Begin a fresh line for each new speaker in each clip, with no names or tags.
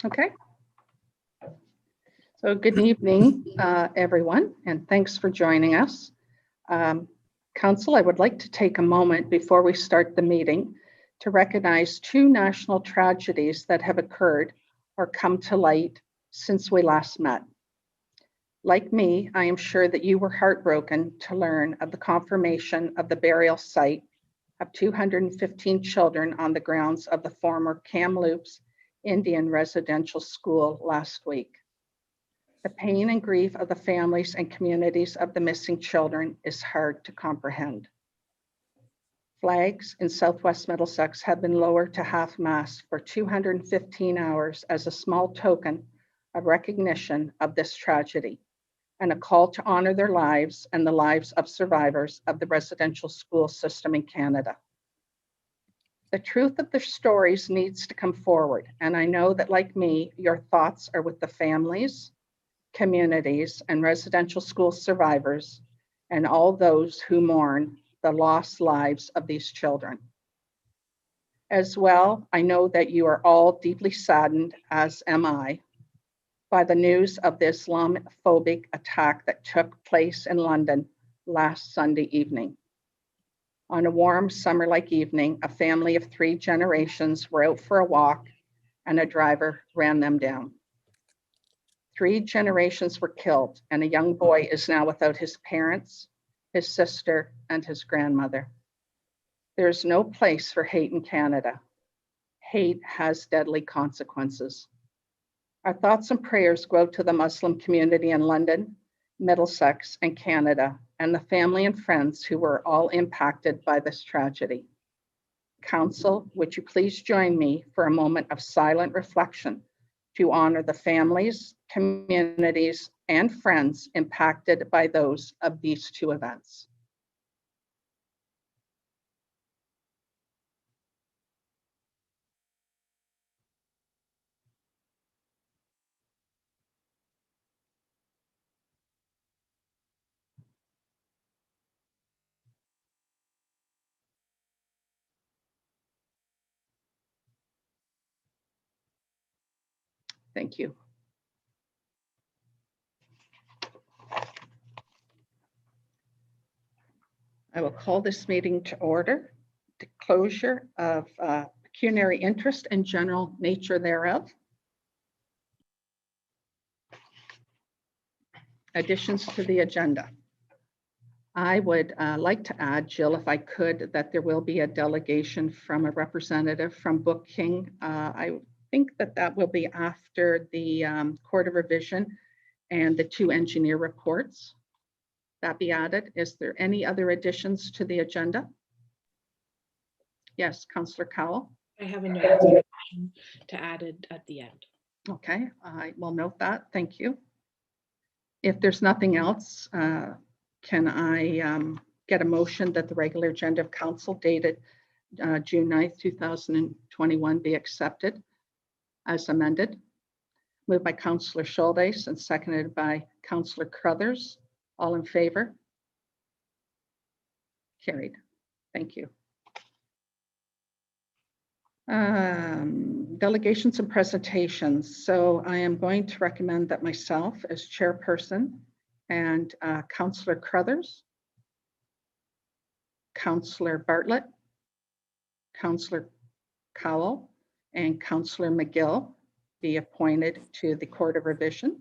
Okay. So good evening, everyone, and thanks for joining us. Council, I would like to take a moment before we start the meeting to recognize two national tragedies that have occurred or come to light since we last met. Like me, I am sure that you were heartbroken to learn of the confirmation of the burial site of 215 children on the grounds of the former Kamloops Indian Residential School last week. The pain and grief of the families and communities of the missing children is hard to comprehend. Flags in Southwest Middlesex have been lowered to half-mast for 215 hours as a small token of recognition of this tragedy and a call to honor their lives and the lives of survivors of the residential school system in Canada. The truth of their stories needs to come forward, and I know that, like me, your thoughts are with the families, communities, and residential school survivors, and all those who mourn the lost lives of these children. As well, I know that you are all deeply saddened, as am I, by the news of the Islamophobic attack that took place in London last Sunday evening. On a warm summer-like evening, a family of 3 generations were out for a walk and a driver ran them down. 3 generations were killed, and a young boy is now without his parents, his sister, and his grandmother. There is no place for hate in Canada. Hate has deadly consequences. Our thoughts and prayers go out to the Muslim community in London, Middlesex, and Canada, and the family and friends who were all impacted by this tragedy. Council, would you please join me for a moment of silent reflection to honor the families, communities, and friends impacted by those of these 2 events. Thank you. I will call this meeting to order. The closure of pecuniary interest and general nature thereof. Additions to the agenda. I would like to add, Jill, if I could, that there will be a delegation from a representative from Book King. I think that that will be after the Court of Revision and the 2 engineer reports. That be added. Is there any other additions to the agenda? Yes, Councillor Cowell.
I have a note to add it at the end.
Okay, I will note that. Thank you. If there's nothing else, can I get a motion that the regular agenda of council dated June 9th, 2021 be accepted as amended? Moved by Councillor Schuldes and seconded by Councillor Crothers. All in favor? Carried. Thank you. Delegations and presentations. So I am going to recommend that myself as chairperson and Councillor Crothers, Councillor Bartlett, Councillor Cowell, and Councillor McGill be appointed to the Court of Revision.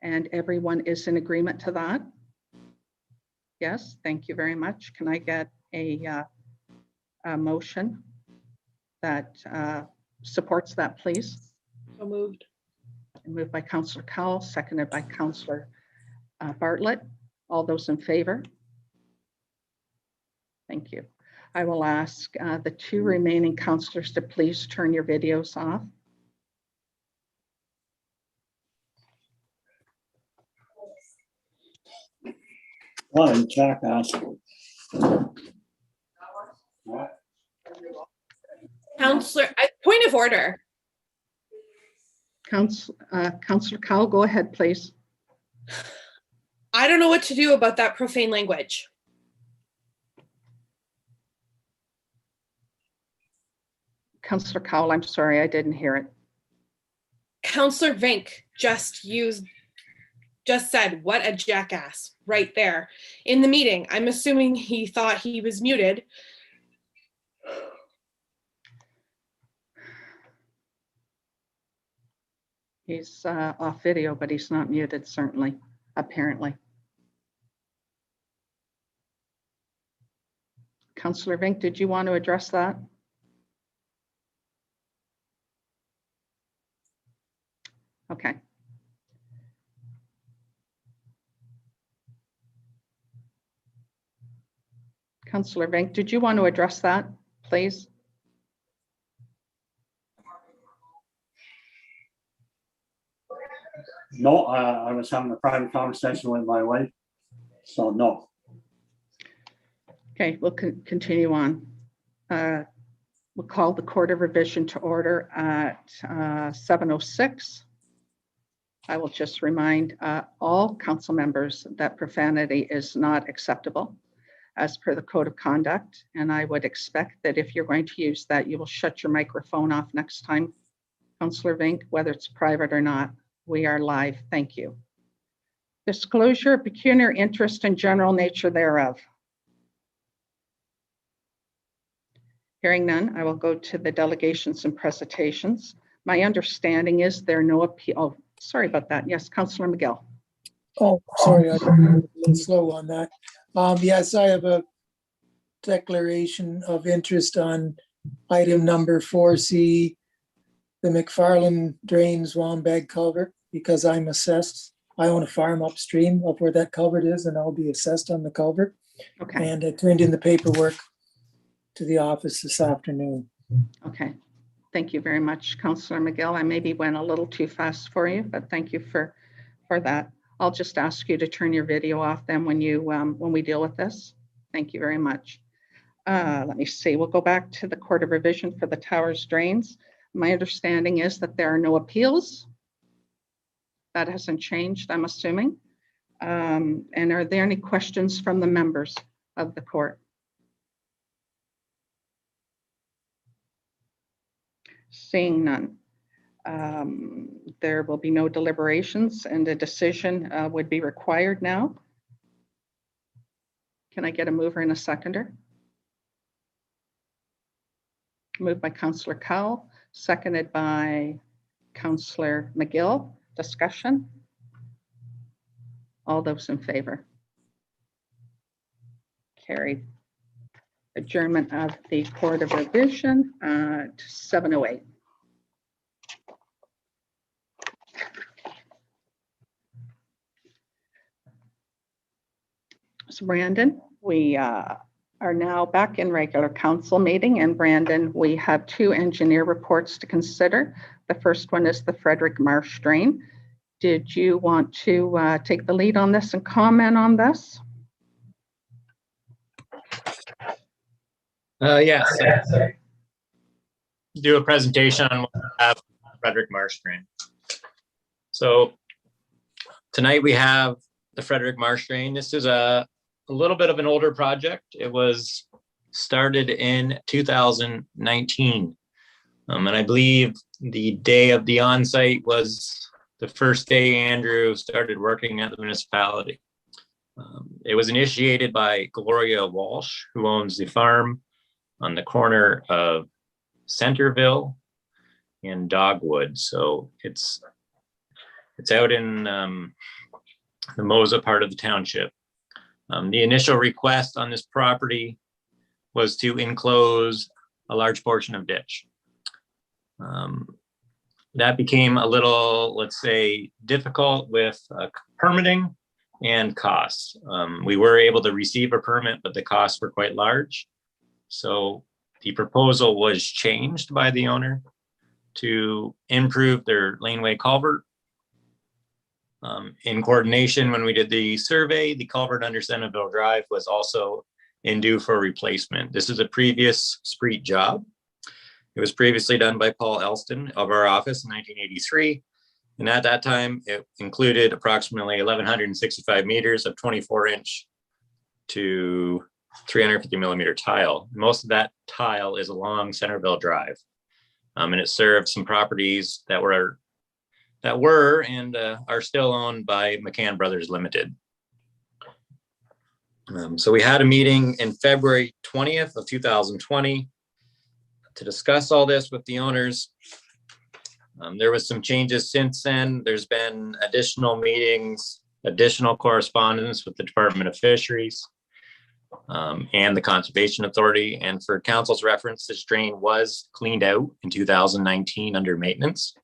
And everyone is in agreement to that? Yes, thank you very much. Can I get a motion that supports that, please?
So moved.
Moved by Councillor Cowell, seconded by Councillor Bartlett. All those in favor? Thank you. I will ask the 2 remaining councillors to please turn your videos off.
One, jackass.
Councillor, point of order.
Councillor Cowell, go ahead, please.
I don't know what to do about that profane language.
Councillor Cowell, I'm sorry, I didn't hear it.
Counselor Vink just said, what a jackass, right there in the meeting. I'm assuming he thought he was muted.
He's off video, but he's not muted, certainly, apparently. Councillor Vink, did you want to address that? Okay. Councillor Vink, did you want to address that, please?
No, I was having a private conversation with my wife, so no.
Okay, we'll continue on. We'll call the Court of Revision to order at 7:06. I will just remind all council members that profanity is not acceptable as per the Code of Conduct. And I would expect that if you're going to use that, you will shut your microphone off next time, Councillor Vink, whether it's private or not. We are live. Thank you. Disclosure of pecuniary interest and general nature thereof. Hearing none, I will go to the delegations and presentations. My understanding is there are no appeal. Oh, sorry about that. Yes, Councillor McGill.
Oh, sorry, I'm a little slow on that. Yes, I have a declaration of interest on item number 4C, the Mcfarland Drains Wambag Culvert, because I'm assessed. I own a farm upstream of where that culvert is, and I'll be assessed on the culvert.
Okay.
And I turned in the paperwork to the office this afternoon.
Okay. Thank you very much, Councillor McGill. I maybe went a little too fast for you, but thank you for that. I'll just ask you to turn your video off then when we deal with this. Thank you very much. Let me see. We'll go back to the Court of Revision for the towers drains. My understanding is that there are no appeals. That hasn't changed, I'm assuming. And are there any questions from the members of the court? Seeing none. There will be no deliberations and a decision would be required now. Can I get a mover and a seconder? Moved by Councillor Cowell, seconded by Councillor McGill. Discussion? All those in favor? Carried. Adjournment of the Court of Revision at 7:08. So Brandon, we are now back in regular council meeting, and Brandon, we have two engineer reports to consider. The first one is the Frederick Marsh drain. Did you want to take the lead on this and comment on this?
Yes. Do a presentation on what we have Frederick Marsh drain. So tonight we have the Frederick Marsh drain. This is a little bit of an older project. It was started in 2019. And I believe the day of the on-site was the first day Andrew started working at the municipality. It was initiated by Gloria Walsh, who owns the farm on the corner of Centerville and Dogwood. So it's out in the Mosa part of the township. The initial request on this property was to enclose a large portion of ditch. That became a little, let's say, difficult with permitting and costs. We were able to receive a permit, but the costs were quite large. So the proposal was changed by the owner to improve their laneway culvert. In coordination, when we did the survey, the culvert under Centerville Drive was also in due for replacement. This is a previous street job. It was previously done by Paul Elston of our office in 1983. And at that time, it included approximately 1,165 meters of 24-inch to 350 millimeter tile. Most of that tile is along Centerville Drive. And it served some properties that were that were and are still owned by McCann Brothers Limited. So we had a meeting in February 20th of 2020 to discuss all this with the owners. There was some changes since then. There's been additional meetings, additional correspondence with the Department of Fisheries and the Conservation Authority. And for council's reference, this drain was cleaned out in 2019 under maintenance.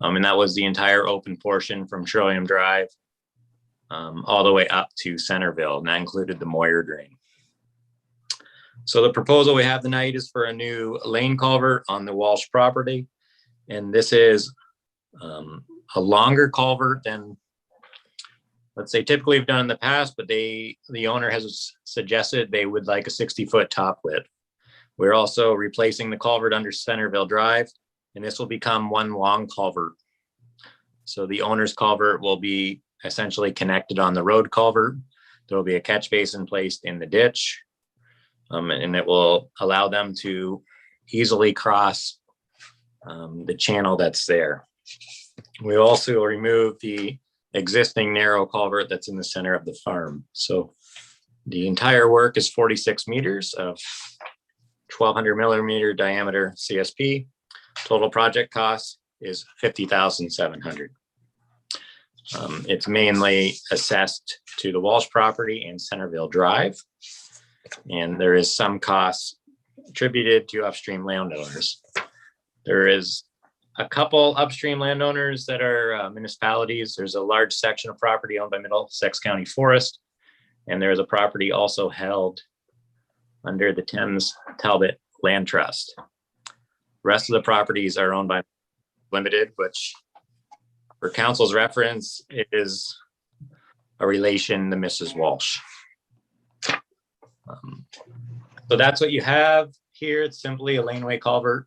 And that was the entire open portion from Trillium Drive all the way up to Centerville, and that included the Moyer drain. So the proposal we have tonight is for a new lane culvert on the Walsh property. And this is a longer culvert than, let's say, typically we've done in the past, but the owner has suggested they would like a 60-foot top width. We're also replacing the culvert under Centerville Drive, and this will become one long culvert. So the owner's culvert will be essentially connected on the road culvert. There will be a catch basin placed in the ditch, and it will allow them to easily cross the channel that's there. We also remove the existing narrow culvert that's in the center of the farm. So the entire work is 46 meters of 1,200 millimeter diameter CSP. Total project cost is $50,700. It's mainly assessed to the Walsh property and Centerville Drive. And there is some costs attributed to upstream landowners. There is a couple upstream landowners that are municipalities. There's a large section of property owned by Middlesex County Forest. And there's a property also held under the Thames Talbot Land Trust. Rest of the properties are owned by Limited, which for council's reference is a relation to Mrs. Walsh. So that's what you have here. It's simply a laneway culvert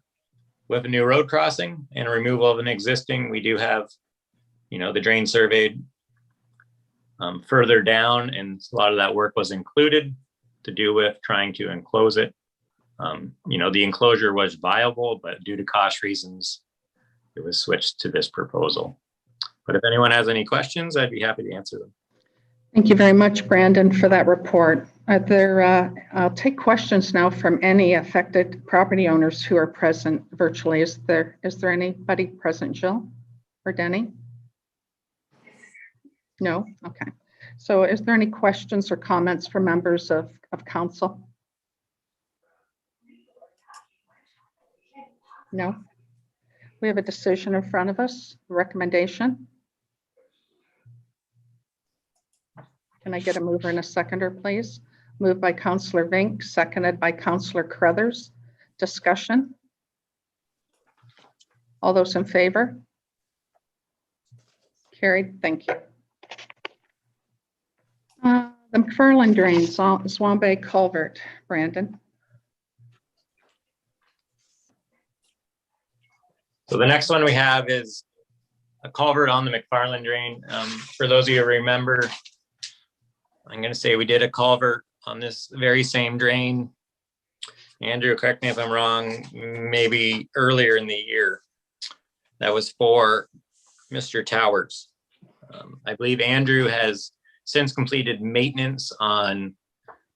with a new road crossing and a removal of an existing. We do have, the drain surveyed further down, and a lot of that work was included to do with trying to enclose it. The enclosure was viable, but due to cost reasons, it was switched to this proposal. But if anyone has any questions, I'd be happy to answer them.
Thank you very much, Brandon, for that report. I'll take questions now from any affected property owners who are present virtually. Is there anybody present, Jill or Denny? No? Okay. So is there any questions or comments from members of council? No? We have a decision in front of us, recommendation. Can I get a mover and a seconder, please? Moved by Councillor Vink, seconded by Councillor Crothers. Discussion? All those in favor? Carried, thank you. The Mcfarland drain, Swan Bay Culvert, Brandon.
So the next one we have is a culvert on the Mcfarland drain. For those of you who remember, I'm going to say we did a culvert on this very same drain. Andrew, correct me if I'm wrong, maybe earlier in the year. That was for Mr. Towers. I believe Andrew has since completed maintenance on,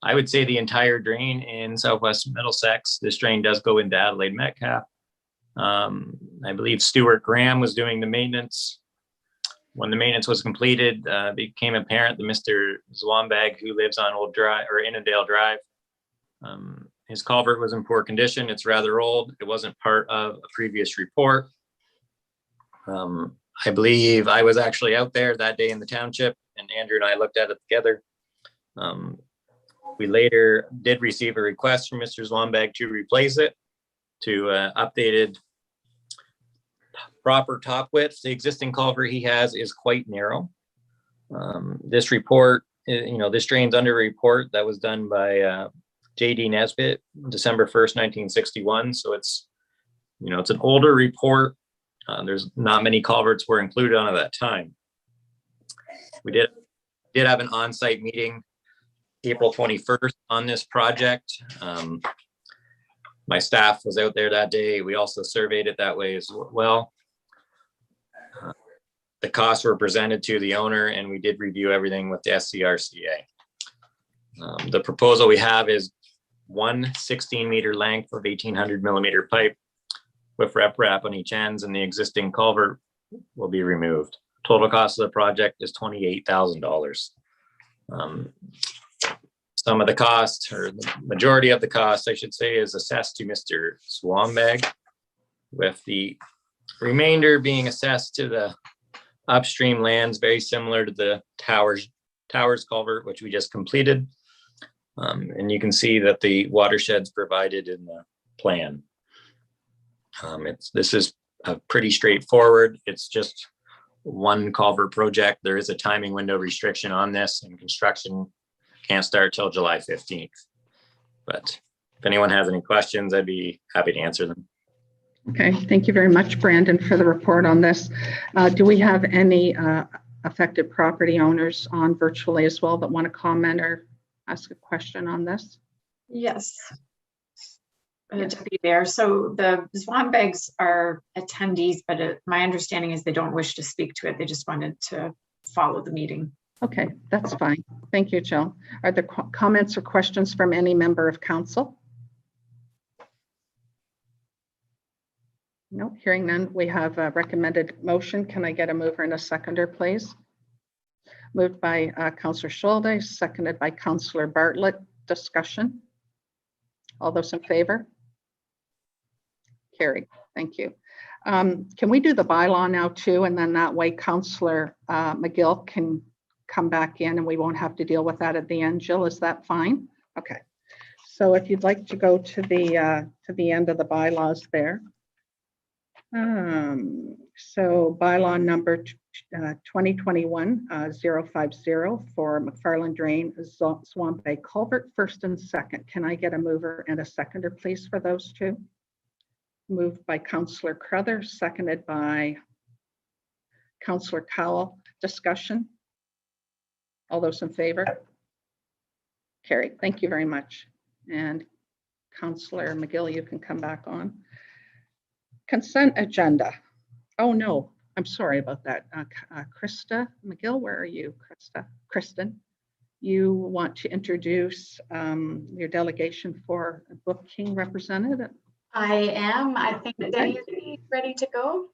I would say, the entire drain in Southwest Middlesex. This drain does go into Adelaide Metcalf. I believe Stuart Graham was doing the maintenance. When the maintenance was completed, it became apparent that Mr. Zwombag, who lives on Old Drive or Innendale Drive, his culvert was in poor condition. It's rather old. It wasn't part of a previous report. I believe I was actually out there that day in the township, and Andrew and I looked at it together. We later did receive a request from Mr. Zwombag to replace it to updated proper top width. The existing culvert he has is quite narrow. This report, this drain's under a report that was done by J.D. Nesbitt, December 1st, 1961. So it's, it's an older report. There's not many culverts were included on at that time. We did have an on-site meeting April 21st on this project. My staff was out there that day. We also surveyed it that way as well. the costs were presented to the owner, and we did review everything with the SCRCA. The proposal we have is one 16-meter length of 1,800 millimeter pipe with riprap on each ends, and the existing culvert will be removed. Total cost of the project is $28,000. Some of the cost, or the majority of the cost, I should say, is assessed to Mr. Swanbag, with the remainder being assessed to the upstream lands, very similar to the Towers culvert, which we just completed. And you can see that the watershed's provided in the plan. This is pretty straightforward. It's just one culvert project. There is a timing window restriction on this, and construction can't start till July 15th. But if anyone has any questions, I'd be happy to answer them.
Okay, thank you very much, Brandon, for the report on this. Do we have any affected property owners on virtually as well that want to comment or ask a question on this?
Yes. Deputy Mayor, so the Swanbags are attendees, but my understanding is they don't wish to speak to it. They just wanted to follow the meeting.
Okay, that's fine. Thank you, Jill. Are there comments or questions from any member of council? No, hearing none. We have a recommended motion. Can I get a mover and a seconder, please? Moved by Councillor Scholde, seconded by Councillor Bartlett. Discussion. All those in favor? Carried. Thank you. Can we do the bylaw now too? And then that way Councillor McGill can come back in and we won't have to deal with that at the end. Jill, is that fine? Okay. So if you'd like to go to the end of the bylaws there. So bylaw number 2021-050 for Mcfarland Drain Swamp Bay Culvert, first and second. Can I get a mover and a seconder, please, for those two? Moved by Councillor Crother, seconded by Councillor Cowell. Discussion. All those in favor? Carried. Thank you very much. And Councillor McGill, you can come back on. Consent agenda. Oh no, I'm sorry about that. Krista McGill, where are you, Krista? Kristen, you want to introduce your delegation for booking representative?
I am. I think Denny is ready to go.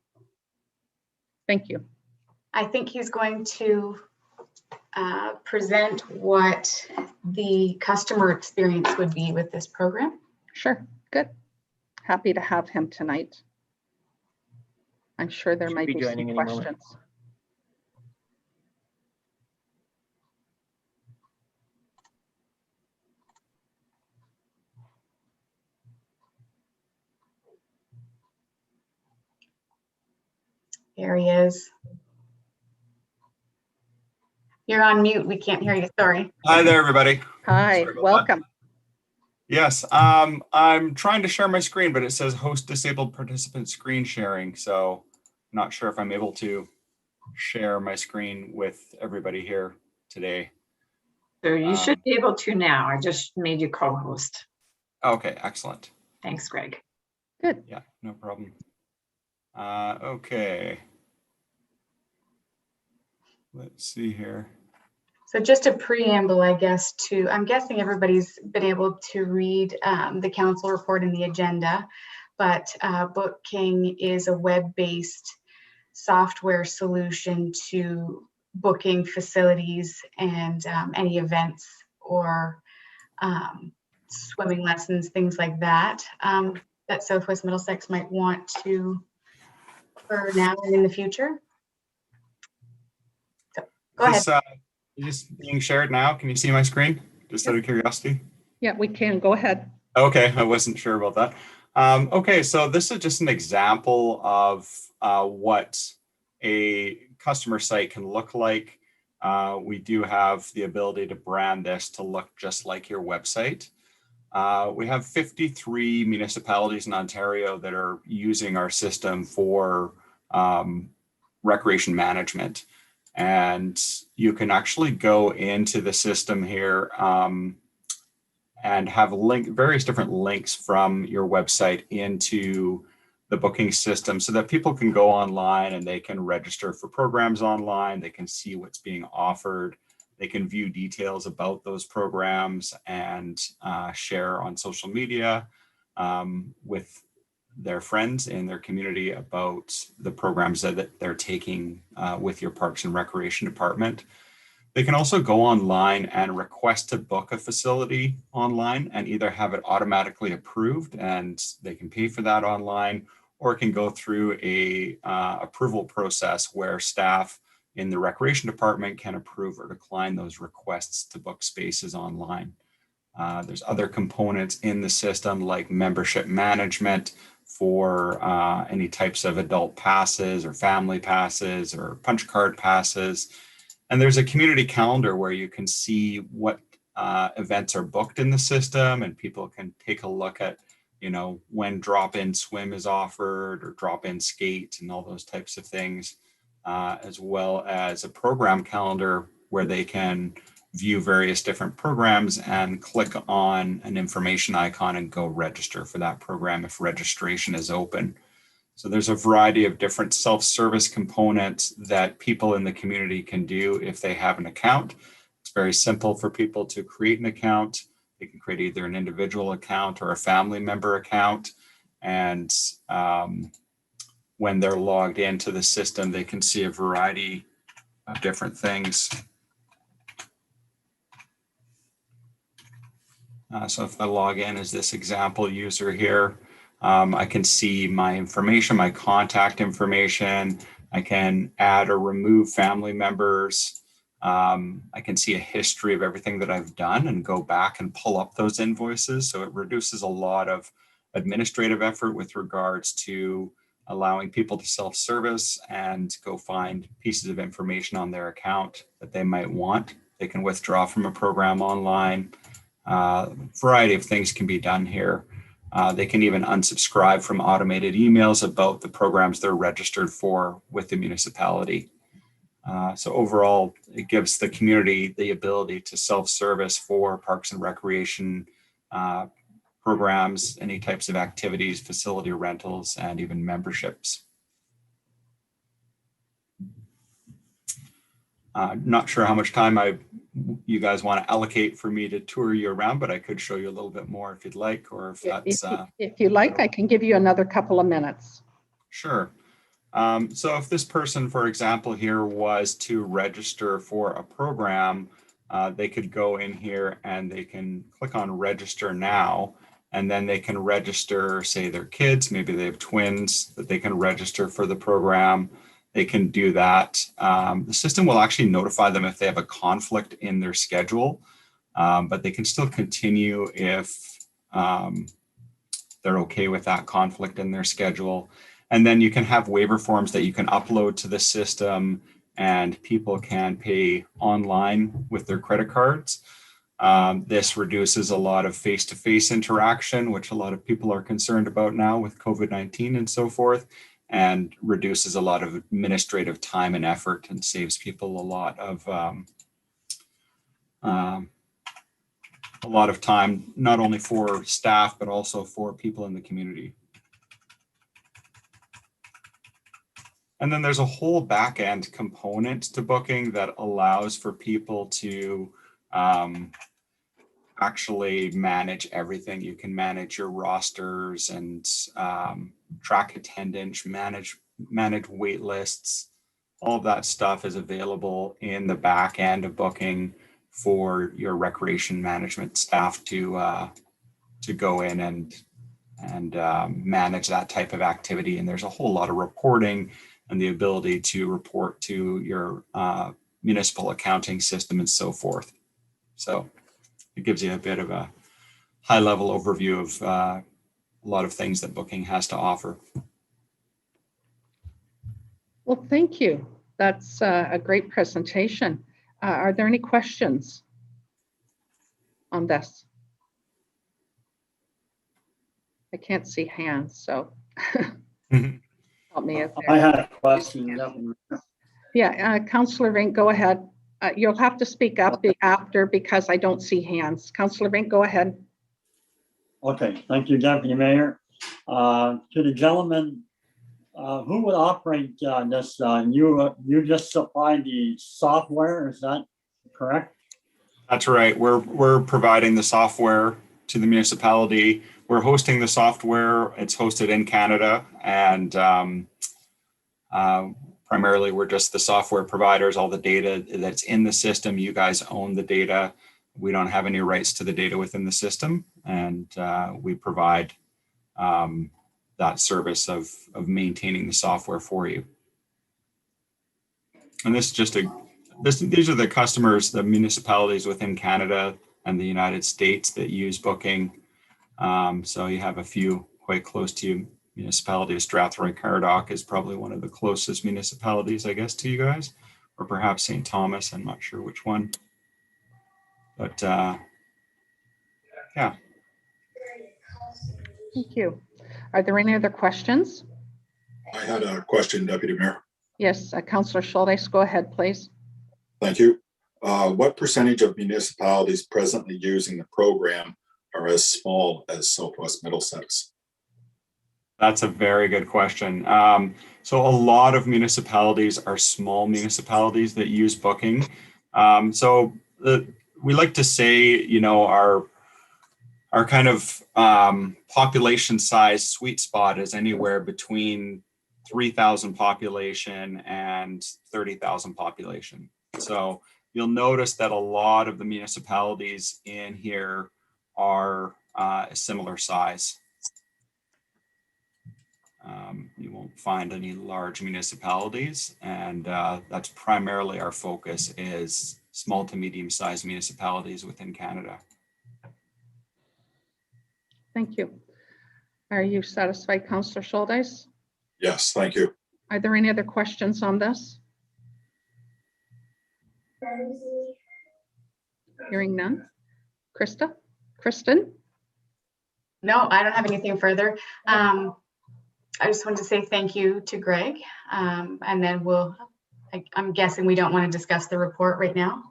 Thank you.
I think he's going to present what the customer experience would be with this program.
Sure, good. Happy to have him tonight. I'm sure there might be some questions.
There he is. You're on mute. We can't hear you. Sorry.
Hi there, everybody.
Hi, welcome.
Yes, I'm trying to share my screen, but it says host disabled participant screen sharing. So I'm not sure if I'm able to share my screen with everybody here today.
So you should be able to now. I just made you co-host.
Okay, excellent.
Thanks, Greg.
Good.
Yeah, no problem. Okay. Let's see here.
So just a preamble, I guess, I'm guessing everybody's been able to read the council report and the agenda, but Booking is a web-based software solution to booking facilities and any events or swimming lessons, things like that, that Southwest Middlesex might want to for now and in the future. So go ahead.
Is this being shared now? Can you see my screen? Just out of curiosity.
Yeah, we can. Go ahead.
Okay, I wasn't sure about that. Okay, so this is just an example of what a customer site can look like. We do have the ability to brand this to look just like your website. We have 53 municipalities in Ontario that are using our system for recreation management. And you can actually go into the system here and have various different links from your website into the booking system so that people can go online and they can register for programs online. They can see what's being offered. They can view details about those programs and share on social media with their friends in their community about the programs that they're taking with your Parks and Recreation Department. They can also go online and request to book a facility online and either have it automatically approved and they can pay for that online, or it can go through a approval process where staff in the Recreation Department can approve or decline those requests to book spaces online. There's other components in the system like membership management for any types of adult passes or family passes or punch card passes. And there's a community calendar where you can see what events are booked in the system, and people can take a look at, you know, when drop-in swim is offered or drop-in skate and all those types of things, as well as a program calendar where they can view various different programs and click on an information icon and go register for that program if registration is open. So there's a variety of different self-service components that people in the community can do if they have an account. It's very simple for people to create an account. They can create either an individual account or a family member account. And when they're logged into the system, they can see a variety of different things. So if I log in as this example user here, I can see my information, my contact information. I can add or remove family members. I can see a history of everything that I've done and go back and pull up those invoices. So it reduces a lot of administrative effort with regards to allowing people to self-service and go find pieces of information on their account that they might want. They can withdraw from a program online. Variety of things can be done here. They can even unsubscribe from automated emails about the programs they're registered for with the municipality. So overall, it gives the community the ability to self-service for Parks and Recreation programs, any types of activities, facility rentals, and even memberships. Not sure how much time you guys want to allocate for me to tour you around, but I could show you a little bit more if you'd like, or if that's...
If you like, I can give you another couple of minutes.
Sure. So if this person, for example, here was to register for a program, they could go in here and they can click on register now, and then they can register, say, their kids. Maybe they have twins that they can register for the program. They can do that. The system will actually notify them if they have a conflict in their schedule, but they can still continue if they're okay with that conflict in their schedule. And then you can have waiver forms that you can upload to the system, and people can pay online with their credit cards. This reduces a lot of face-to-face interaction, which a lot of people are concerned about now with COVID-19 and so forth, and reduces a lot of administrative time and effort and saves people a lot of time, not only for staff, but also for people in the community. And then there's a whole back-end component to booking that allows for people to actually manage everything. You can manage your rosters and track attendance, manage wait lists. All of that stuff is available in the back end of booking for your recreation management staff to go in and manage that type of activity. And there's a whole lot of reporting and the ability to report to your municipal accounting system and so forth. So it gives you a bit of a high-level overview of a lot of things that booking has to offer.
Well, thank you. That's a great presentation. Are there any questions on this? I can't see hands, so help me out there.
I had a question.
Yeah, Councillor Rink, go ahead. You'll have to speak up after because I don't see hands. Councillor Rink, go ahead.
Okay, thank you, Deputy Mayor. To the gentleman, who would operate this? You just supply the software, is that correct?
That's right. We're providing the software to the municipality. We're hosting the software. It's hosted in Canada, and primarily we're just the software providers. All the data that's in the system, you guys own the data. We don't have any rights to the data within the system, and we provide that service of maintaining the software for you. And this is just these are the customers, the municipalities within Canada and the United States that use Booking. So you have a few quite close to you. Municipality of Strathroy-Caradoc is probably one of the closest municipalities, I guess, to you guys, or perhaps St. Thomas. I'm not sure which one, but yeah.
Thank you. Are there any other questions?
I had a question, Deputy Mayor.
Yes, Councillor Schultes, go ahead, please.
Thank you. What percentage of municipalities presently using the program are as small as Southwest Middlesex?
That's a very good question. So a lot of municipalities are small municipalities that use Booking. We like to say, you know, our kind of population size sweet spot is anywhere between 3,000 population and 30,000 population. So you'll notice that a lot of the municipalities in here are a similar size. You won't find any large municipalities, and that's primarily our focus is small to medium-sized municipalities within Canada.
Thank you. Are you satisfied, Councillor Schultes?
Yes, thank you.
Are there any other questions on this? Hearing none. Kristen?
No, I don't have anything further. I just wanted to say thank you to Greg. And then I'm guessing we don't want to discuss the report right now.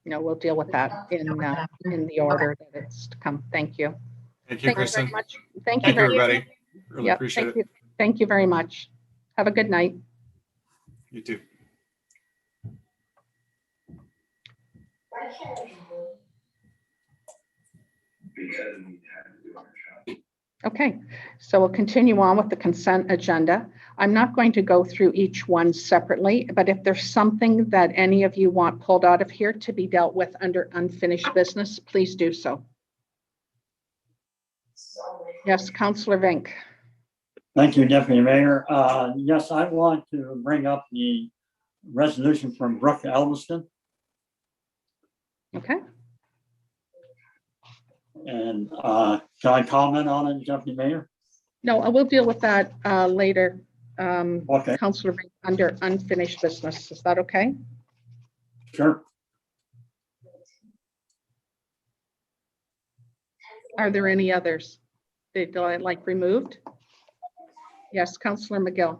No, we'll deal with that in the order that it's to come. Thank you.
Thank you, Kristen.
Very much. Thank you
Thank you,
very much.
everybody. Really appreciate it.
Thank you very much. Have a good night.
You too.
Okay, so we'll continue on with the consent agenda. I'm not going to go through each one separately, but if there's something that any of you want pulled out of here to be dealt with under unfinished business, please do so. Yes, Councillor Vink.
Thank you, Deputy Mayor. Yes, I want to bring up the resolution from Brooke Elviston.
Okay.
And can I comment on it, Deputy Mayor?
No, I will deal with that later.
Okay.
Councillor Vink, under unfinished business. Is that okay?
Sure.
Are there any others that I like removed? Yes, Councillor McGill.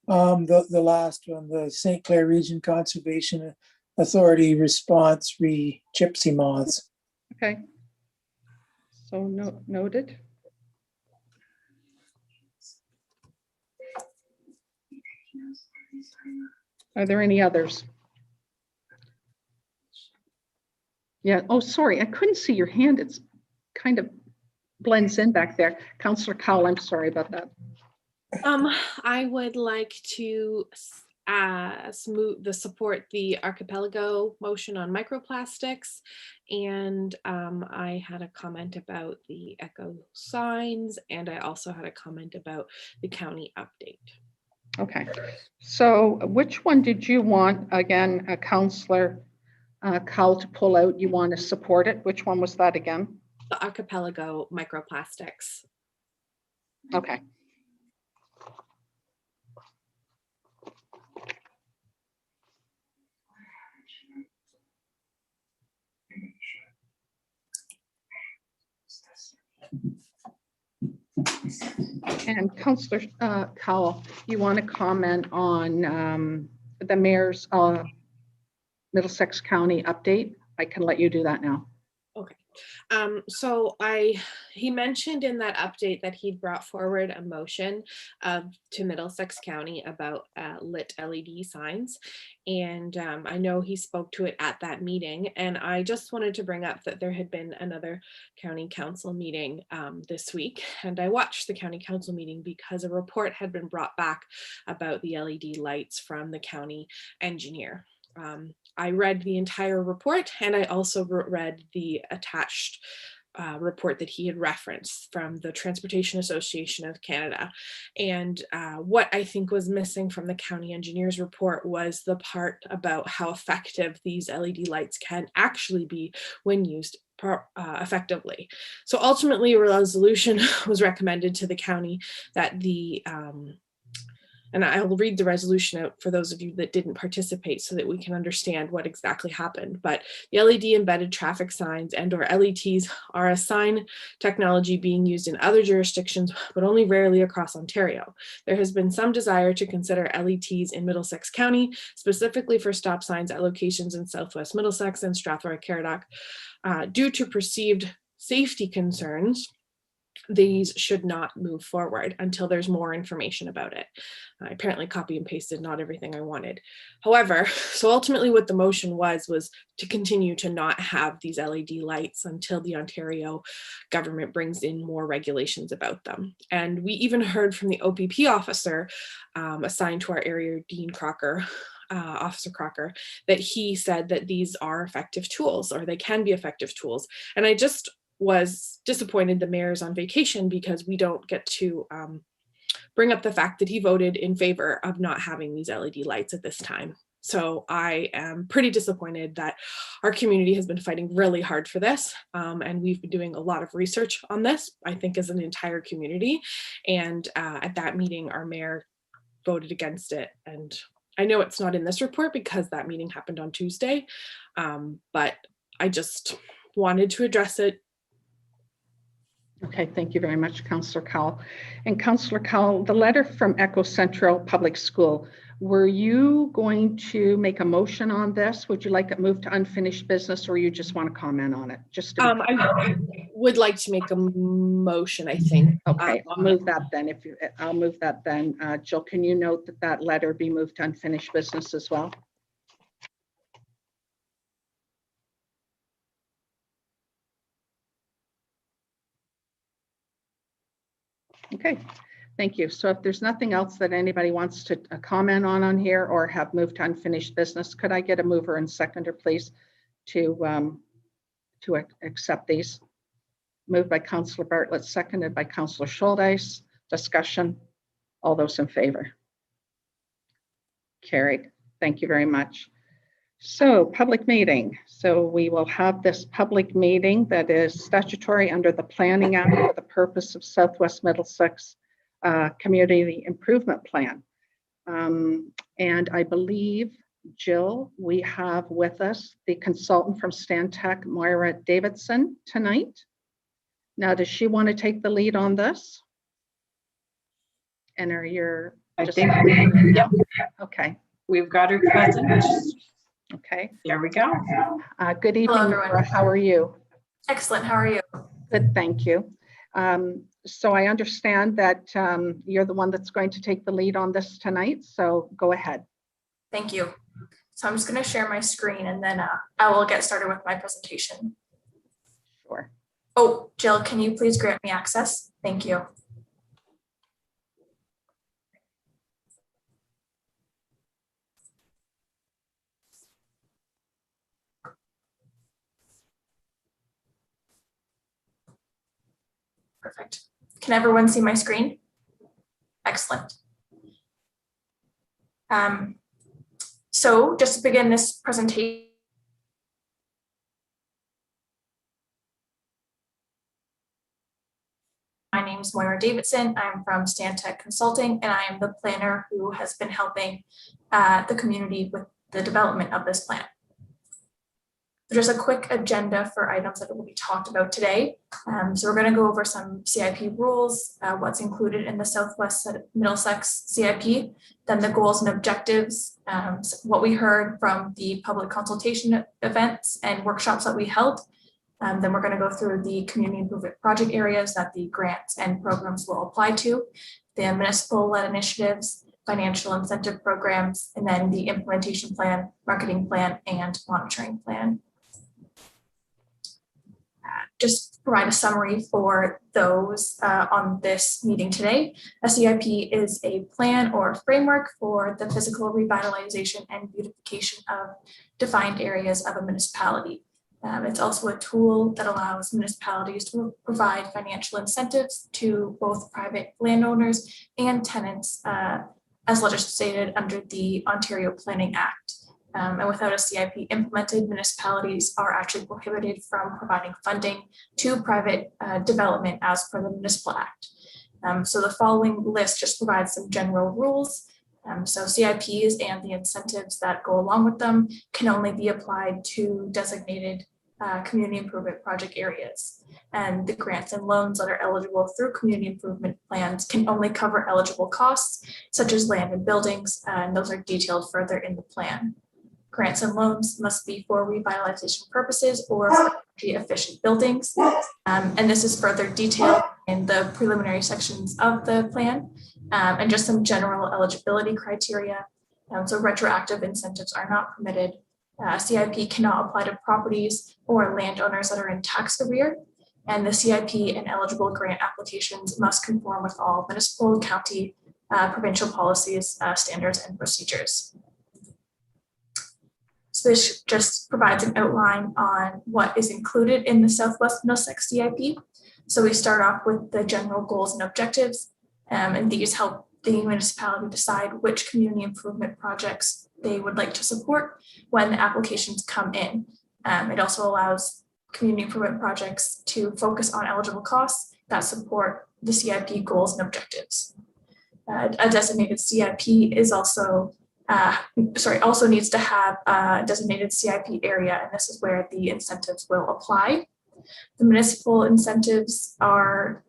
The last one, the St. Clair Region Conservation Authority response re gypsy moths.
Okay. So noted. Are there any others? Yeah. Oh, sorry. I couldn't see your hand. It's kind of blends in back there. Councillor Cowell, I'm sorry about that.
I would like to support the archipelago motion on microplastics, and I had a comment about the echo signs, and I also had a comment about the county update.
Okay, so which one did you want again, Councillor Cowell, to pull out? You want to support it? Which one was that again?
The archipelago microplastics.
Okay. And Councillor Cowell, you want to comment on the mayor's Middlesex County update? I can let you do that now.
Okay. So he mentioned in that update that he'd brought forward a motion to Middlesex County about lit LED signs. And I know he spoke to it at that meeting. And I just wanted to bring up that there had been another county council meeting this week. And I watched the county council meeting because a report had been brought back about the LED lights from the county engineer. I read the entire report, and I also read the attached report that he had referenced from the Transportation Association of Canada. And what I think was missing from the county engineer's report was the part about how effective these LED lights can actually be when used effectively. So ultimately, a resolution was recommended to the county that the and I will read the resolution out for those of you that didn't participate so that we can understand what exactly happened. But the LED embedded traffic signs and or LETs are a sign technology being used in other jurisdictions, but only rarely across Ontario. There has been some desire to consider LETs in Middlesex County, specifically for stop signs at locations in Southwest Middlesex and Strathroy-Caradoc. Due to perceived safety concerns, these should not move forward until there's more information about it. I apparently copy and pasted not everything I wanted. However, so ultimately what the motion was to continue to not have these LED lights until the Ontario government brings in more regulations about them. And we even heard from the OPP officer assigned to our area, Dean Crocker, Officer Crocker, that he said that these are effective tools, or they can be effective tools. And I just was disappointed the mayor's on vacation because we don't get to bring up the fact that he voted in favor of not having these LED lights at this time. So I am pretty disappointed that our community has been fighting really hard for this. And we've been doing a lot of research on this, I think, as an entire community. And at that meeting, our mayor voted against it. And I know it's not in this report because that meeting happened on Tuesday, but I just wanted to address it.
Okay, thank you very much, Councillor Cowell. And Councillor Cowell, the letter from Echo Central Public School, were you going to make a motion on this? Would you like it moved to unfinished business, or you just want to comment on it? Just to
I would like to make a motion, I think.
Okay, I'll move that then. I'll move that then. Jill, can you note that that letter be moved to unfinished business as well? Okay, thank you. So if there's nothing else that anybody wants to comment on here or have moved to unfinished business, could I get a mover and seconder, please, to accept these? Moved by Councillor Bartlett, seconded by Councillor Schuldeis. Discussion. All those in favor? Carried. Thank you very much. So public meeting. So we will have this public meeting that is statutory under the Planning Act for the purpose of Southwest Middlesex Community Improvement Plan. And I believe, Jill, we have with us the consultant from Stantec, Moira Davidson, tonight. Now, does she want to take the lead on this? And are you just...
I think, yep.
Okay.
We've got her present.
Okay.
There we go.
Good evening,
Hello, everyone.
Laura. How are you?
Excellent. How are you?
Good, thank you. So I understand that you're the one that's going to take the lead on this tonight, so go ahead.
Thank you. So I'm just going to share my screen and then I will get started with my presentation.
Sure.
Oh, Jill, can you please grant me access? Thank you. Perfect. Can everyone see my screen? Excellent. So just to begin this presentation, my name is Moira Davidson. I'm from Stantec Consulting, and I am the planner who has been helping the community with the development of this plan. There's a quick agenda for items that will be talked about today. So we're going to go over some CIP rules, what's included in the Southwest Middlesex CIP, then the goals and objectives, what we heard from the public consultation events and workshops that we held, Then we're going to go through the community improvement project areas that the grants and programs will apply to, the municipal-led initiatives, financial incentive programs, and then the implementation plan, marketing plan, and monitoring plan. Just provide a summary for those on this meeting today. A CIP is a plan or framework for the physical revitalization and beautification of defined areas of a municipality. It's also a tool that allows municipalities to provide financial incentives to both private landowners and tenants as legislated under the Ontario Planning Act. And without a CIP implemented, municipalities are actually prohibited from providing funding to private development as per the Municipal Act. So the following list just provides some general rules. So CIPs and the incentives that go along with them can only be applied to designated community improvement project areas. And the grants and loans that are eligible through community improvement plans can only cover eligible costs, such as land and buildings, and those are detailed further in the plan. Grants and loans must be for revitalization purposes or energy efficient buildings. And this is further detailed in the preliminary sections of the plan, and just some general eligibility criteria. So retroactive incentives are not permitted. CIP cannot apply to properties or landowners that are in tax arrear, and the CIP and eligible grant applications must conform with all municipal, county, provincial policies, standards, and procedures. So this just provides an outline on what is included in the Southwest Middlesex CIP. So we start off with the general goals and objectives, and these help the municipality decide which community improvement projects they would like to support when the applications come in. It also allows community improvement projects to focus on eligible costs that support the CIP goals and objectives. A designated CIP is also needs to have a designated CIP area, and this is where the incentives will apply. The municipal incentives are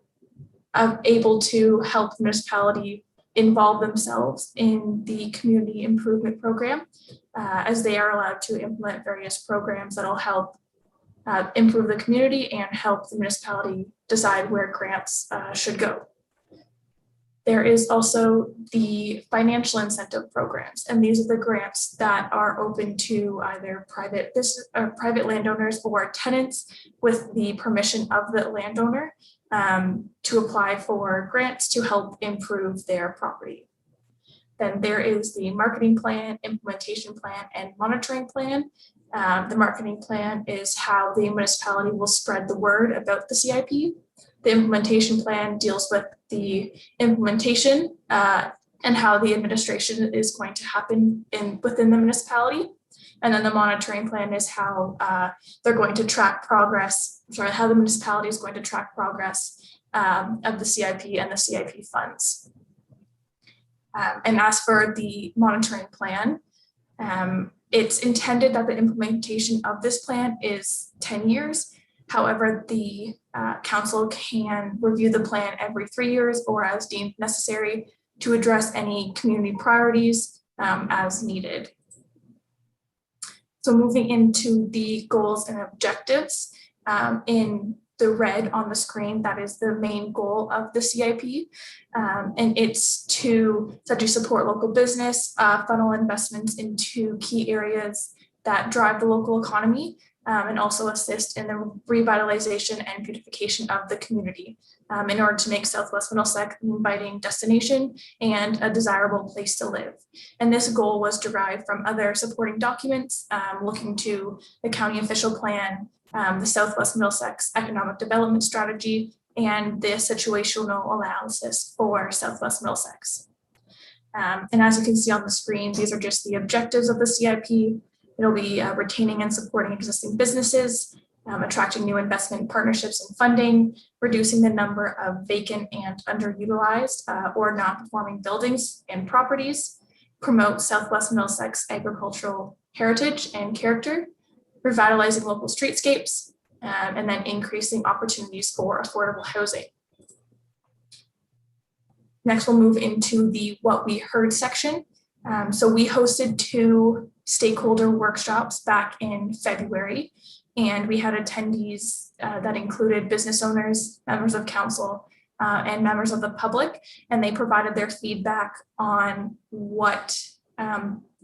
able to help the municipality involve themselves in the community improvement program, as they are allowed to implement various programs that will help improve the community and help the municipality decide where grants should go. There is also the financial incentive programs, and these are the grants that are open to either private landowners or tenants with the permission of the landowner to apply for grants to help improve their property. Then there is the marketing plan, implementation plan, and monitoring plan. The marketing plan is how the municipality will spread the word about the CIP. The implementation plan deals with the implementation and how the administration is going to happen within the municipality. And then the monitoring plan is how they're going to track progress, how the municipality is going to track progress of the CIP and the CIP funds. And as for the monitoring plan, it's intended that the implementation of this plan is 10 years. However, the council can review the plan every 3 years or as deemed necessary to address any community priorities as needed. So moving into the goals and objectives, in the red on the screen, that is the main goal of the CIP. And it's to essentially support local business, funnel investments into key areas that drive the local economy, and also assist in the revitalization and beautification of the community in order to make Southwest Middlesex an inviting destination and a desirable place to live. And this goal was derived from other supporting documents, looking to the county official plan, the Southwest Middlesex Economic Development Strategy, and the situational analysis for Southwest Middlesex. And as you can see on the screen, these are just the objectives of the CIP. It'll be retaining and supporting existing businesses, attracting new investment partnerships and funding, reducing the number of vacant and underutilized or non-performing buildings and properties, promote Southwest Middlesex agricultural heritage and character, revitalizing local streetscapes, and then increasing opportunities for affordable housing. Next, we'll move into the what we heard section. So we hosted 2 stakeholder workshops back in February. And we had attendees that included business owners, members of council, and members of the public, and they provided their feedback on what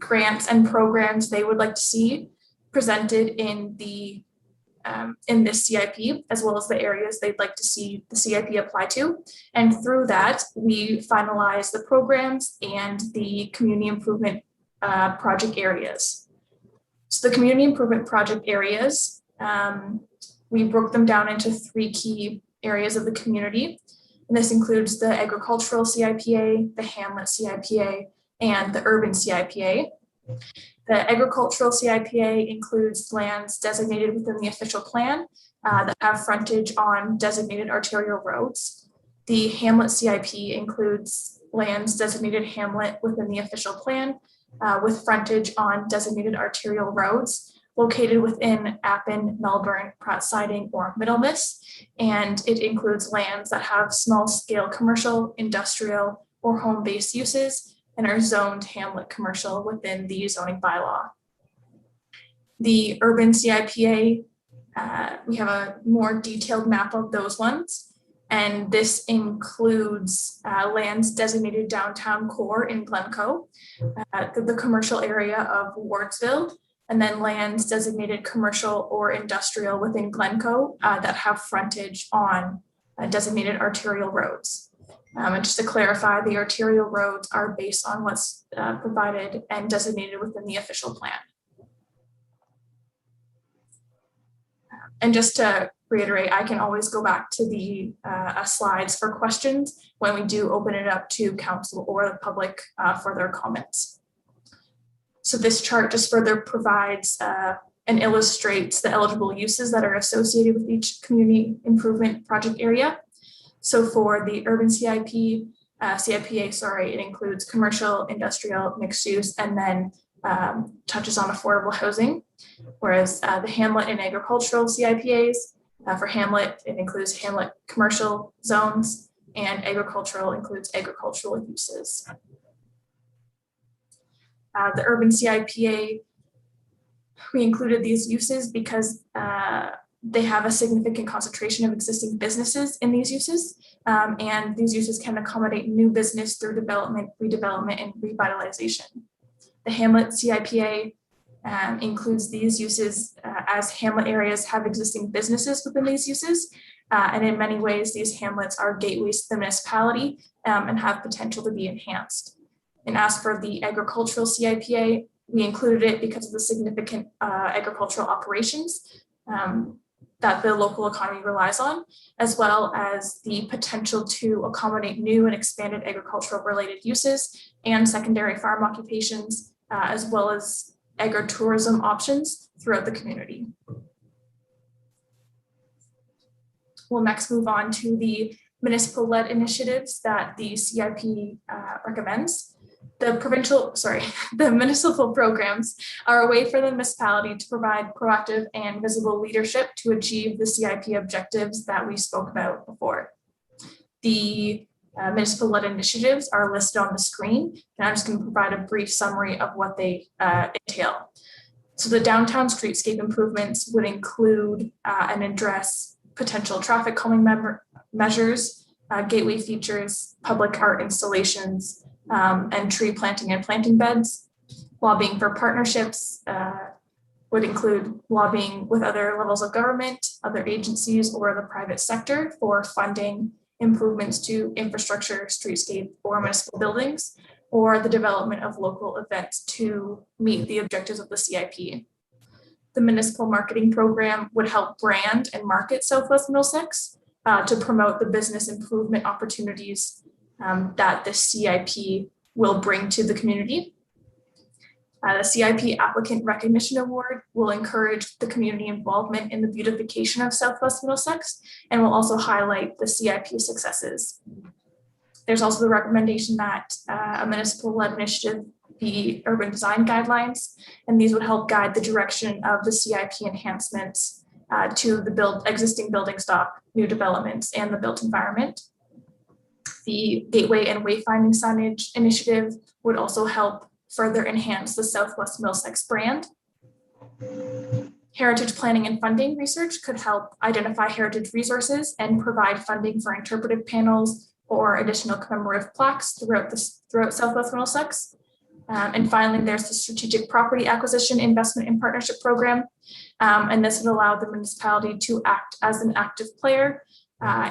grants and programs they would like to see presented in this CIP, as well as the areas they'd like to see the CIP apply to. And through that, we finalized the programs and the community improvement project areas. So the community improvement project areas, we broke them down into 3 key areas of the community. And this includes the agricultural CIPA, the hamlet CIPA, and the urban CIPA. The agricultural CIPA includes lands designated within the official plan that have frontage on designated arterial roads. The hamlet CIP includes lands designated hamlet within the official plan with frontage on designated arterial roads located within Appin, Melbourne, Pratt Siding, or Middlesex, and it includes lands that have small-scale commercial, industrial, or home-based uses and are zoned hamlet commercial within the zoning bylaw. The urban CIPA, we have a more detailed map of those ones, and this includes lands designated downtown core in Glencoe, the commercial area of Wardsville, and then lands designated commercial or industrial within Glencoe that have frontage on designated arterial roads. And just to clarify, the arterial roads are based on what's provided and designated within the official plan. And just to reiterate, I can always go back to the slides for questions when we do open it up to council or the public for their comments. So this chart just further provides and illustrates the eligible uses that are associated with each community improvement project area. So for the urban CIPA, it includes commercial, industrial, mixed use, and then touches on affordable housing. Whereas the hamlet and agricultural CIPAs, for hamlet, it includes hamlet commercial zones, and agricultural includes agricultural uses. The urban CIPA, we included these uses because they have a significant concentration of existing businesses in these uses, and these uses can accommodate new business through development, redevelopment, and revitalization. The hamlet CIPA includes these uses as hamlet areas have existing businesses within these uses, and in many ways, these hamlets are gateways to the municipality and have potential to be enhanced. And as for the agricultural CIPA, we included it because of the significant agricultural operations that the local economy relies on, as well as the potential to accommodate new and expanded agricultural related uses and secondary farm occupations, as well as agritourism options throughout the community. We'll next move on to the municipal-led initiatives that the CIP recommends. The municipal programs are a way for the municipality to provide proactive and visible leadership to achieve the CIP objectives that we spoke about before. The municipal-led initiatives are listed on the screen, and I'm just going to provide a brief summary of what they entail. So the downtown streetscape improvements would include and address potential traffic calming measures, gateway features, public art installations, and tree planting and planting beds. Lobbying for partnerships would include lobbying with other levels of government, other agencies, or the private sector for funding improvements to infrastructure, streetscape, or municipal buildings, or the development of local events to meet the objectives of the CIP. The municipal marketing program would help brand and market Southwest Middlesex to promote the business improvement opportunities that the CIP will bring to the community. The CIP Applicant Recognition Award will encourage the community involvement in the beautification of Southwest Middlesex and will also highlight the CIP successes. There's also the recommendation that a municipal-led initiative be urban design guidelines, and these would help guide the direction of the CIP enhancements to the existing building stock, new developments, and the built environment. The Gateway and Wayfinding Signage Initiative would also help further enhance the Southwest Middlesex brand. Heritage planning and funding research could help identify heritage resources and provide funding for interpretive panels or additional commemorative plaques throughout Southwest Middlesex. And finally, there's the Strategic Property Acquisition Investment and Partnership Program. And this would allow the municipality to act as an active player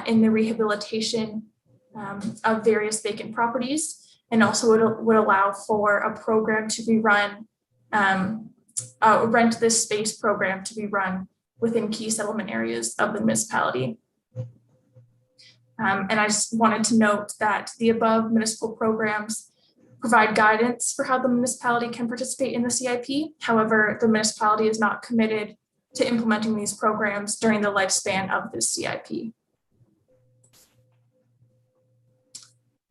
in the rehabilitation of various vacant properties, and also would allow for a program to be run, rent this space program to be run within key settlement areas of the municipality. And I just wanted to note that the above municipal programs provide guidance for how the municipality can participate in the CIP. However, the municipality is not committed to implementing these programs during the lifespan of this CIP.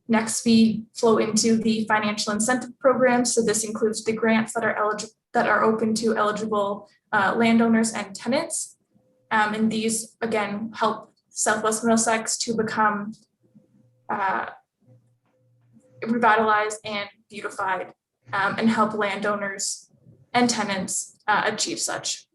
Next, we flow into the financial incentive program. So this includes the grants that are open to eligible landowners and tenants. And these, again, help Southwest Middlesex to become revitalized and beautified, and help landowners and tenants achieve such.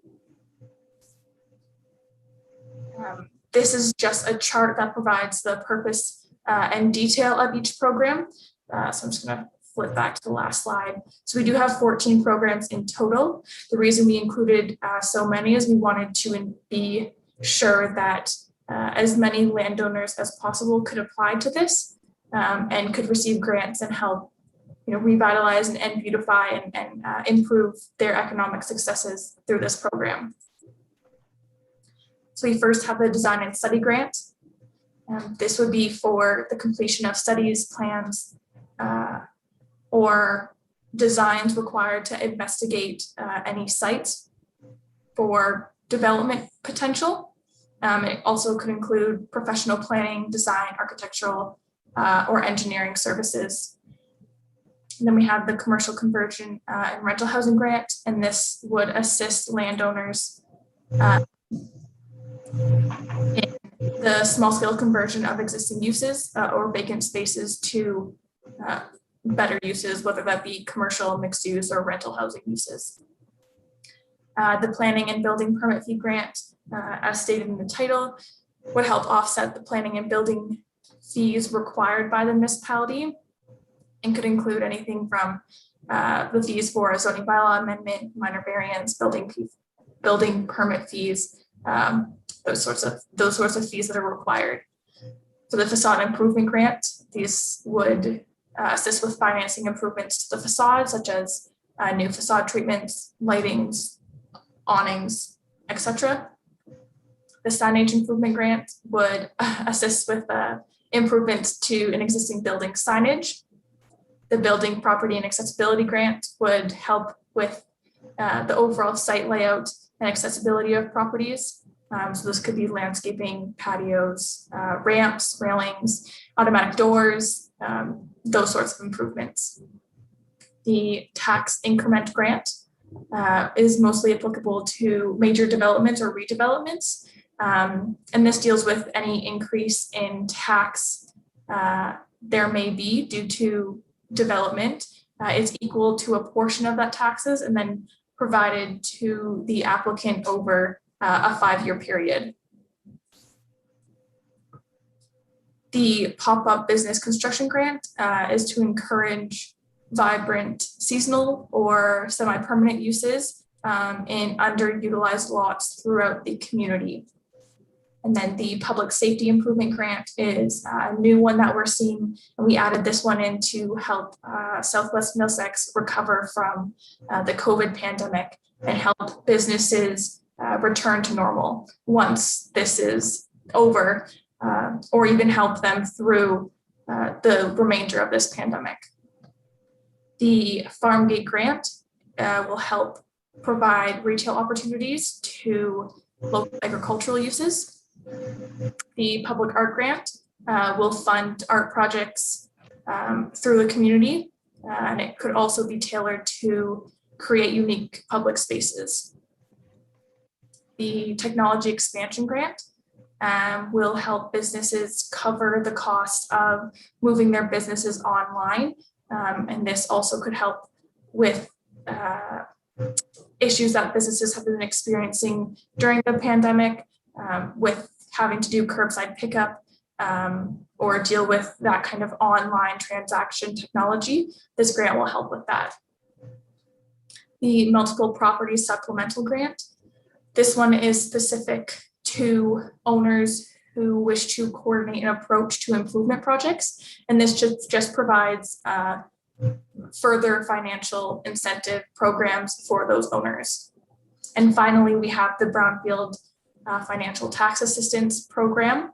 This is just a chart that provides the purpose and detail of each program. So I'm just going to flip back to the last slide. So we do have 14 programs in total. The reason we included so many is we wanted to be sure that as many landowners as possible could apply to this and could receive grants and help, revitalize and beautify and improve their economic successes through this program. So we first have the design and study grant. This would be for the completion of studies, plans, or designs required to investigate any sites for development potential. It also could include professional planning, design, architectural, or engineering services. And then we have the commercial conversion and rental housing grant, and this would assist landowners in the small scale conversion of existing uses or vacant spaces to better uses, whether that be commercial, mixed use, or rental housing uses. The planning and building permit fee grant, as stated in the title, would help offset the planning and building fees required by the municipality, and could include anything from the fees for a zoning bylaw amendment, minor variance, building permit fees, those sorts of fees that are required. For the facade improvement grant, these would assist with financing improvements to the facade, such as new facade treatments, lightings, awnings, etc. The signage improvement grant would assist with improvements to an existing building signage. The building property and accessibility grant would help with the overall site layout and accessibility of properties. So this could be landscaping, patios, ramps, railings, automatic doors, those sorts of improvements. The tax increment grant is mostly applicable to major developments or redevelopments. And this deals with any increase in tax there may be due to development. It's equal to a portion of that taxes and then provided to the applicant over a 5-year period. The pop-up business construction grant is to encourage vibrant seasonal or semi-permanent uses in underutilized lots throughout the community. And then the public safety improvement grant is a new one that we're seeing, and we added this one in to help Southwest Middlesex recover from the COVID pandemic and help businesses return to normal once this is over, or even help them through the remainder of this pandemic. The farm gate grant will help provide retail opportunities to local agricultural uses. The public art grant will fund art projects through the community, and it could also be tailored to create unique public spaces. The technology expansion grant will help businesses cover the cost of moving their businesses online, and this also could help with issues that businesses have been experiencing during the pandemic, with having to do curbside pickup, or deal with that kind of online transaction technology. This grant will help with that. The multiple property supplemental grant. This one is specific to owners who wish to coordinate an approach to improvement projects. And this just provides further financial incentive programs for those owners. And finally, we have the Brownfield Financial Tax Assistance Program.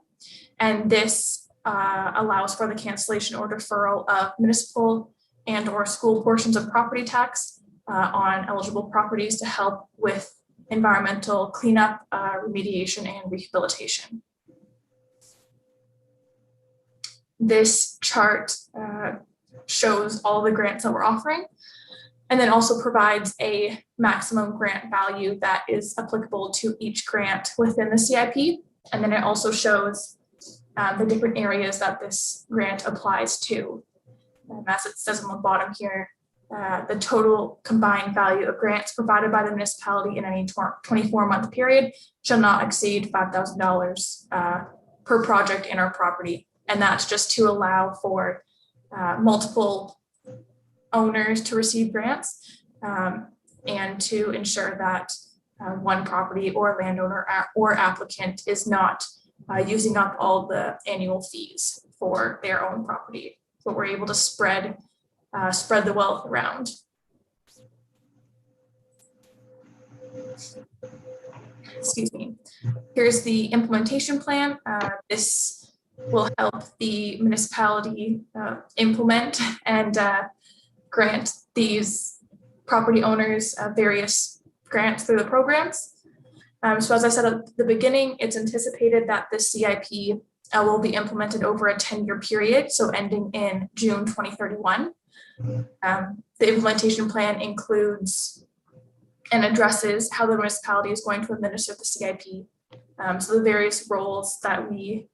And this allows for the cancellation or deferral of municipal and or school portions of property tax on eligible properties to help with environmental cleanup, remediation, and rehabilitation. This chart shows all the grants that we're offering, and then also provides a maximum grant value that is applicable to each grant within the CIP. And then it also shows the different areas that this grant applies to. And as it says on the bottom here, the total combined value of grants provided by the municipality in any 24-month period shall not exceed $5,000 per project in our property. And that's just to allow for multiple owners to receive grants, and to ensure that one property or landowner or applicant is not using up all the annual fees for their own property. So we're able to spread the wealth around. Excuse me. Here's the implementation plan. This will help the municipality implement and grant these property owners various grants through the programs. So as I said at the beginning, it's anticipated that the CIP will be implemented over a 10-year period, so ending in June 2031. The implementation plan includes and addresses how the municipality is going to administer the CIP. So the various roles that we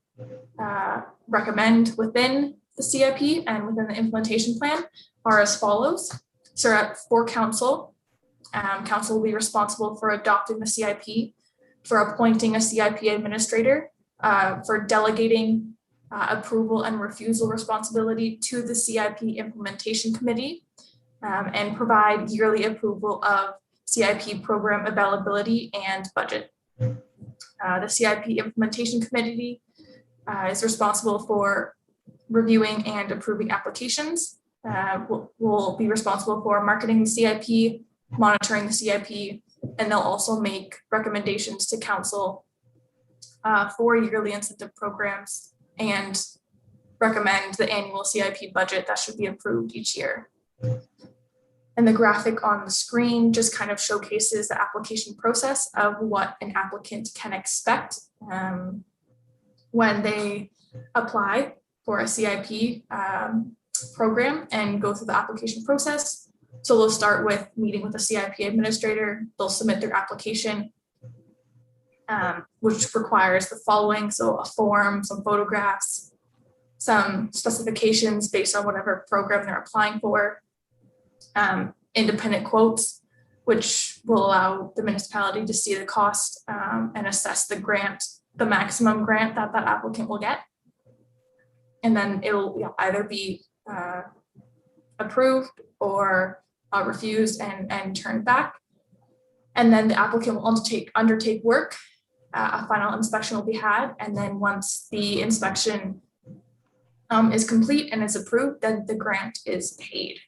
recommend within the CIP and within the implementation plan are as follows. So for council, council will be responsible for adopting the CIP, for appointing a CIP administrator, for delegating approval and refusal responsibility to the CIP implementation committee, and provide yearly approval of CIP program availability and budget. The CIP implementation committee is responsible for reviewing and approving applications, will be responsible for marketing the CIP, monitoring the CIP, and they'll also make recommendations to council for yearly incentive programs and recommend the annual CIP budget that should be approved each year. And the graphic on the screen just kind of showcases the application process of what an applicant can expect when they apply for a CIP program and go through the application process. So they'll start with meeting with a CIP administrator. They'll submit their application, which requires the following. So a form, some photographs, some specifications based on whatever program they're applying for, independent quotes, which will allow the municipality to see the cost and assess the grant, the maximum grant that that applicant will get. And then it'll either be approved or refused and turned back. And then the applicant will undertake work. A final inspection will be had. And then once the inspection is complete and is approved, then the grant is paid.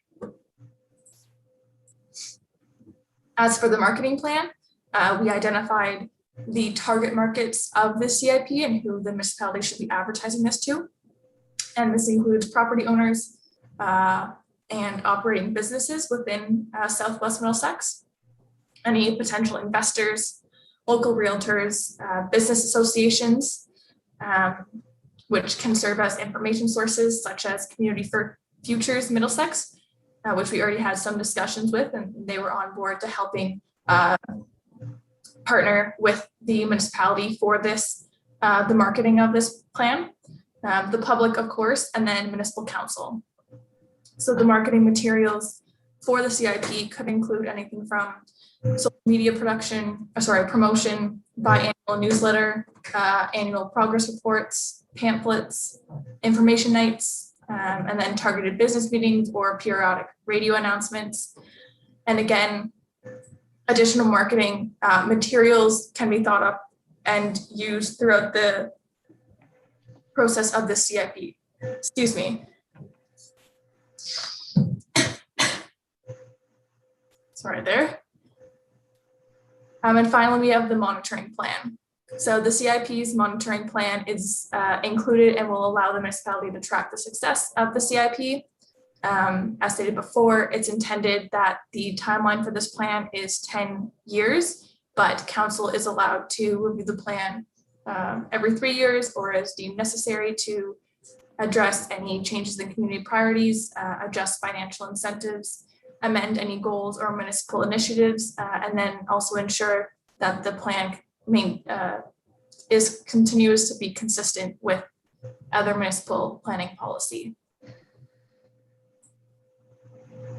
As for the marketing plan, we identified the target markets of the CIP and who the municipality should be advertising this to. And this includes property owners and operating businesses within Southwest Middlesex, any potential investors, local realtors, business associations, which can serve as information sources such as Community for Futures Middlesex, which we already had some discussions with, and they were on board to helping partner with the municipality for this, the marketing of this plan, the public, of course, and then municipal council. So the marketing materials for the CIP could include anything from social media promotion, biannual newsletter, annual progress reports, pamphlets, information nights, and then targeted business meetings or periodic radio announcements. And again, additional marketing materials can be thought up and used throughout the process of the CIP. Excuse me. Sorry there. And finally, we have the monitoring plan. So the CIP's monitoring plan is included and will allow the municipality to track the success of the CIP. As stated before, it's intended that the timeline for this plan is 10 years, but council is allowed to review the plan every 3 years or as deemed necessary to address any changes in community priorities, adjust financial incentives, amend any goals or municipal initiatives, and then also ensure that the plan continues to be consistent with other municipal planning policy.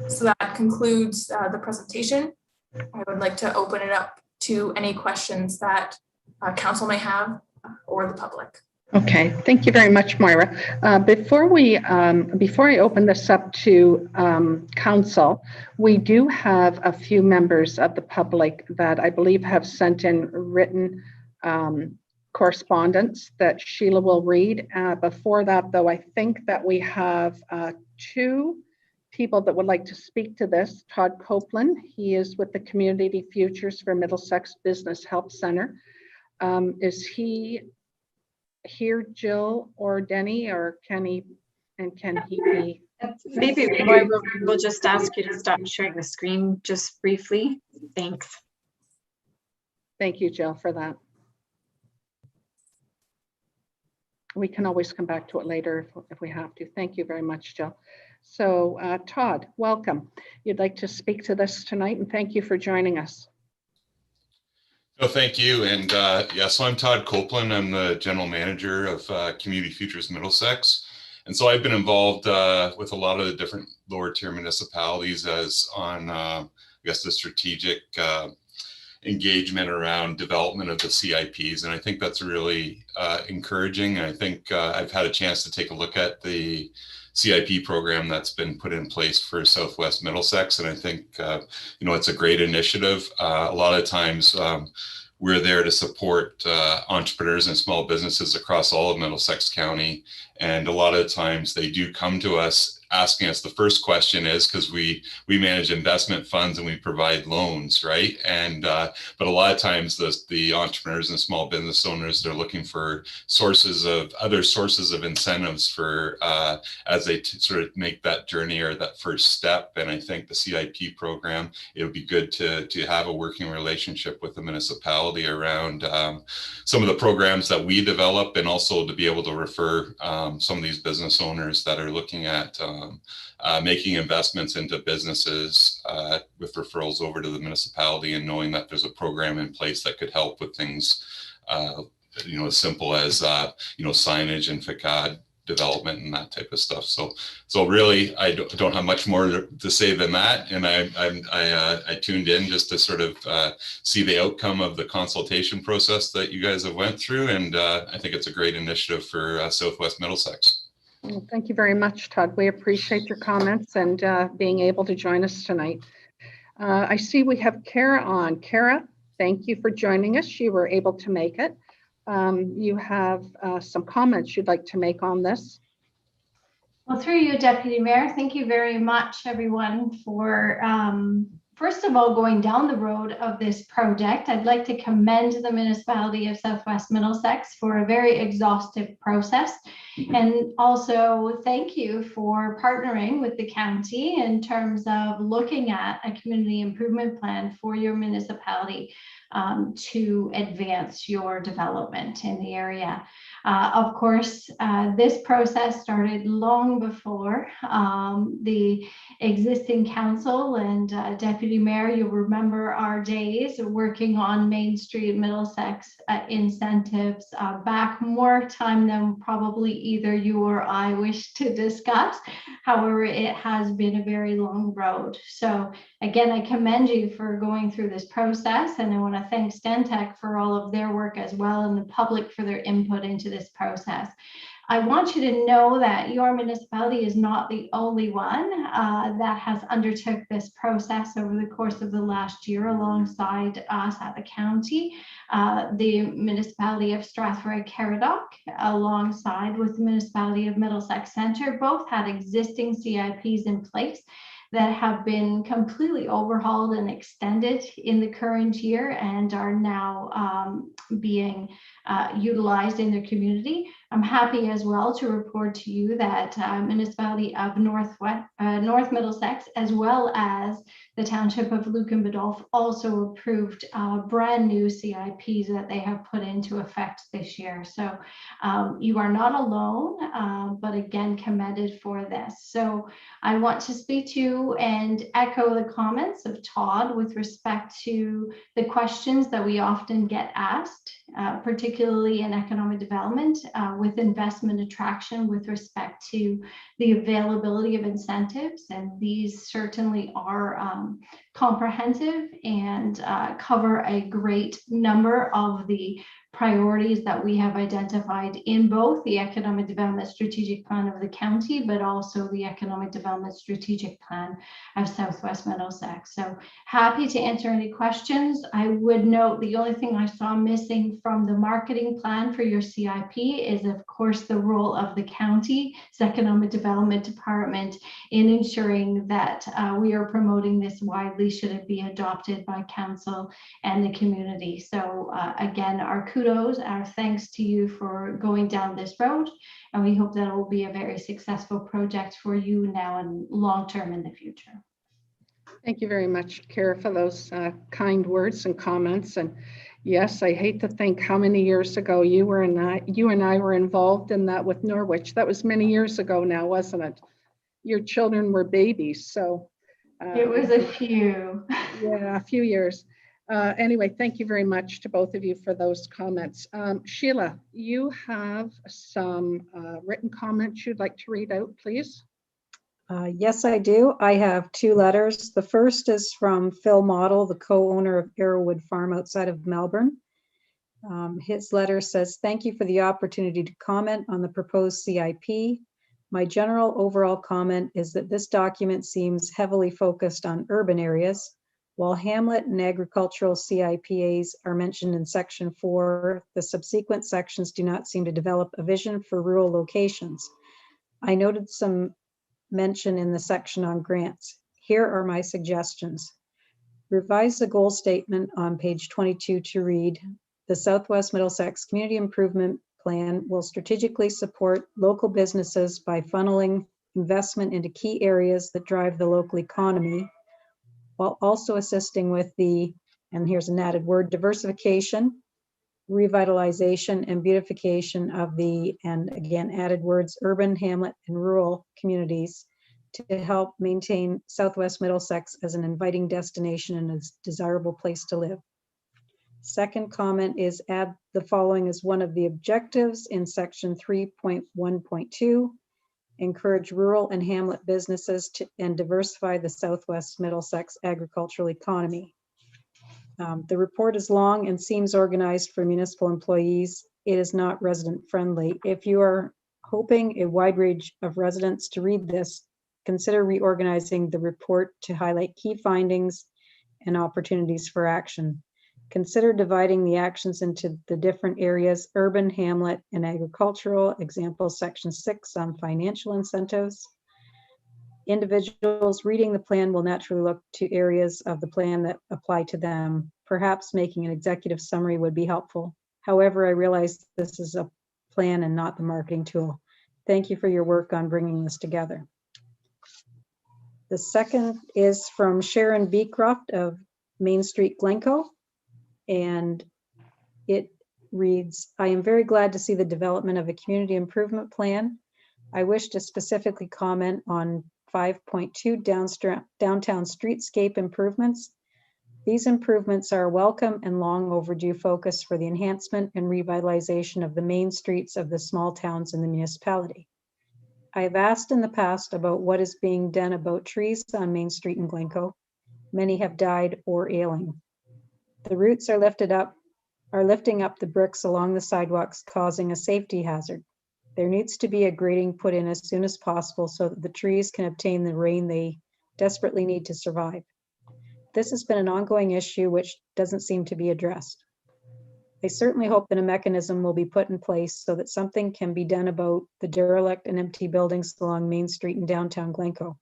So that concludes the presentation. I would like to open it up to any questions that council may have or the public.
Okay, thank you very much, Moira. Before I open this up to council, we do have a few members of the public that I believe have sent in written correspondence that Sheila will read. Before that, though, I think that we have 2 people that would like to speak to this. Todd Copeland, he is with the Community Futures for Middlesex Business Help Center. Is he here, Jill or Denny, or can he be?
Maybe we'll just ask you to stop sharing the screen just briefly. Thanks.
Thank you, Jill, for that. We can always come back to it later if we have to. Thank you very much, Jill. So Todd, welcome. You'd like to speak to this tonight, and thank you for joining us.
Oh, thank you. And yeah, so I'm Todd Copeland. I'm the general manager of Community Futures Middlesex. And so I've been involved with a lot of the different lower tier municipalities as on, I guess, the strategic engagement around development of the CIPs. And I think that's really encouraging. And I think I've had a chance to take a look at the CIP program that's been put in place for Southwest Middlesex. And I think, it's a great initiative. A lot of times we're there to support entrepreneurs and small businesses across all of Middlesex County. And a lot of times they do come to us asking us, the first question is, because we manage investment funds and we provide loans, right? And but a lot of times the entrepreneurs and small business owners, they're looking for other sources of incentives for as they sort of make that journey or that first step. And I think the CIP program, it would be good to have a working relationship with the municipality around some of the programs that we develop, and also to be able to refer some of these business owners that are looking at making investments into businesses with referrals over to the municipality, and knowing that there's a program in place that could help with things, as simple as, signage and facade development and that type of stuff. So really, I don't have much more to say than that. And I tuned in just to sort of see the outcome of the consultation process that you guys have went through. And I think it's a great initiative for Southwest Middlesex.
Well, thank you very much, Todd. We appreciate your comments and being able to join us tonight. I see we have Kara on. Kara, thank you for joining us. You were able to make it. You have some comments you'd like to make on this.
Well, through you, Deputy Mayor, thank you very much, everyone, for first of all, going down the road of this project. I'd like to commend the municipality of Southwest Middlesex for a very exhaustive process. And also thank you for partnering with the county in terms of looking at a community improvement plan for your municipality to advance your development in the area. Of course, this process started long before the existing council and Deputy Deputy Mayor, you'll remember our days working on Main Street Middlesex incentives back more time than probably either you or I wish to discuss. However, it has been a very long road. So again, I commend you for going through this process, and I want to thank Stantec for all of their work as well, and the public for their input into this process. I want you to know that your municipality is not the only one that has undertook this process over the course of the last year alongside us at the county. The municipality of Strathroy-Caradoc, alongside with the municipality of Middlesex Centre, both had existing CIPs in place that have been completely overhauled and extended in the current year and are now being utilized in their community. I'm happy as well to report to you that municipality of North Middlesex, as well as the township of Lucan-Biddulph, also approved brand new CIPs that they have put into effect this year. So you are not alone, but again, commended for this. So I want to speak to and echo the comments of Todd with respect to the questions that we often get asked, particularly in economic development, with investment attraction with respect to the availability of incentives. And these certainly are comprehensive and cover a great number of the priorities that we have identified in both the Economic Development Strategic Plan of the county, but also the Economic Development Strategic Plan of Southwest Middlesex. So happy to answer any questions. I would note the only thing I saw missing from the marketing plan for your CIP is, of course, the role of the county's Economic Development Department in ensuring that we are promoting this widely should it be adopted by council and the community. So again, our kudos, our thanks to you for going down this road, and we hope that it will be a very successful project for you now and long-term in the future.
Thank you very much, Kara, for those kind words and comments. And yes, I hate to think how many years ago you and I were involved in that with Norwich. That was many years ago now, wasn't it? Your children were babies, so.
It was a few.
Yeah, a few years. Anyway, thank you very much to both of you for those comments. Sheila, you have some written comments you'd like to read out, please?
Yes, I do. I have two letters. The first is from Phil Model, the co-owner of Arrowwood Farm outside of Melbourne. His letter says, "Thank you for the opportunity to comment on the proposed CIP. My general overall comment is that this document seems heavily focused on urban areas. While hamlet and agricultural CIPAs are mentioned in section 4, the subsequent sections do not seem to develop a vision for rural locations. I noted some mention in the section on grants. Here are my suggestions. Revise the goal statement on page 22 to read, the Southwest Middlesex Community Improvement Plan will strategically support local businesses by funneling investment into key areas that drive the local economy, while also assisting with the, and here's an added word, diversification, revitalization, and beautification of the, and again, added words, urban, hamlet, and rural communities to help maintain Southwest Middlesex as an inviting destination and a desirable place to live." Second comment is add the following as one of the objectives in section 3.1.2. Encourage rural and hamlet businesses to and diversify the Southwest Middlesex agricultural economy. The report is long and seems organized for municipal employees. It is not resident friendly. If you are hoping a wide range of residents to read this, consider reorganizing the report to highlight key findings and opportunities for action. Consider dividing the actions into the different areas, urban, hamlet, and agricultural. Example, section 6 on financial incentives. Individuals reading the plan will naturally look to areas of the plan that apply to them. Perhaps making an executive summary would be helpful. However, I realize this is a plan and not the marketing tool. Thank you for your work on bringing this together. The second is from Sharon Beecroft of Main Street, Glencoe. And it reads, "I am very glad to see the development of a community improvement plan. I wish to specifically comment on 5.2 downtown streetscape improvements. These improvements are a welcome and long overdue focus for the enhancement and revitalization of the main streets of the small towns in the municipality. I have asked in the past about what is being done about trees on Main Street in Glencoe. Many have died or ailing. The roots are lifting up the bricks along the sidewalks, causing a safety hazard. There needs to be a grading put in as soon as possible so that the trees can obtain the rain they desperately need to survive. This has been an ongoing issue which doesn't seem to be addressed. I certainly hope that a mechanism will be put in place so that something can be done about the derelict and empty buildings along Main Street in downtown Glencoe.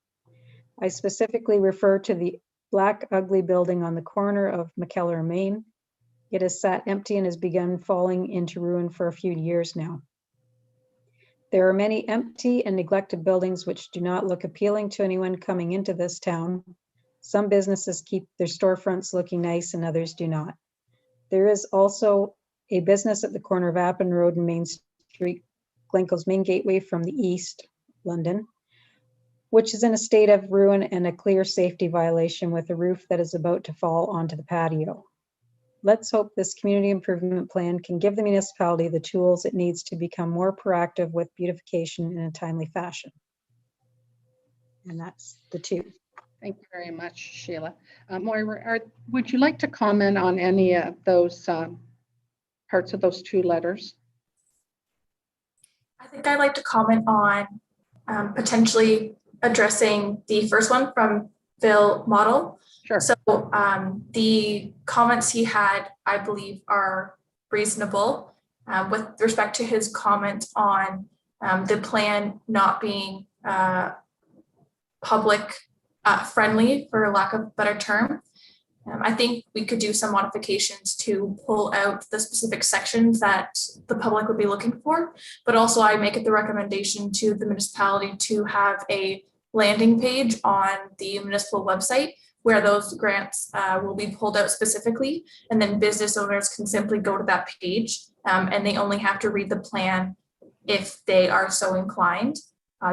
I specifically refer to the black ugly building on the corner of Mcfarland, Main. It has sat empty and has begun falling into ruin for a few years now. There are many empty and neglected buildings which do not look appealing to anyone coming into this town. Some businesses keep their storefronts looking nice and others do not. There is also a business at the corner of Appin Road and Main Street, Glencoe's main gateway from the east, London, which is in a state of ruin and a clear safety violation with a roof that is about to fall onto the patio. Let's hope this community improvement plan can give the municipality the tools it needs to become more proactive with beautification in a timely fashion. And that's the two.
Thank you very much, Sheila. Moira, would you like to comment on any of those parts of those two letters?
I think I'd like to comment on potentially addressing the first one from Phil Model.
Sure.
So the comments he had, I believe, are reasonable with respect to his comment on the plan not being public friendly, for lack of a better term. I think we could do some modifications to pull out the specific sections that the public would be looking for, but also I make it the recommendation to the municipality to have a landing page on the municipal website where those grants will be pulled out specifically, and then business owners can simply go to that page and they only have to read the plan if they are so inclined.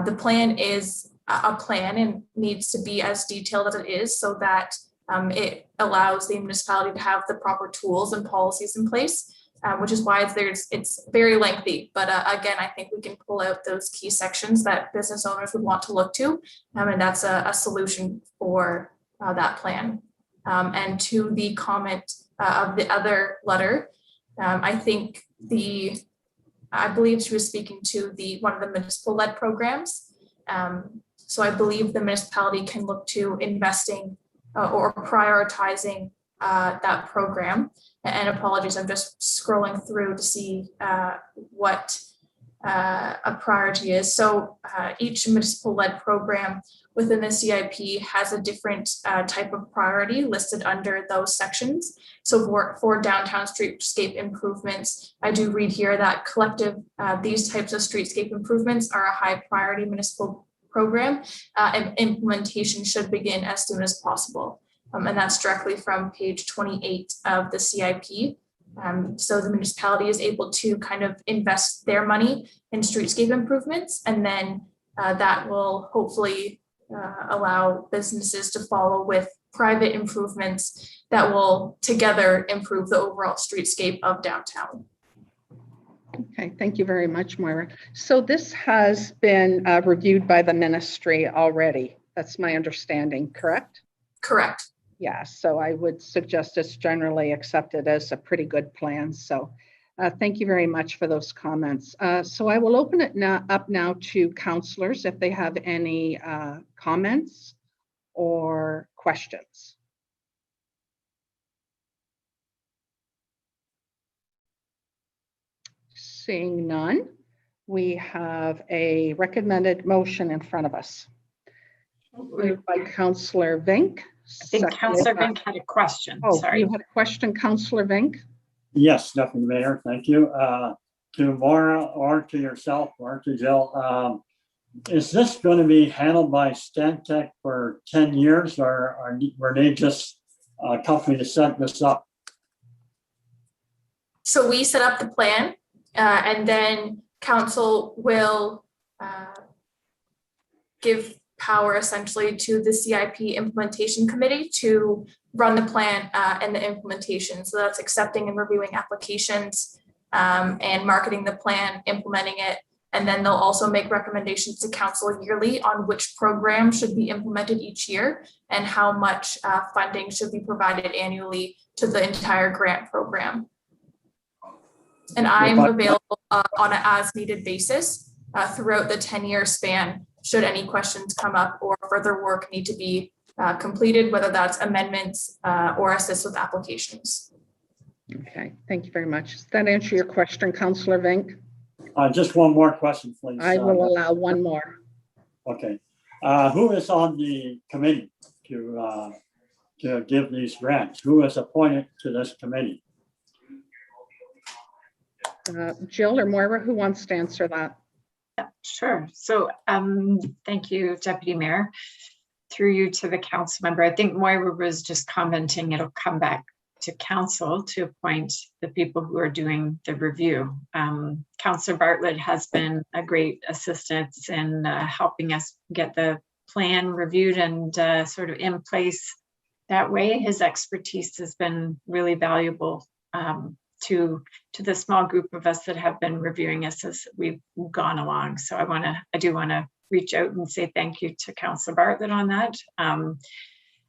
The plan is a plan and needs to be as detailed as it is so that it allows the municipality to have the proper tools and policies in place, which is why it's very lengthy. But again, I think we can pull out those key sections that business owners would want to look to, and that's a solution for that plan. And to the comment of the other letter, I think I believe she was speaking to one of the municipal-led programs. So I believe the municipality can look to investing or prioritizing that program. And apologies, I'm just scrolling through to see what a priority is. So each municipal-led program within the CIP has a different type of priority listed under those sections. So for downtown streetscape improvements, I do read here that collective, these types of streetscape improvements are a high priority municipal program, and implementation should begin as soon as possible. And that's directly from page 28 of the CIP. So the municipality is able to kind of invest their money in streetscape improvements, and then that will hopefully allow businesses to follow with private improvements that will together improve the overall streetscape of downtown.
Okay, thank you very much, Moira. So this has been reviewed by the ministry already. That's my understanding, correct?
Correct.
Yeah, so I would suggest it's generally accepted as a pretty good plan. So thank you very much for those comments. So I will open it up now to councillors if they have any comments or questions. Seeing none, we have a recommended motion in front of us. Moved by Councillor Vink.
I think Councillor Vink had a question.
Oh,
sorry.
You had a question, Councillor Vink?
Yes, Deputy Mayor, thank you. To Maura or to yourself or to Jill, is this going to be handled by Stantec for 10 years or were they just a company to set this up?
So we set up the plan and then council will give power essentially to the CIP implementation committee to run the plan and the implementation. So that's accepting and reviewing applications and marketing the plan, implementing it. And then they'll also make recommendations to council yearly on which program should be implemented each year and how much funding should be provided annually to the entire grant program. And I'm available on an as-needed basis throughout the 10-year span, should any questions come up or further work need to be completed, whether that's amendments or assist with applications.
Okay, thank you very much. Does that answer your question, Councillor Vink?
Just one more question, please.
I will allow one more.
Okay. Who is on the committee to give these grants? Who is appointed to this committee?
Jill or Moira, who wants to answer that?
Yeah, sure. So thank you, Deputy Mayor. Through you to the council member. I think Moira was just commenting it'll come back to council to appoint the people who are doing the review. Councillor Bartlett has been a great assistance in helping us get the plan reviewed and sort of in place that way. His expertise has been really valuable to the small group of us that have been reviewing this as we've gone along. So I do want to reach out and say thank you to Councillor Bartlett on that.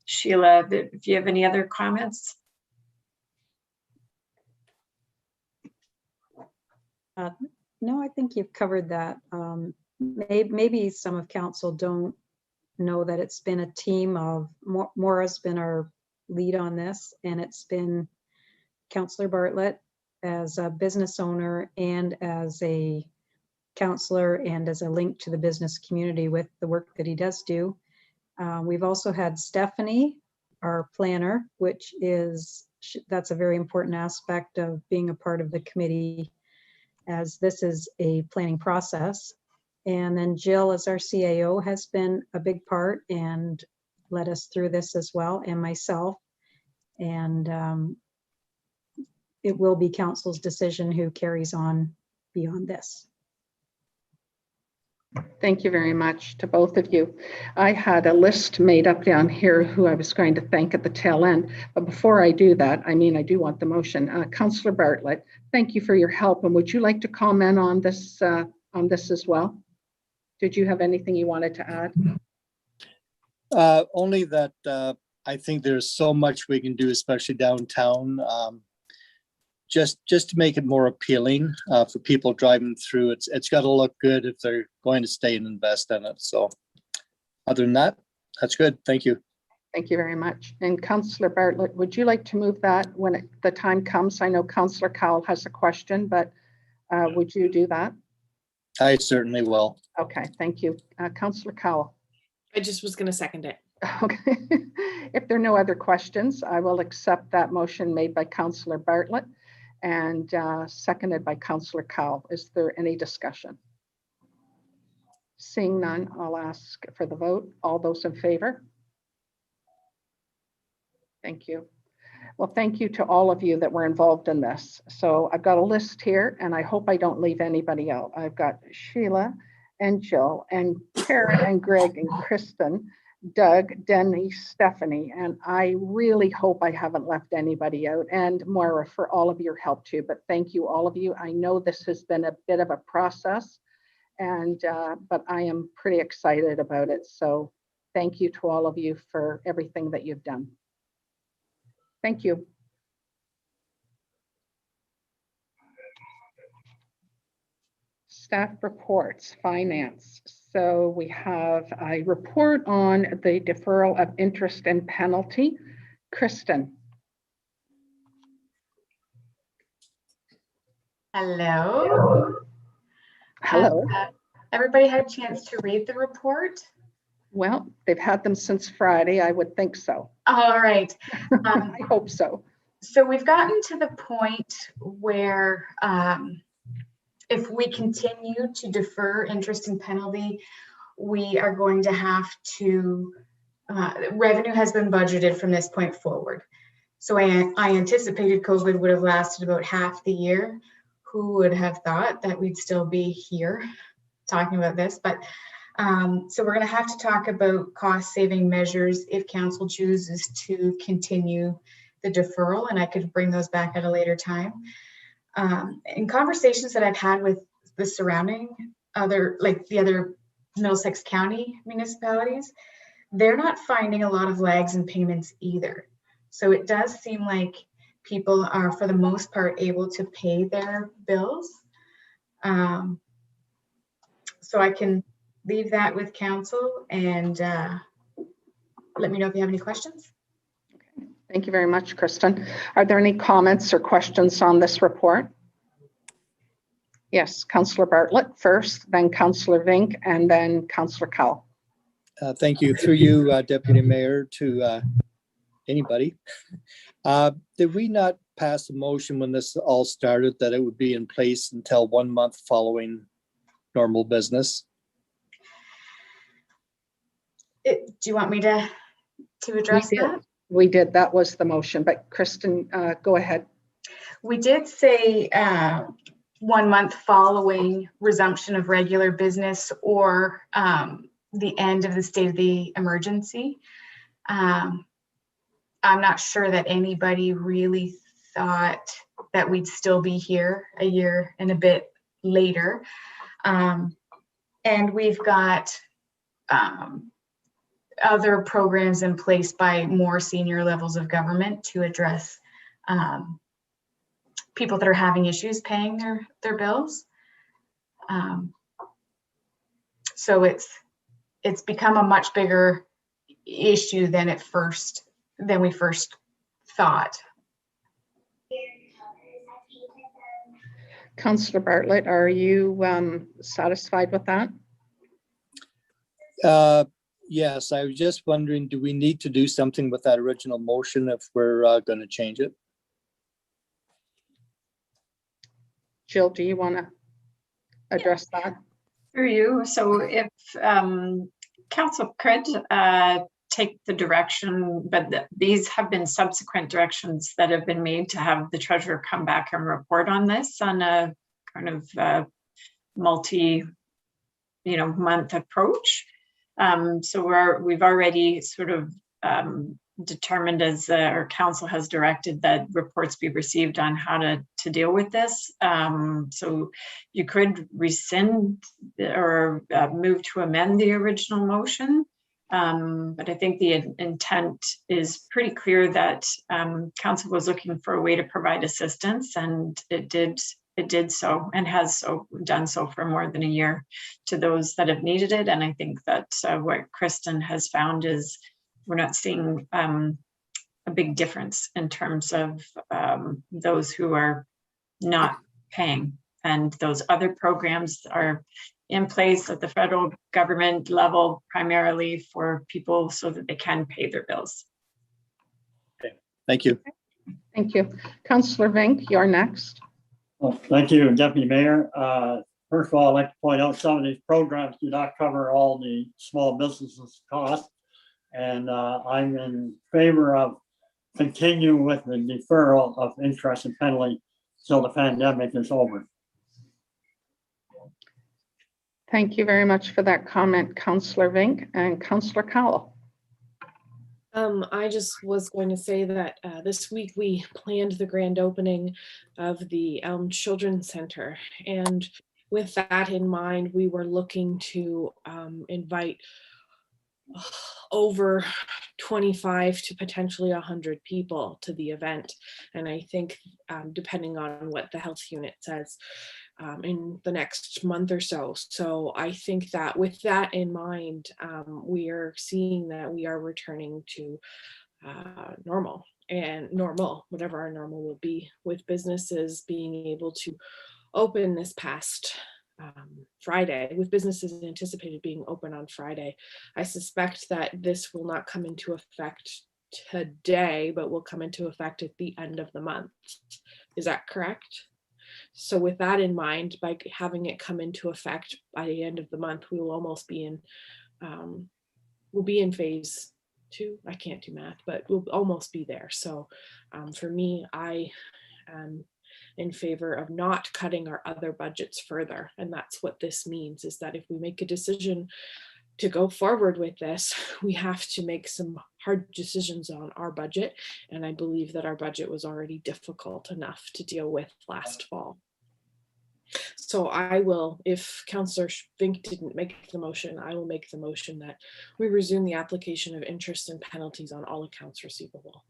Sheila, if you have any other comments?
No, I think you've covered that. Maybe some of council don't know that it's been a team of, Maura's been our lead on this, and it's been Councillor Bartlett as a business owner and as a councillor and as a link to the business community with the work that he does do. We've also had Stephanie, our planner, which is, that's a very important aspect of being a part of the committee, as this is a planning process. And then Jill, as our CAO, has been a big part and led us through this as well, and myself. And it will be council's decision who carries on beyond this.
Thank you very much to both of you. I had a list made up down here who I was going to thank at the tail end. But before I do that, I do want the motion. Councillor Bartlett, thank you for your help. And would you like to comment on this as well? Did you have anything you wanted to add?
Only that I think there's so much we can do, especially downtown. Just to make it more appealing for people driving through. It's got to look good if they're going to stay and invest in it. So other than that, that's good. Thank you.
Thank you very much. And Councillor Bartlett, would you like to move that when the time comes? I know Councillor Cowell has a question, but would you do that?
I certainly will.
Okay, thank you. Councillor Cowell.
I just was going to second it.
Okay. If there are no other questions, I will accept that motion made by Councillor Bartlett and seconded by Councillor Cowell. Is there any discussion? Seeing none, I'll ask for the vote. All those in favor? Thank you. Well, thank you to all of you that were involved in this. So I've got a list here, and I hope I don't leave anybody out. I've got Sheila and Jill and Karen and Greg and Kristen, Doug, Denny, Stephanie, and I really hope I haven't left anybody out, and Moira, for all of your help too. But thank you, all of you. I know this has been a bit of a process, and but I am pretty excited about it. So thank you to all of you for everything that you've done. Thank you. Staff reports, finance. So we have a report on the deferral of interest and penalty. Kristen.
Hello.
Hello.
Everybody had a chance to read the report?
Well, they've had them since Friday. I would think so.
All right.
I hope so.
So we've gotten to the point where if we continue to defer interest and penalty, we are going to have to, revenue has been budgeted from this point forward. So I anticipated COVID would have lasted about half the year. Who would have thought that we'd still be here talking about this? But So we're going to have to talk about cost saving measures if council chooses to continue the deferral, and I could bring those back at a later time. In conversations that I've had with the surrounding the other Middlesex County municipalities, they're not finding a lot of lags in payments either. So it does seem like people are, for the most part, able to pay their bills. So I can leave that with council and let me know if you have any questions.
Thank you very much, Kristen. Are there any comments or questions on this report? Yes, Councillor Bartlett first, then Councillor Vink, and then Councillor Cowell.
Thank you. Through you, Deputy Mayor, to anybody. Did we not pass a motion when this all started that it would be in place until 1 month following normal business?
Do you want me to address that?
We did. That was the motion, but Kristen, go ahead.
We did say 1 month following resumption of regular business or the end of the state of the emergency. I'm not sure that anybody really thought that we'd still be here a year and a bit later. And we've got other programs in place by more senior levels of government to address people that are having issues paying their bills. So it's become a much bigger issue than we first thought.
Councillor Bartlett, are you satisfied with that?
Yes, I was just wondering, do we need to do something with that original motion if we're going to change it?
Jill, do you want to address that?
Through you. So if council could take the direction, but these have been subsequent directions that have been made to have the treasurer come back and report on this on a kind of month approach. So we've already sort of determined, as our council has directed, that reports be received on how to deal with this. So you could rescind or move to amend the original motion. But I think the intent is pretty clear that council was looking for a way to provide assistance, and it did so and has done so for more than a year to those that have needed it. And I think that what Kristen has found is we're not seeing a big difference in terms of those who are not paying. And those other programs are in place at the federal government level, primarily for people so that they can pay their bills.
Okay, thank you.
Thank you. Councillor Vink, you're next.
Well, thank you, Deputy Mayor. First of all, I'd like to point out some of these programs do not cover all the small businesses costs. And I'm in favor of continuing with the deferral of interest and penalty till the pandemic is over.
Thank you very much for that comment, Councillor Vink. And Councillor Cowell.
I just was going to say that this week we planned the grand opening of the Elm Children's Center. And with that in mind, we were looking to invite over 25 to potentially 100 people to the event. And I think depending on what the health unit says in the next month or so. So I think that with that in mind, we are seeing that we are returning to normal, whatever our normal will be, with businesses being able to open this past Friday, with businesses anticipated being open on Friday. I suspect that this will not come into effect today, but will come into effect at the end of the month. Is that correct? So with that in mind, by having it come into effect by the end of the month, we will almost be in, we'll be in phase 2. I can't do math, but we'll almost be there. So for me, I am in favor of not cutting our other budgets further. And that's what this means, is that if we make a decision to go forward with this, we have to make some hard decisions on our budget. And I believe that our budget was already difficult enough to deal with last fall. So I will, if Councillor Fink didn't make the motion, I will make the motion that we resume the application of interest and penalties on all accounts receivable.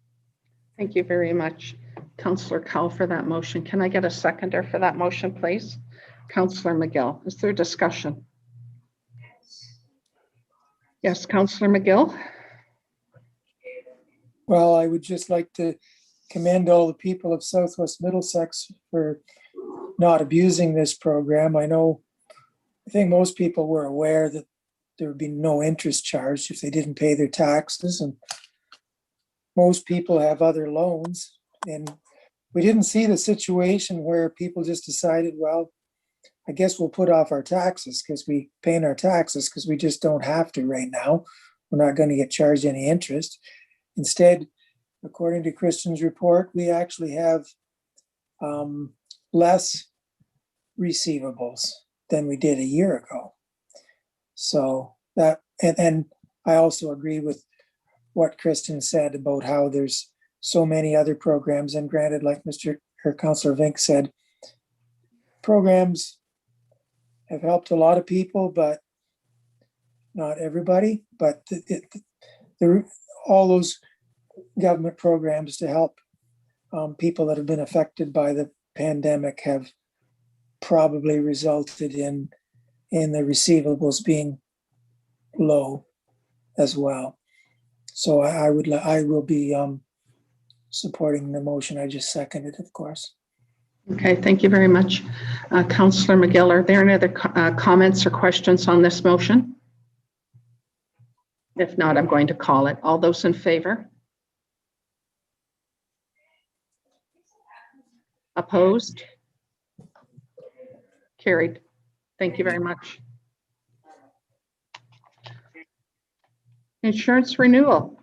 Thank you very much, Councillor Cowell, for that motion. Can I get a seconder for that motion, please? Councillor McGill, is there discussion? Yes, Councillor McGill.
Well, I would just like to commend all the people of Southwest Middlesex for not abusing this program. I think most people were aware that there would be no interest charged if they didn't pay their taxes, and most people have other loans. And we didn't see the situation where people just decided, well, I guess we'll put off our taxes because we paying our taxes because we just don't have to right now. We're not going to get charged any interest. Instead, according to Kristen's report, we actually have less receivables than we did a year ago. So that, and I also agree with what Kristen said about how there's so many other programs, and granted, like Councillor Vink said, programs have helped a lot of people, but not everybody. But all those government programs to help people that have been affected by the pandemic have probably resulted in the receivables being low as well. So I will be supporting the motion. I just seconded, of course.
Okay, thank you very much. Councillor McGill, are there any other comments or questions on this motion? If not, I'm going to call it. All those in favor? Opposed? Carried. Thank you very much. Insurance renewal.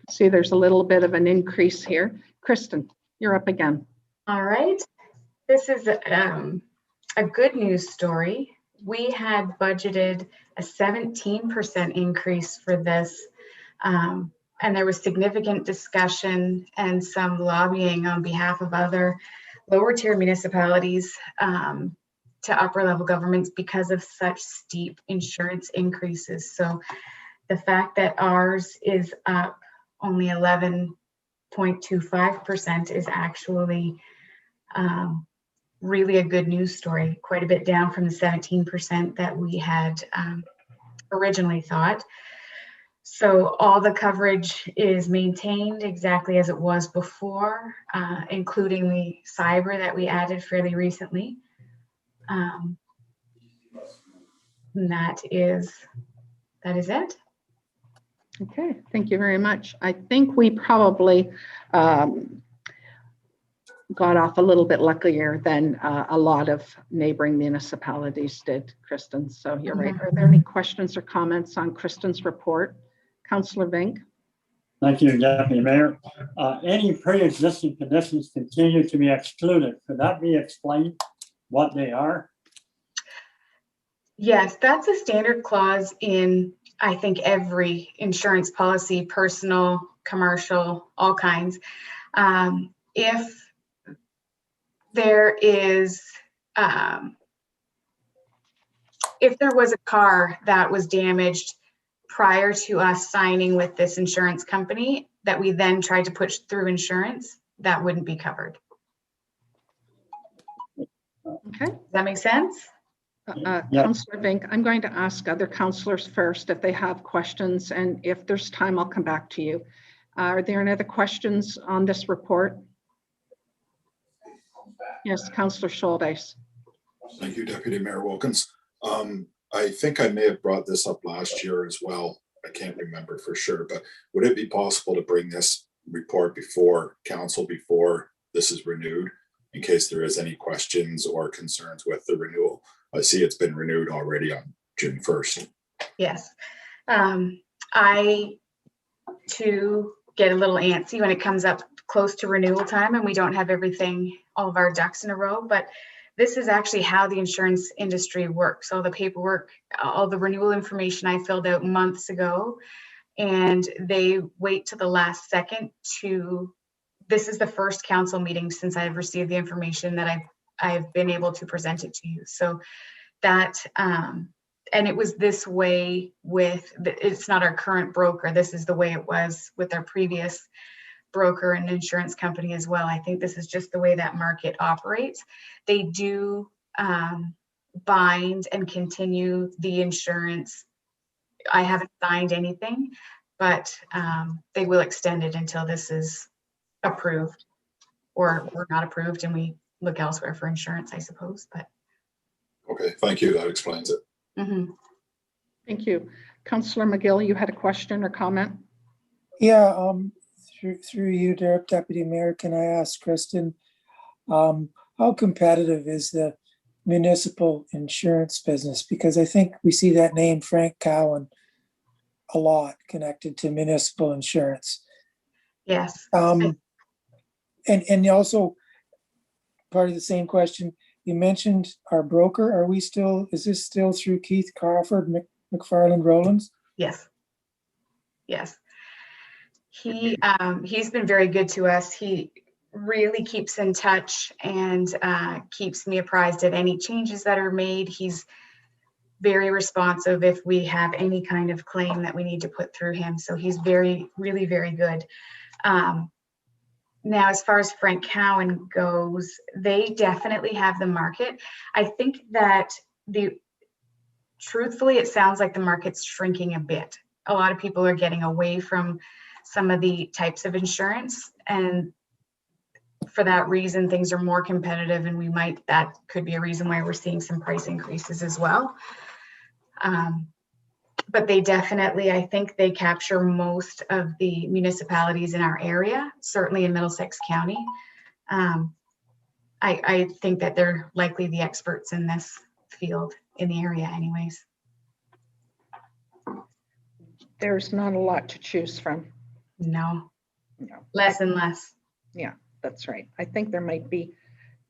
See, there's a little bit of an increase here. Kristen, you're up again.
All right. This is a good news story. We had budgeted a 17% increase for this, and there was significant discussion and some lobbying on behalf of other lower tier municipalities to upper level governments because of such steep insurance increases. So the fact that ours is up only 11.25% is actually really a good news story, quite a bit down from the 17% that we had originally thought. So all the coverage is maintained exactly as it was before, including the cyber that we added fairly recently. And that is it.
Okay, thank you very much. I think we probably got off a little bit luckier than a lot of neighboring municipalities did, Kristen. So you're right. Are there any questions or comments on Kristen's report? Councillor Vink.
Thank you, Deputy Mayor. Any pre-existing conditions continue to be excluded. Could that be explained what they are?
Yes, that's a standard clause in, I think, every insurance policy, personal, commercial, all kinds. If there is, if there was a car that was damaged prior to us signing with this insurance company that we then tried to push through insurance, that wouldn't be covered.
Okay.
Does that make sense?
Councillor Vink, I'm going to ask other councillors first if they have questions, and if there's time, I'll come back to you. Are there any other questions on this report? Yes, Councillor Scholdice.
Thank you, Deputy Mayor Wilkins. I think I may have brought this up last year as well. I can't remember for sure, but would it be possible to bring this report before council before this is renewed, in case there is any questions or concerns with the renewal? I see it's been renewed already on June 1st.
Yes. I, too, get a little antsy when it comes up close close to renewal time and we don't have all of our ducks in a row, but this is actually how the insurance industry works. All the paperwork, all the renewal information I filled out months ago, and they wait to the last second this is the first council meeting since I've received the information that I've been able to present it to you. So that, and it was this way it's not our current broker. This is the way it was with our previous broker and insurance company as well. I think this is just the way that market operates. They do bind and continue the insurance. I haven't signed anything, but they will extend it until this is approved or not approved and we look elsewhere for insurance, I suppose. But
Okay, thank you. That explains it.
mm-hmm.
Thank you. Councillor McGill, you had a question or comment?
Yeah, through you, Deputy Mayor, can I ask Kristen, how competitive is the municipal insurance business? Because I think we see that name, Frank Cowan, a lot connected to municipal insurance.
Yes.
And also part of the same question, you mentioned our broker. Is this still through Keith Crawford, Mcfarland Rowlands?
Yes. Yes. He's been very good to us. He really keeps in touch and keeps me apprised of any changes that are made. He's very responsive if we have any kind of claim that we need to put through him. So he's really very good. Now, as far as Frank Cowan goes, they definitely have the market. I think that truthfully, it sounds like the market's shrinking a bit. A lot of people are getting away from some of the types of insurance, and for that reason, things are more competitive, and that could be a reason why we're seeing some price increases as well. But they definitely, I think they capture most of the municipalities in our area, certainly in Middlesex County. I think that they're likely the experts in this field in the area anyways.
There's not a lot to choose from.
No. Less and less.
Yeah, that's right. I think there might be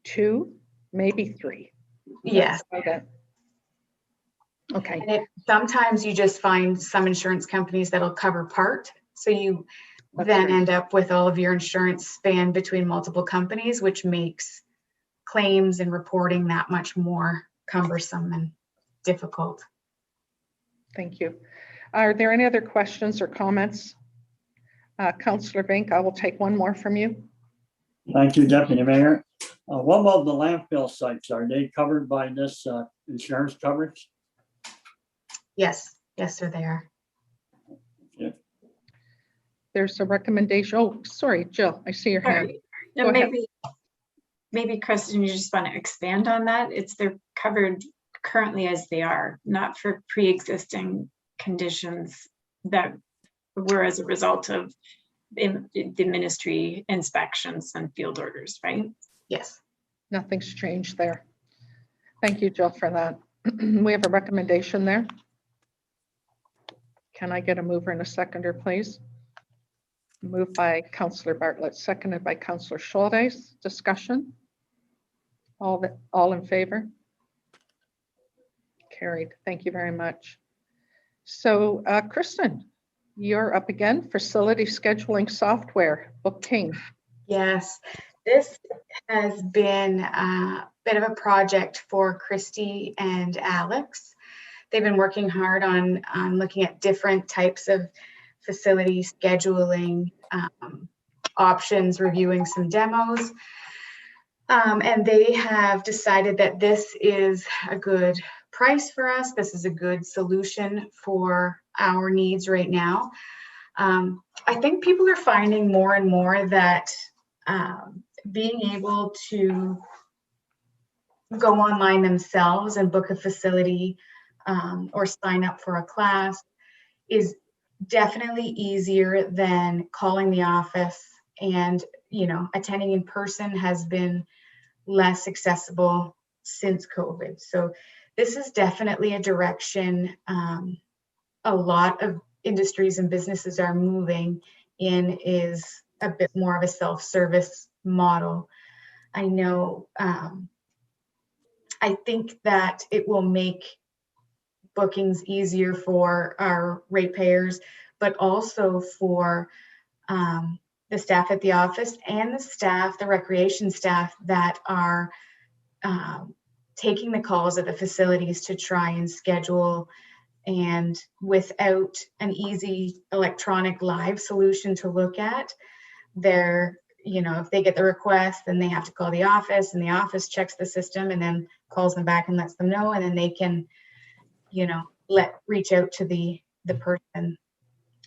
2, maybe 3.
Yes.
Okay.
And sometimes you just find some insurance companies that'll cover part. So you then end up with all of your insurance spanned between multiple companies, which makes claims and reporting that much more cumbersome and difficult.
Thank you. Are there any other questions or comments? Councillor Bink, I will take one more from you.
Thank you, Deputy Mayor. What about the landfill sites? Are they covered by this insurance coverage?
Yes, sir, they are.
Yeah.
There's a recommendation. Oh, sorry, Jill, I see your hand.
No, maybe Kristen, you just want to expand on that. They're covered currently as they are, not for pre-existing conditions that were as a result of the ministry inspections and field orders, right?
Yes.
Nothing's changed there. Thank you, Jill, for that. We have a recommendation there. Can I get a mover and a seconder, please? Moved by Councillor Bartlett, seconded by Councillor Schultes. Discussion? All in favor? Carried. Thank you very much. So, Kristen, you're up again. Facility scheduling software, Book King.
Yes, this has been a bit of a project for Christy and Alex. They've been working hard on looking at different types of facility scheduling options, reviewing some demos. And they have decided that this is a good price for us. This is a good solution for our needs right now. I think people are finding more and more that being able to go online themselves and book a facility or sign up for a class is definitely easier than calling the office, and attending in person has been less accessible since COVID. So this is definitely a direction a lot of industries and businesses are moving in, is a bit more of a self-service model. I know, I think that it will make bookings easier for our ratepayers, but also for the staff at the office and the staff, the recreation staff that are taking the calls at the facilities to try and schedule, and without an easy electronic live solution to look at, they're, you know, if they get the request, then they have to call the office, and the office checks the system and then calls them back and lets them know, and then they can, you know, reach out to the person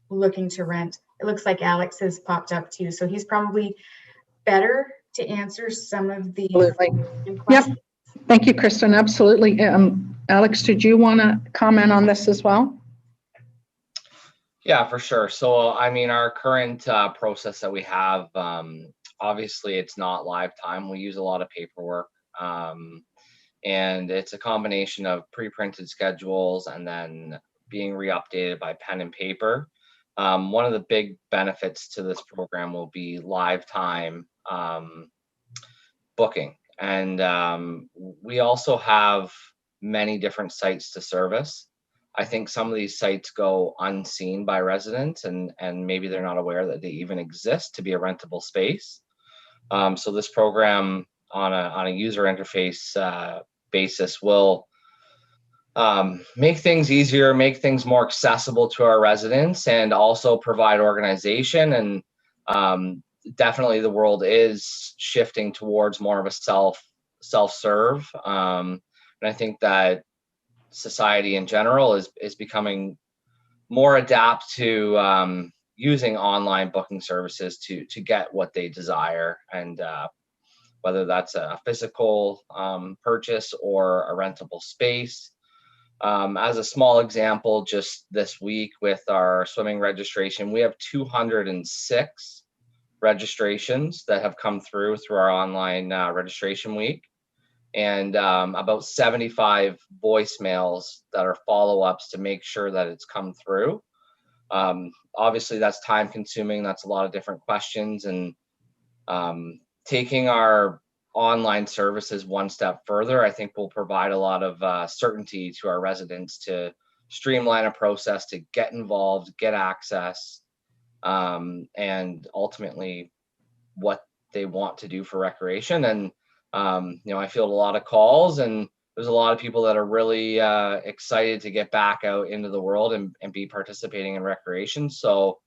looking to rent. It looks like Alex has popped up too, so he's probably better to answer some of the
Absolutely.
questions.
Yep. Thank you, Kristen. Absolutely. Alex, did you want to comment on this as well?
Yeah, for sure. So, I mean, our current process that we have, obviously it's not live time. We use a lot of paperwork, and it's a combination of pre-printed schedules and then being re-updated by pen and paper. One of the big benefits to this program will be live time booking. And we also have many different sites to service. I think some of these sites go unseen by residents, and maybe they're not aware that they even exist to be a rentable space. So this program on a user interface basis will make things easier, make things more accessible to our residents, and also provide organization. And definitely the world is shifting towards more of a self-serve. And I think that society in general is becoming more adept to using online booking services to get what they desire, and whether that's a physical purchase or a rentable space. As a small example, just this week with our swimming registration, we have 206 registrations that have come through our online registration week, and about 75 voicemails that are follow-ups to make sure that it's come through. Obviously, that's time consuming. That's a lot of different questions, and taking our online services one step further, I think will provide a lot of certainty to our residents to streamline a process, to get involved, get access, and ultimately what they want to do for recreation. And you know, I field a lot of calls, and there's a lot of people that are really excited to get back out into the world and be participating in recreation. So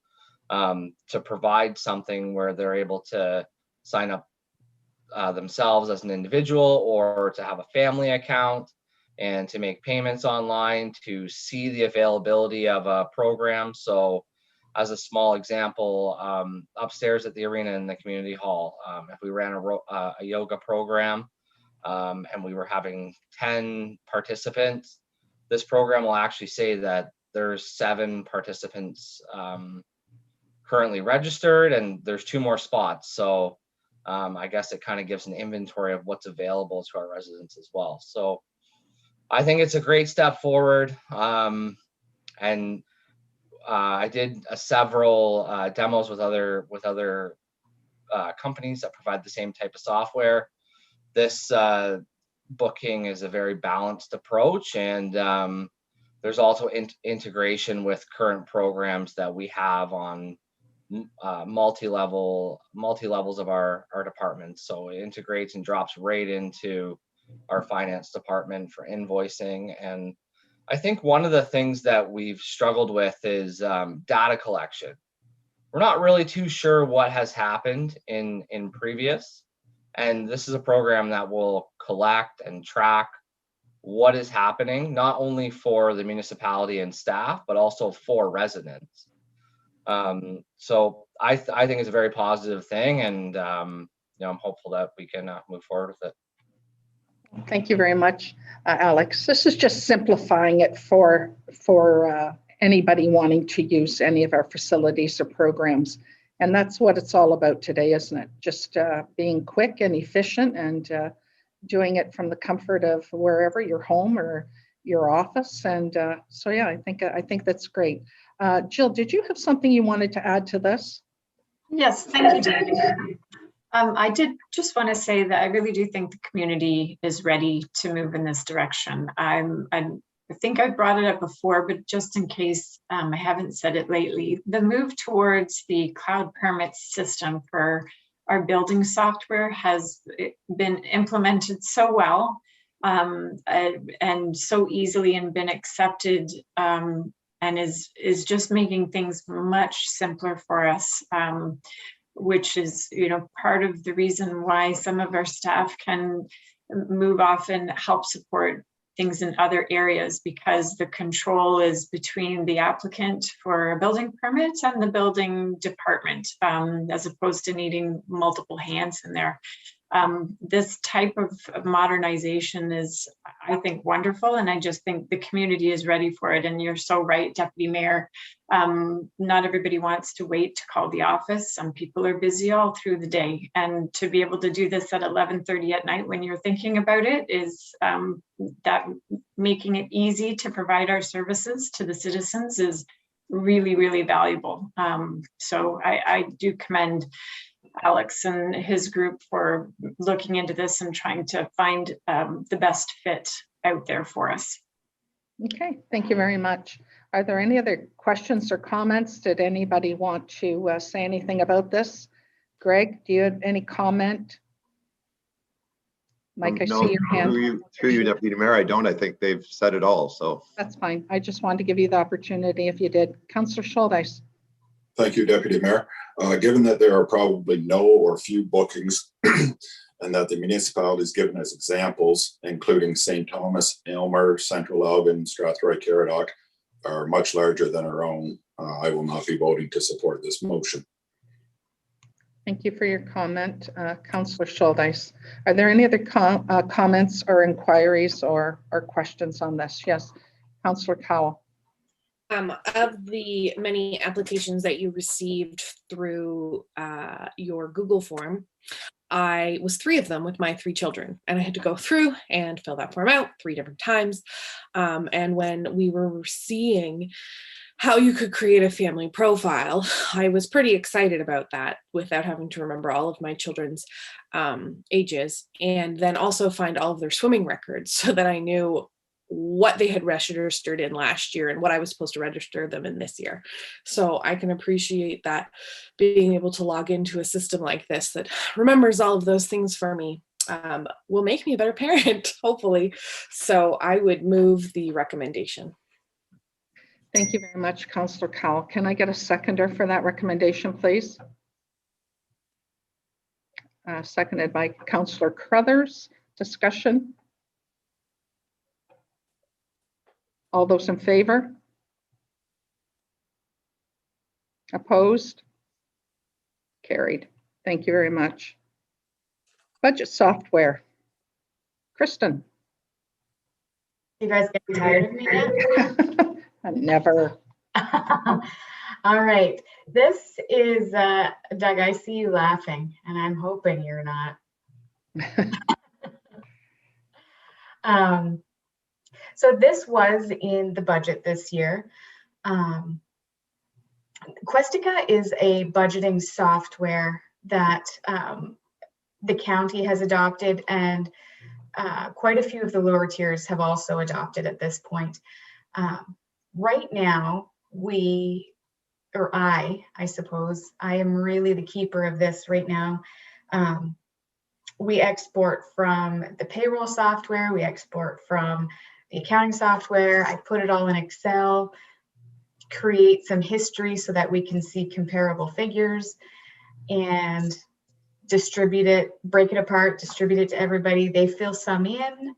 to provide something where they're able to sign up themselves as an individual, or to have a family account, and to make payments online, to see the availability of a program. So as a small example, upstairs at the arena in the community hall, if we ran a yoga program and we were having 10 participants, this program will actually say that there's 7 participants currently registered, and there's 2 more spots. So I guess it kind of gives an inventory of what's available to our residents as well. So I think it's a great step forward. And I did several demos with other companies that provide the same type of software. This booking is a very balanced approach, and there's also integration with current programs that we have on multi-levels of our departments. So it integrates and drops right into our finance department for invoicing. And I think one of the things that we've struggled with is data collection. We're not really too sure what has happened in previous, and this is a program that will collect and track what is happening, not only for the municipality and staff, but also for residents. So I think it's a very positive thing, and you know, I'm hopeful that we can move forward with it.
Thank you very much, Alex. This is just simplifying it for anybody wanting to use any of our facilities or programs. And that's what it's all about today, isn't it? Just being quick and efficient, and doing it from the comfort of wherever, your home or your office. And so, yeah, I think that's great. Jill, did you have something you wanted to add to this?
Yes, thank you, David. I did just want to say that I really do think the community is ready to move in this direction. I think I brought it up before, but just in case I haven't said it lately, the move towards the cloud permit system for our building software has been implemented so well and so easily and been accepted and is just making things much simpler for us. Which is, part of the reason why some of our staff can move off and help support things in other areas, because the control is between the applicant for a building permit and the building department, as opposed to needing multiple hands in there. This type of modernization is, I think, wonderful, and I just think the community is ready for it. And you're so right, Deputy Mayor. Not everybody wants to wait to call the office. Some people are busy all through the day, and to be able to do this at 11:30 at night when you're thinking about it is that making it easy to provide our services to the citizens is really, really valuable. So I do commend Alex and his group for looking into this and trying to find the best fit out there for us.
Okay, thank you very much. Are there any other questions or comments? Did anybody want to say anything about this? Greg, do you have any comment? Mike, I see your hand.
Through you, Deputy Mayor, I don't. I think they've said it all, so.
That's fine. I just wanted to give you the opportunity if you did. Councillor Schuldeis.
Thank you, Deputy Mayor. Given that there are probably no or few bookings and that the municipalities given as examples, including St. Thomas, Aylmer, Central Elgin, Strathroy, Caradoc, are much larger than our own, I will not be voting to support this motion.
Thank you for your comment, Councillor Schuldeis. Are there any other comments or inquiries or questions on this? Yes, Councillor Cowell.
Of the many applications that you received through your Google form, I was 3 of them with my 3 children, and I had to go through and fill that form out 3 different times. And when we were seeing how you could create a family profile, I was pretty excited about that without having to remember all of my children's ages, and then also find all of their swimming records so that I knew what they had registered in last year and what I was supposed to register them in this year. So I can appreciate that, being able to log into a system like this that remembers all of those things for me will make me a better parent, hopefully. So I would move the recommendation.
Thank you very much, Councillor Cowell. Can I get a seconder for that recommendation, please? Seconded by Councillor Crothers. Discussion? All those in favor? Opposed? Carried. Thank you very much. Budget software. Kristen.
You guys getting tired of me yet?
Never.
All right. This is, Doug, I see you laughing, and I'm hoping you're not. So this was in the budget this year. Questica is a budgeting software that the county has adopted, and quite a few of the lower tiers have also adopted at this point. Right now, I suppose, I am really the keeper of this right now. We export from the payroll software, we export from the accounting software. I put it all in Excel, create some history so that we can see comparable figures, and distribute it, break it apart, distribute it to everybody. They fill some in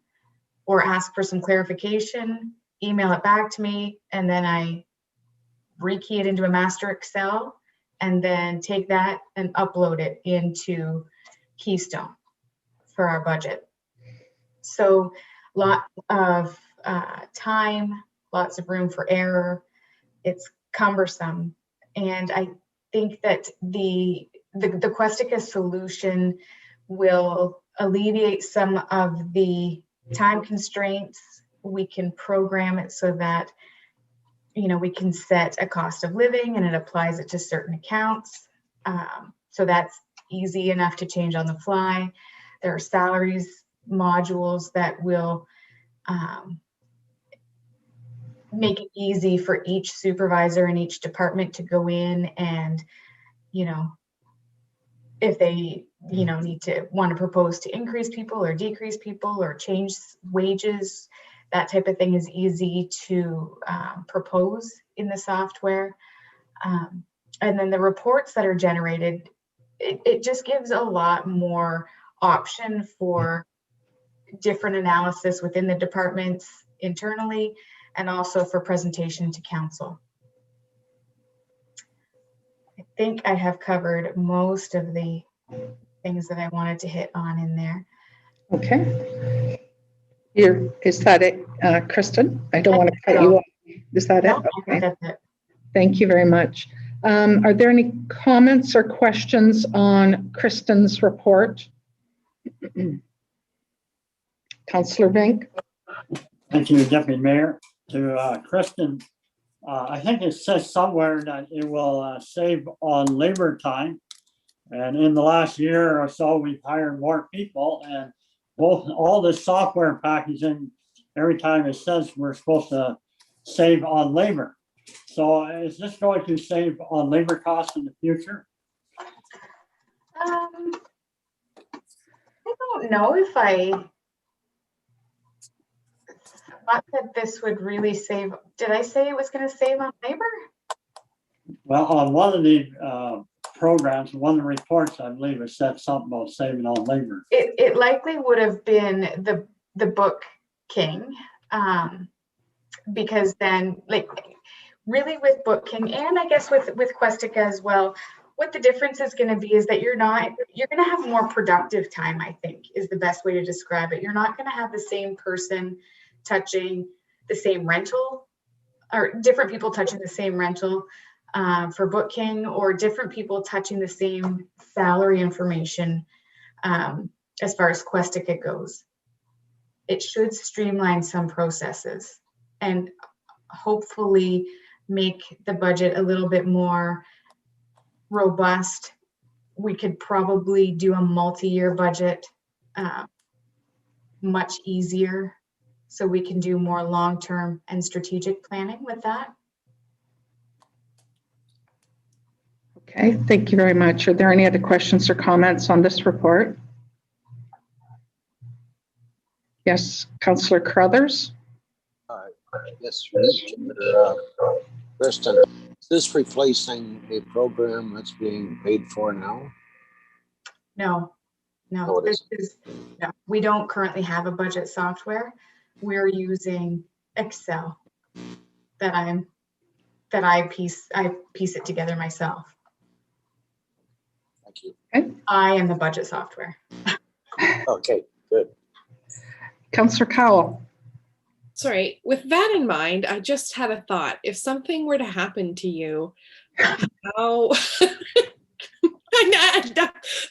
or ask for some clarification, email it back to me, and then I rekey it into a master Excel, and then take that and upload it into Keystone for our budget. So lot of time, lots of room for error. It's cumbersome. And I think that the Questica solution will alleviate some of the time constraints. We can program it so that, you know, we can set a cost of living and it applies it to certain accounts. So that's easy enough to change on the fly. There are salaries modules that will make it easy for each supervisor in each department to go in and, if they, want to propose to increase people or decrease people or change wages, that type of thing is easy to propose in the software. And then the reports that are generated, it just gives a lot more option for different analysis within the departments internally, and also for presentation to council. I think I have covered most of the things that I wanted to hit on in there.
Okay. Is that it, Kristen? I don't want to cut you off. Is that it? Okay.
That's it.
Thank you very much. Are there any comments or questions on Kristen's report? Councillor Vink?
Thank you, Deputy Mayor. To Kristen, I think it says somewhere that it will save on labor time. And in the last year or so, we've hired more people, and all the software packaging, every time it says we're supposed to save on labor. So is this going to save on labor costs in the future?
I don't know if I thought that this would really save. Did I say it was going to save on labor?
Well, on one of the programs, one of the reports, I believe it said something about saving on labor.
It likely would have been the book king, because then, like, really with Book King, and I guess with Questica as well, what the difference is going to be is that you're going to have more productive time, I think, is the best way to describe it. You're not going to have the same person touching the same rental, or different people touching the same rental for Book King, or different people touching the same salary information as far as Questica goes. It should streamline some processes and hopefully make the budget a little bit more robust. We could probably do a multi-year budget much easier, so we can do more long-term and strategic planning with that.
Okay, thank you very much. Are there any other questions or comments on this report? Yes, Councillor Carruthers?
Yes, Kristen, is this replacing a program that's being paid for now?
No, we don't currently have a budget software. We're using Excel that I piece it together myself.
Thank you.
Okay.
I am the budget software.
Okay, good.
Councillor Cowell?
Sorry, with that in mind, I just had a thought. If something were to happen to you, how,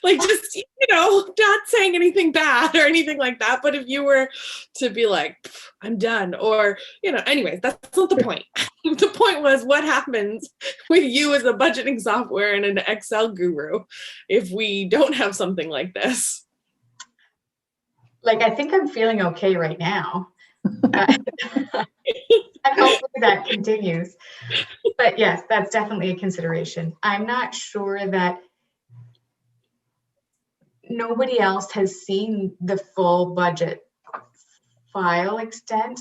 like, just, not saying anything bad or anything like that, but if you were to be like, I'm done, or, anyways, that's not the point. The point was, what happens with you as a budgeting software and an Excel guru if we don't have something like this?
Like, I think I'm feeling okay right now. And hopefully that continues. But yes, that's definitely a consideration. I'm not sure that nobody else has seen the full budget file extent.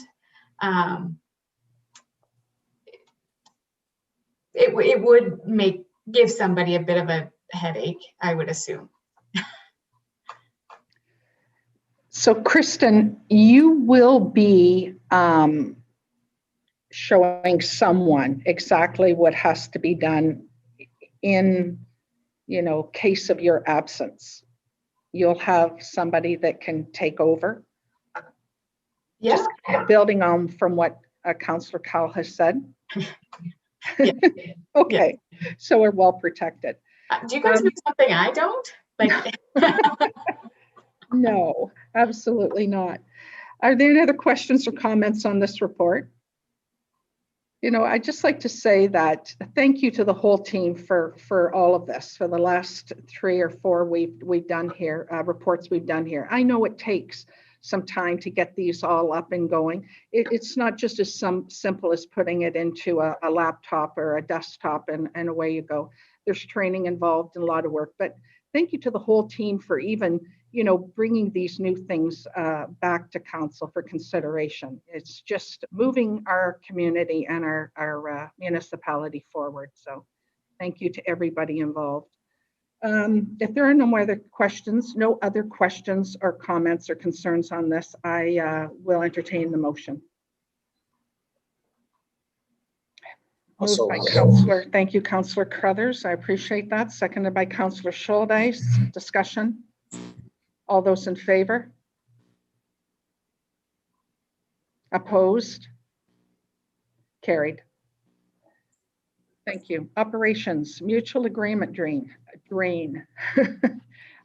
It would give somebody a bit of a headache, I would assume.
So Kristen, you will be showing someone exactly what has to be done in, case of your absence. You'll have somebody that can take over.
Yeah.
Just building on from what Councillor Cowell has said.
Yeah.
Okay, yeah. So we're well protected.
Do you guys know something I don't? Like.
No, absolutely not. Are there any other questions or comments on this report? You know, I'd just like to say that thank you to the whole team for all of this, for the last 3 or 4 we've done here, reports we've done here. I know it takes some time to get these all up and going. It's not just as simple as putting it into a laptop or a desktop and away you go. There's training involved and a lot of work, but thank you to the whole team for even, you know, bringing these new things back to council for consideration. It's just moving our community and our municipality forward. So thank you to everybody involved. If there are no other questions or comments or concerns on this, I will entertain the motion. Moved by Councillor, thank you, Councillor Crothers. I appreciate that. Seconded by Councillor Schuldeis. Discussion. All those in favor? Opposed? Carried. Thank you. Operations, mutual agreement drain.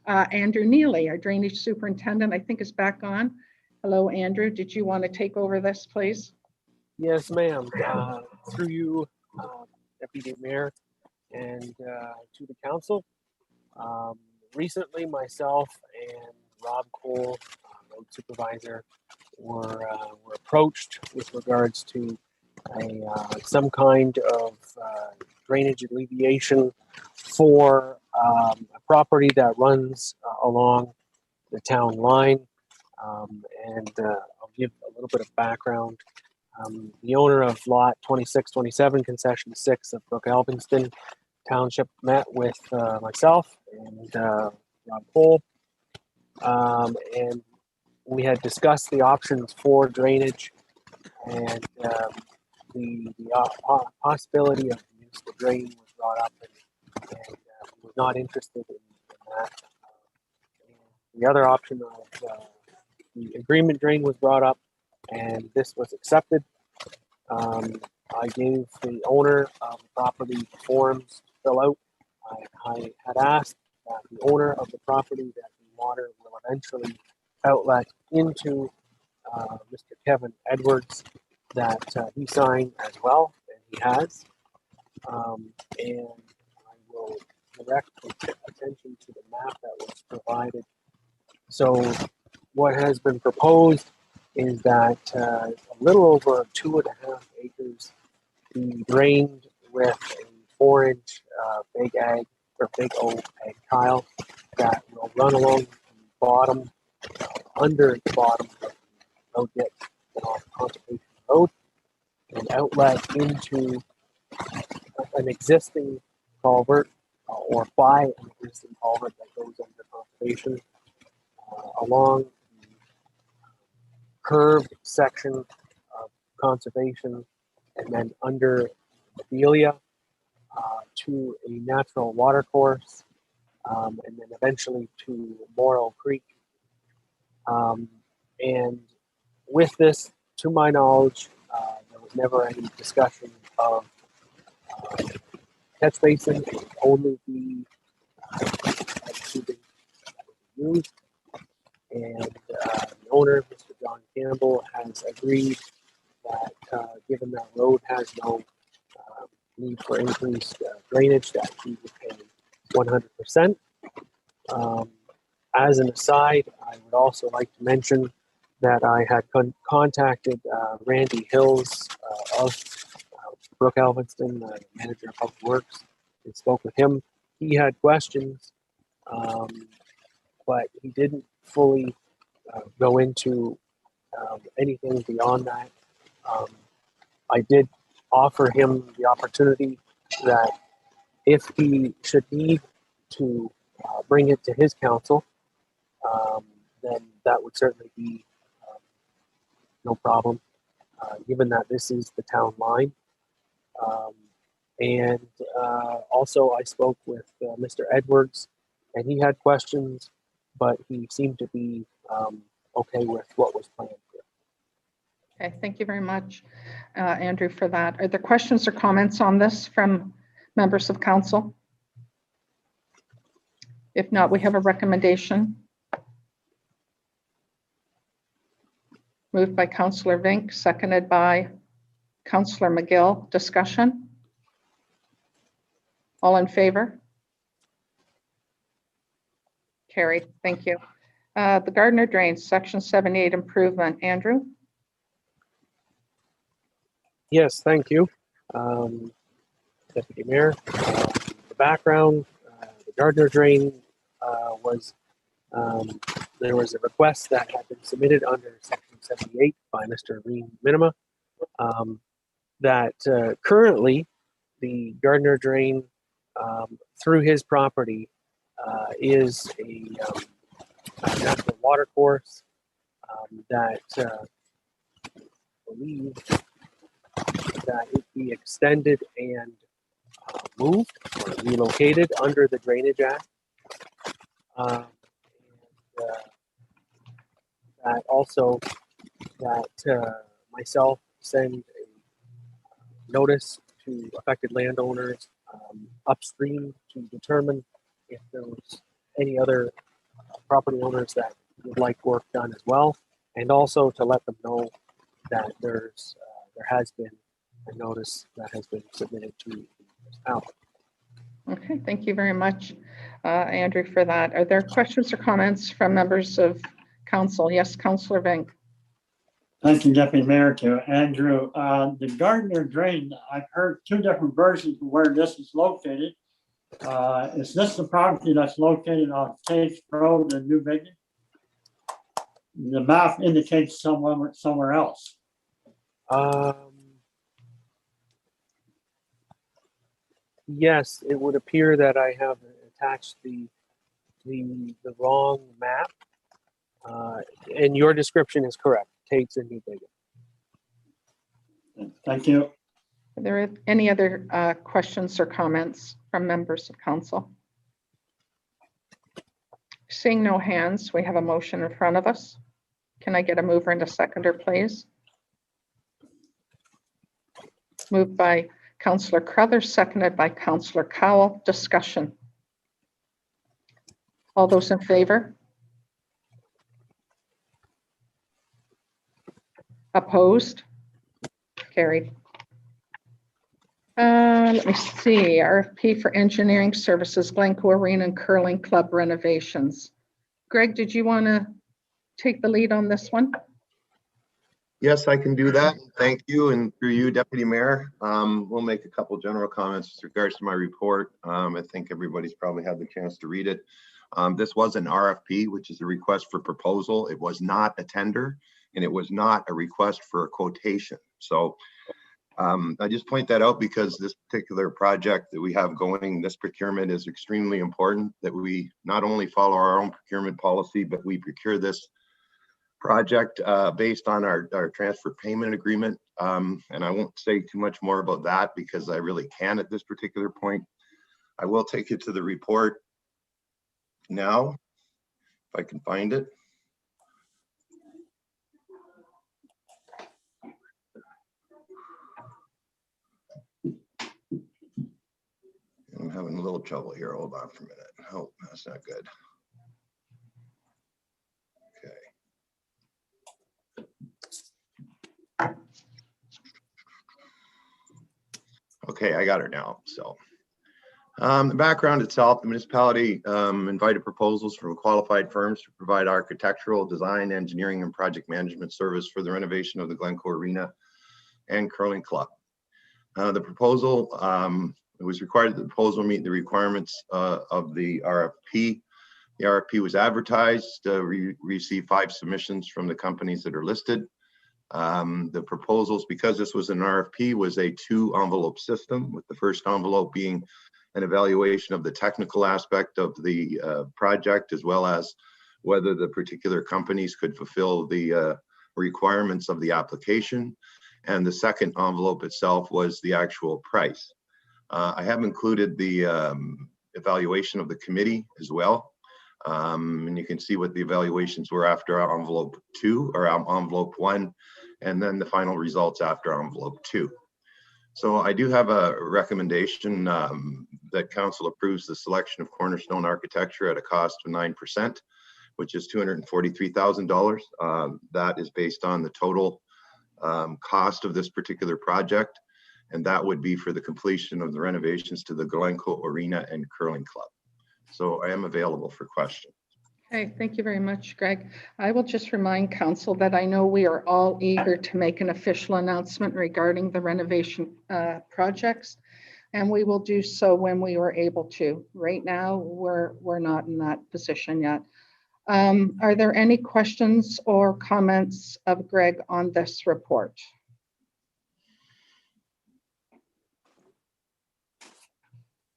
Andrew Neely, our drainage superintendent, I think is back on. Hello, Andrew. Did you want to take over this, please?
Yes, ma'am. Through you, Deputy Mayor, and to the council. Recently, myself and Rob Cole, road supervisor, were approached with regards to some kind of drainage alleviation for a property that runs along the town line. And I'll give a little bit of background. The owner of lot 2627, concession 6 of Brook Elphinston Township met with myself and Rob Cole, and we had discussed the options for drainage and the possibility of municipal drain was brought up, and was not interested in that. And the other option of the agreement drain was brought up, and this was accepted. I gave the owner of the property forms to fill out. I had asked that the owner of the property that the water will eventually outlet into Mr. Kevin Edwards, that he signed as well, and he has. And I will direct attention to the map that was provided. So what has been proposed is that a little over 2.5 acres be drained with a 4-inch big O egg tile that will run along the bottom, under the bottom of the road ditch on Conservation Road, and outlet into an existing culvert or by an existing culvert that goes under conservation along the curved section of conservation, and then under Bedelia to a natural water course, and then eventually to Morrow Creek. And with this, to my knowledge, there was never any discussion of catch basin. It would only be tubing that would be used. And the owner, Mr. John Campbell, has agreed that given that road has no need for increased drainage, that he would pay 100%. As an aside, I would also like to mention that I had contacted Randy Hills of Brook Elphinston, manager of Public Works, and spoke with him. He had questions, but he didn't fully go into anything beyond that. I did offer him the opportunity that if he should need to bring it to his council, then that would certainly be no problem, given that this is the town line. And also I spoke with Mr. Edwards, and he had questions, but he seemed to be okay with what was planned here.
Okay, thank you very much, Andrew, for that. Are there questions or comments on this from members of council? If not, we have a recommendation. Moved by Councillor Vink, seconded by Councillor McGill, discussion? All in favor? Carried, thank you. The Gardner Drains, Section 78 improvement. Andrew?
Yes, thank you. Deputy Mayor, the background, the Gardner Drain was, there was a request that had been submitted under Section 78 by Mr. Reen Minima, that currently the Gardner Drain through his property is a national water course that believe that it be extended and moved or relocated under the Drainage Act. And that also that myself send a notice to affected landowners upstream to determine if there was any other property owners that would like work done as well, and also to let them know that there has been a notice that has been submitted to the municipality.
Okay, thank you very much, Andrew, for that. Are there questions or comments from members of council? Yes, Councillor Vink.
Thank you, Deputy Mayor. To Andrew, the Gardner Drain, I've heard two different versions of where this is located. Is this the property that's located on Tafe Road in New Bigney? The map indicates somewhere else.
Yes, it would appear that I have attached the wrong map, and your description is correct. Tate's in New Bigney.
Thank you.
Are there any other questions or comments from members of council? Seeing no hands, we have a motion in front of us. Can I get a mover and a seconder, please? Moved by Councillor Crothers, seconded by Councillor Cowell. Discussion. All those in favor? Opposed? Carried. Let me see. RFP for engineering services, Glencoe Arena and Curling Club renovations. Greg, did you want to take the lead on this one?
Yes, I can do that. Thank you. And through you, Deputy Mayor, we'll make a couple general comments with regards to my report. I think everybody's probably had the chance to read it. This was an RFP, which is a request for proposal. It was not a tender, and it was not a request for a quotation. So I just point that out because this particular project that we have going, this procurement is extremely important, that we not only follow our own procurement policy, but we procure this project based on our transfer payment agreement. And I won't say too much more about that because I really can at this particular point. I will take you to the report now, if I can find it. I'm having a little trouble here. Hold on for a minute. Oh, that's not good. Okay, I got her now. So the background itself, the municipality invited proposals from qualified firms to provide architectural, design, engineering, and project management service for the renovation of the Glencoe Arena and Curling Club. The proposal, it was required that the proposal meet the requirements of the RFP. The RFP was advertised, received 5 submissions from the companies that are listed. The proposals, because this was an RFP, was a 2-envelope system, with the first envelope being an evaluation of the technical aspect of the project, as well as whether the particular companies could fulfill the requirements of the application. And the second envelope itself was the actual price. I have included the evaluation of the committee as well. And you can see what the evaluations were after envelope 2 or envelope 1, and then the final results after envelope 2. So I do have a recommendation that council approves the selection of Cornerstone Architecture at a cost of 9%, which is $243,000. That is based on the total cost of this particular project, and that would be for the completion of the renovations to the Glencoe Arena and Curling Club. So I am available for questions.
Okay, thank you very much, Greg. I will just remind council that I know we are all eager to make an official announcement regarding the renovation projects, and we will do so when we are able to. Right now, we're not in that position yet. Are there any questions or comments of Greg on this report?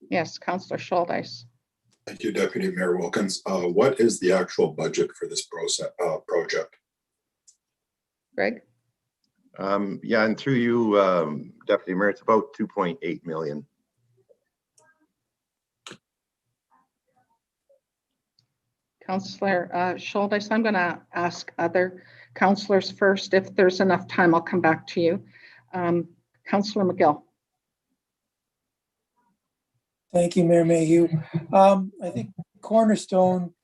Yes, Councillor Schuldeis.
Thank you, Deputy Mayor Wilkins. What is the actual budget for this project?
Greg?
Yeah, and through you, Deputy Mayor, it's about 2.8 million.
Councillor Schuldeis, I'm going to ask other councillors first. If there's enough time, I'll come back to you. Councillor McGill.
Thank you, Mayor Mayhew. I think Cornerstone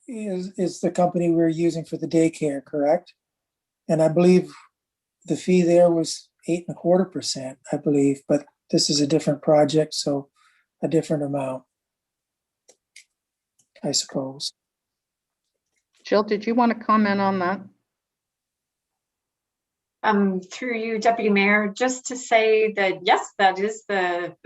is the company we're using for the daycare, correct? And I believe the fee there was 8.25%, I believe, but this is a different project, so a different amount, I suppose.
Jill, did you want to comment on that?
Through you, Deputy Mayor, just to say that, yes, that is the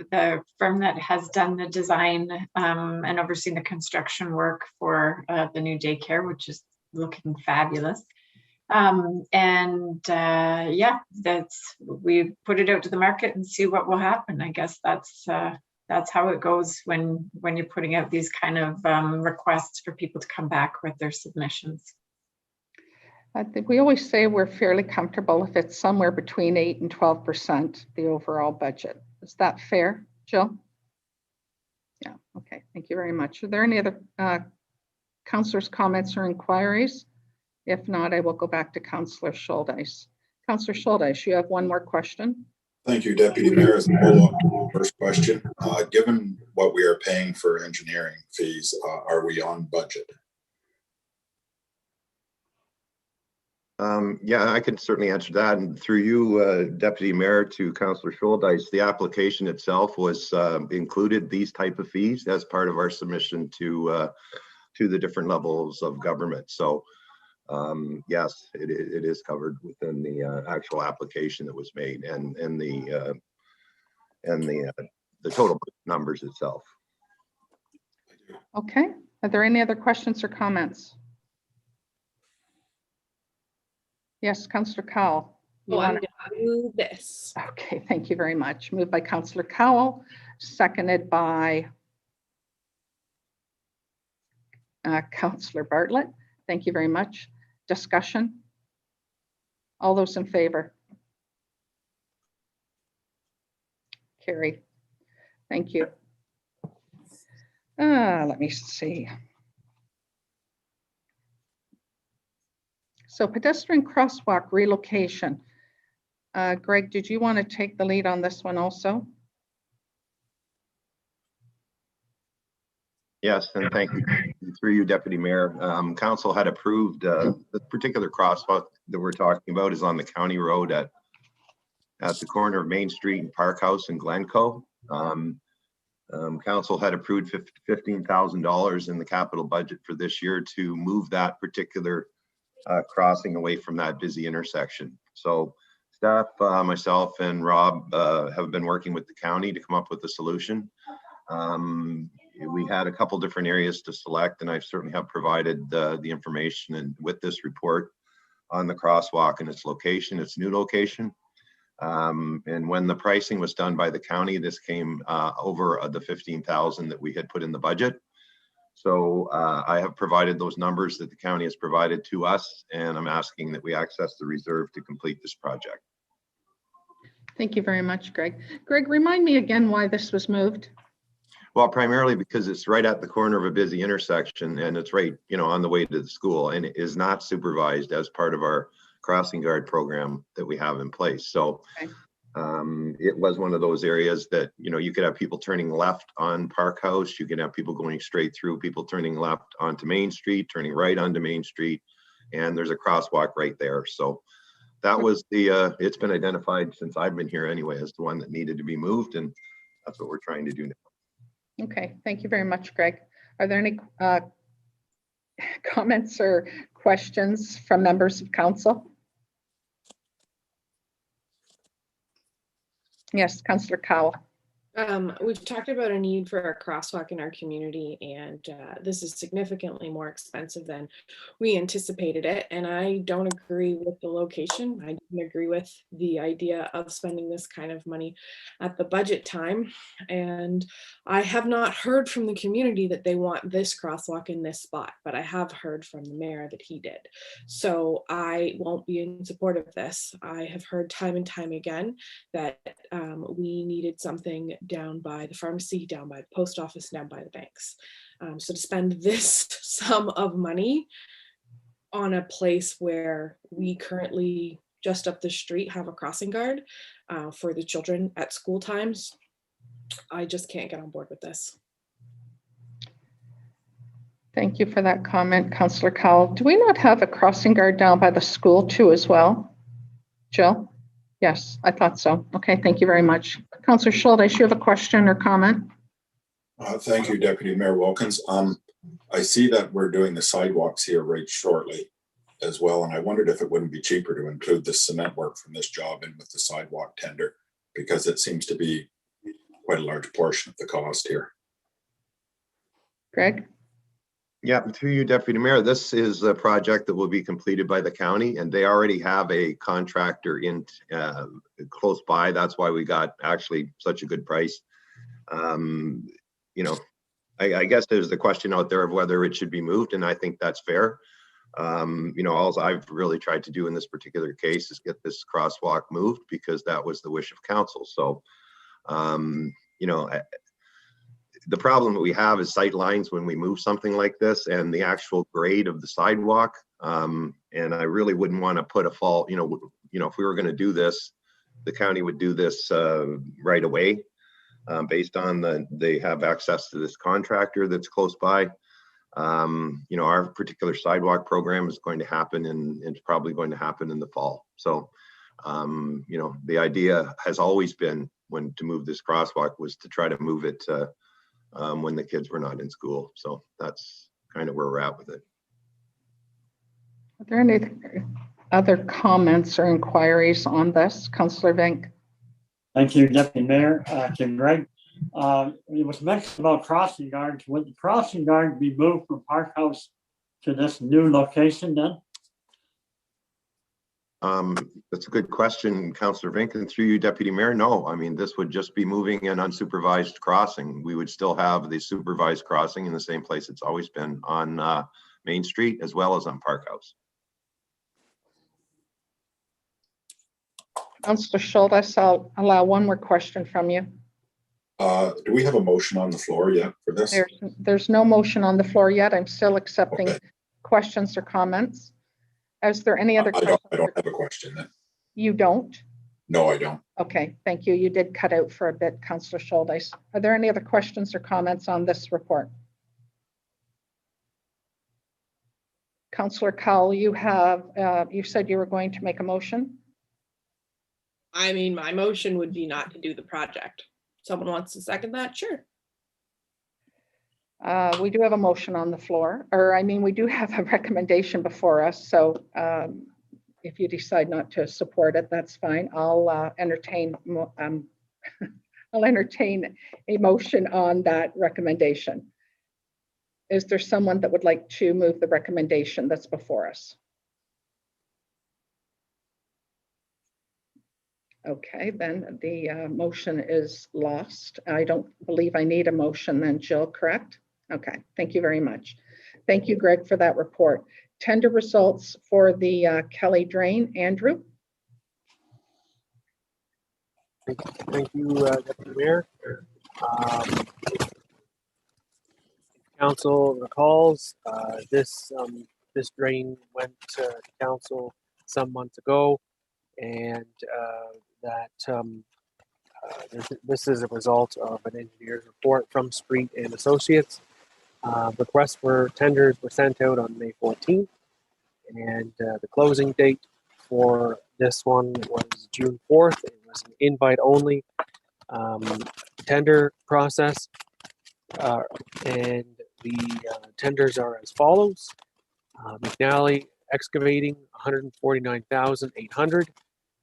firm that has done the design and overseen the construction work for the new daycare, which is looking fabulous. Yeah, we put it out to the market and see what will happen. I guess that's how it goes when you're putting out these kind of requests for people to come back with their submissions.
I think we always say we're fairly comfortable if it's somewhere between 8 and 12%, the overall budget. Is that fair, Jill? Yeah, okay, thank you very much. Are there any other councillors' comments or inquiries? If not, I will go back to Councillor Schuldeis. Councillor Schuldeis, you have one more question.
Thank you, Deputy Mayor. As a follow-up to the first question, given what we are paying for engineering fees, are we on budget?
Yeah, I can certainly answer that. And through you, Deputy Mayor, to Councillor Schuldeis, the application itself was included these type of fees as part of our submission to the different levels of government. So yes, it is covered within the actual application that was made and the total numbers itself.
Okay, are there any other questions or comments? Yes, Councillor Cowell.
I'm going to move this.
Okay, thank you very much. Moved by Councillor Cowell, seconded by Councillor Bartlett. Thank you very much. Discussion? All those in favor? Carried. Thank you. Let me see. So pedestrian crosswalk relocation. Greg, did you want to take the lead on this one also?
Yes, and thank you. Through you, Deputy Mayor. Council had approved the particular crosswalk that we're talking about is on the county road at the corner of Main Street and Park House in Glencoe. Council had approved $15,000 in the capital budget for this year to move that particular crossing away from that busy intersection. So staff, myself and Rob have been working with the county to come up with a solution. We had a couple different areas to select, and I certainly have provided the information and with this report on the crosswalk and its location, its new location. And when the pricing was done by the county, this came over the $15,000 that we had put in the budget. So I have provided those numbers that the county has provided to us, and I'm asking that we access the reserve to complete this project.
Thank you very much, Greg. Greg, remind me again why this was moved.
Well, primarily because it's right at the corner of a busy intersection, and it's right, on the way to the school, and it is not supervised as part of our crossing guard program that we have in place. So
okay.
It was one of those areas that, you could have people turning left on Park House. You could have people going straight through, people turning left onto Main Street, turning right onto Main Street, and there's a crosswalk right there. So that was the, it's been identified since I've been here anyway as the one that needed to be moved, and that's what we're trying to do now.
Okay, thank you very much, Greg. Are there any comments or questions from members of council? Yes, Councillor Cowell.
We've talked about a need for a crosswalk in our community, and this is significantly more expensive than we anticipated it. And I don't agree with the location. I don't agree with the idea of spending this kind of money at the budget time. And I have not heard from the community that they want this crosswalk in this spot, but I have heard from the mayor that he did. So I won't be in support of this. I have heard time and time again that we needed something down by the pharmacy, down by the post office, down by the banks. So to spend this sum of money on a place where we currently just up the street have a crossing guard for the children at school times, I just can't get on board with this.
Thank you for that comment, Councillor Cowell. Do we not have a crossing guard down by the school too as well? Jill? Yes, I thought so. Okay, thank you very much. Councillor Schultes, you have a question or comment?
Thank you, Deputy Mayor Wilkins. I see that we're doing the sidewalks here right shortly as well, and I wondered if it wouldn't be cheaper to include the cement work from this job in with the sidewalk tender, because it seems to be quite a large portion of the cost here.
Greg?
Yeah, through you, Deputy Mayor, this is a project that will be completed by the county, and they already have a contractor in close by. That's why we got actually such a good price. You know, I guess there's the question out there of whether it should be moved, and I think that's fair. You know, all I've really tried to do in this particular case is get this crosswalk moved because that was the wish of council. So, you know, the problem that we have is sight lines when we move something like this and the actual grade of the sidewalk. And I really wouldn't want to put a fault, you know, if we were going to do this, the county would do this right away based on they have access to this contractor that's close by. You know, our particular sidewalk program is going to happen and it's probably going to happen in the fall. So, you know, the idea has always been to move this crosswalk was to try to move it when the kids were not in school. So that's kind of where we're at with it.
Are there any other comments or inquiries on this? Councillor Vink?
Thank you, Deputy Mayor. To Greg, it was mentioned about crossing guards. Would the crossing guard be moved from Park House to this new location then?
That's a good question, Councillor Vink, and through you, Deputy Mayor. No, I mean, this would just be moving an unsupervised crossing. We would still have the supervised crossing in the same place it's always been on Main Street as well as on Park House.
Councillor Schultes, I'll allow one more question from you.
Do we have a motion on the floor yet for this?
There's no motion on the floor yet. I'm still accepting questions or comments. Is there any other questions?
I don't have a question then.
You don't?
No, I don't.
Okay, thank you. You did cut out for a bit, Councillor Schultes. Are there any other questions or comments on this report? Councillor Cowell, you have, you said you were going to make a motion?
I mean, my motion would be not to do the project. Someone wants to second that? Sure.
We do have a motion on the floor, or I mean, we do have a recommendation before us. So if you decide not to support it, that's fine. I'll entertain I'll entertain a motion on that recommendation. Is there someone that would like to move the recommendation that's before us? Okay, then the motion is lost. I don't believe I need a motion then, Jill, correct? Okay, thank you very much. Thank you, Greg, for that report. Tender results for the Kelly Drain. Andrew?
Thank you, Deputy Mayor. Council recalls this drain went to council some months ago, and this is a result of an engineer's report from Street and Associates. Requests for tenders were sent out on May 14th, and the closing date for this one was June 4th. It was an invite only tender process. And the tenders are as follows. McNally Excavating, 149,800,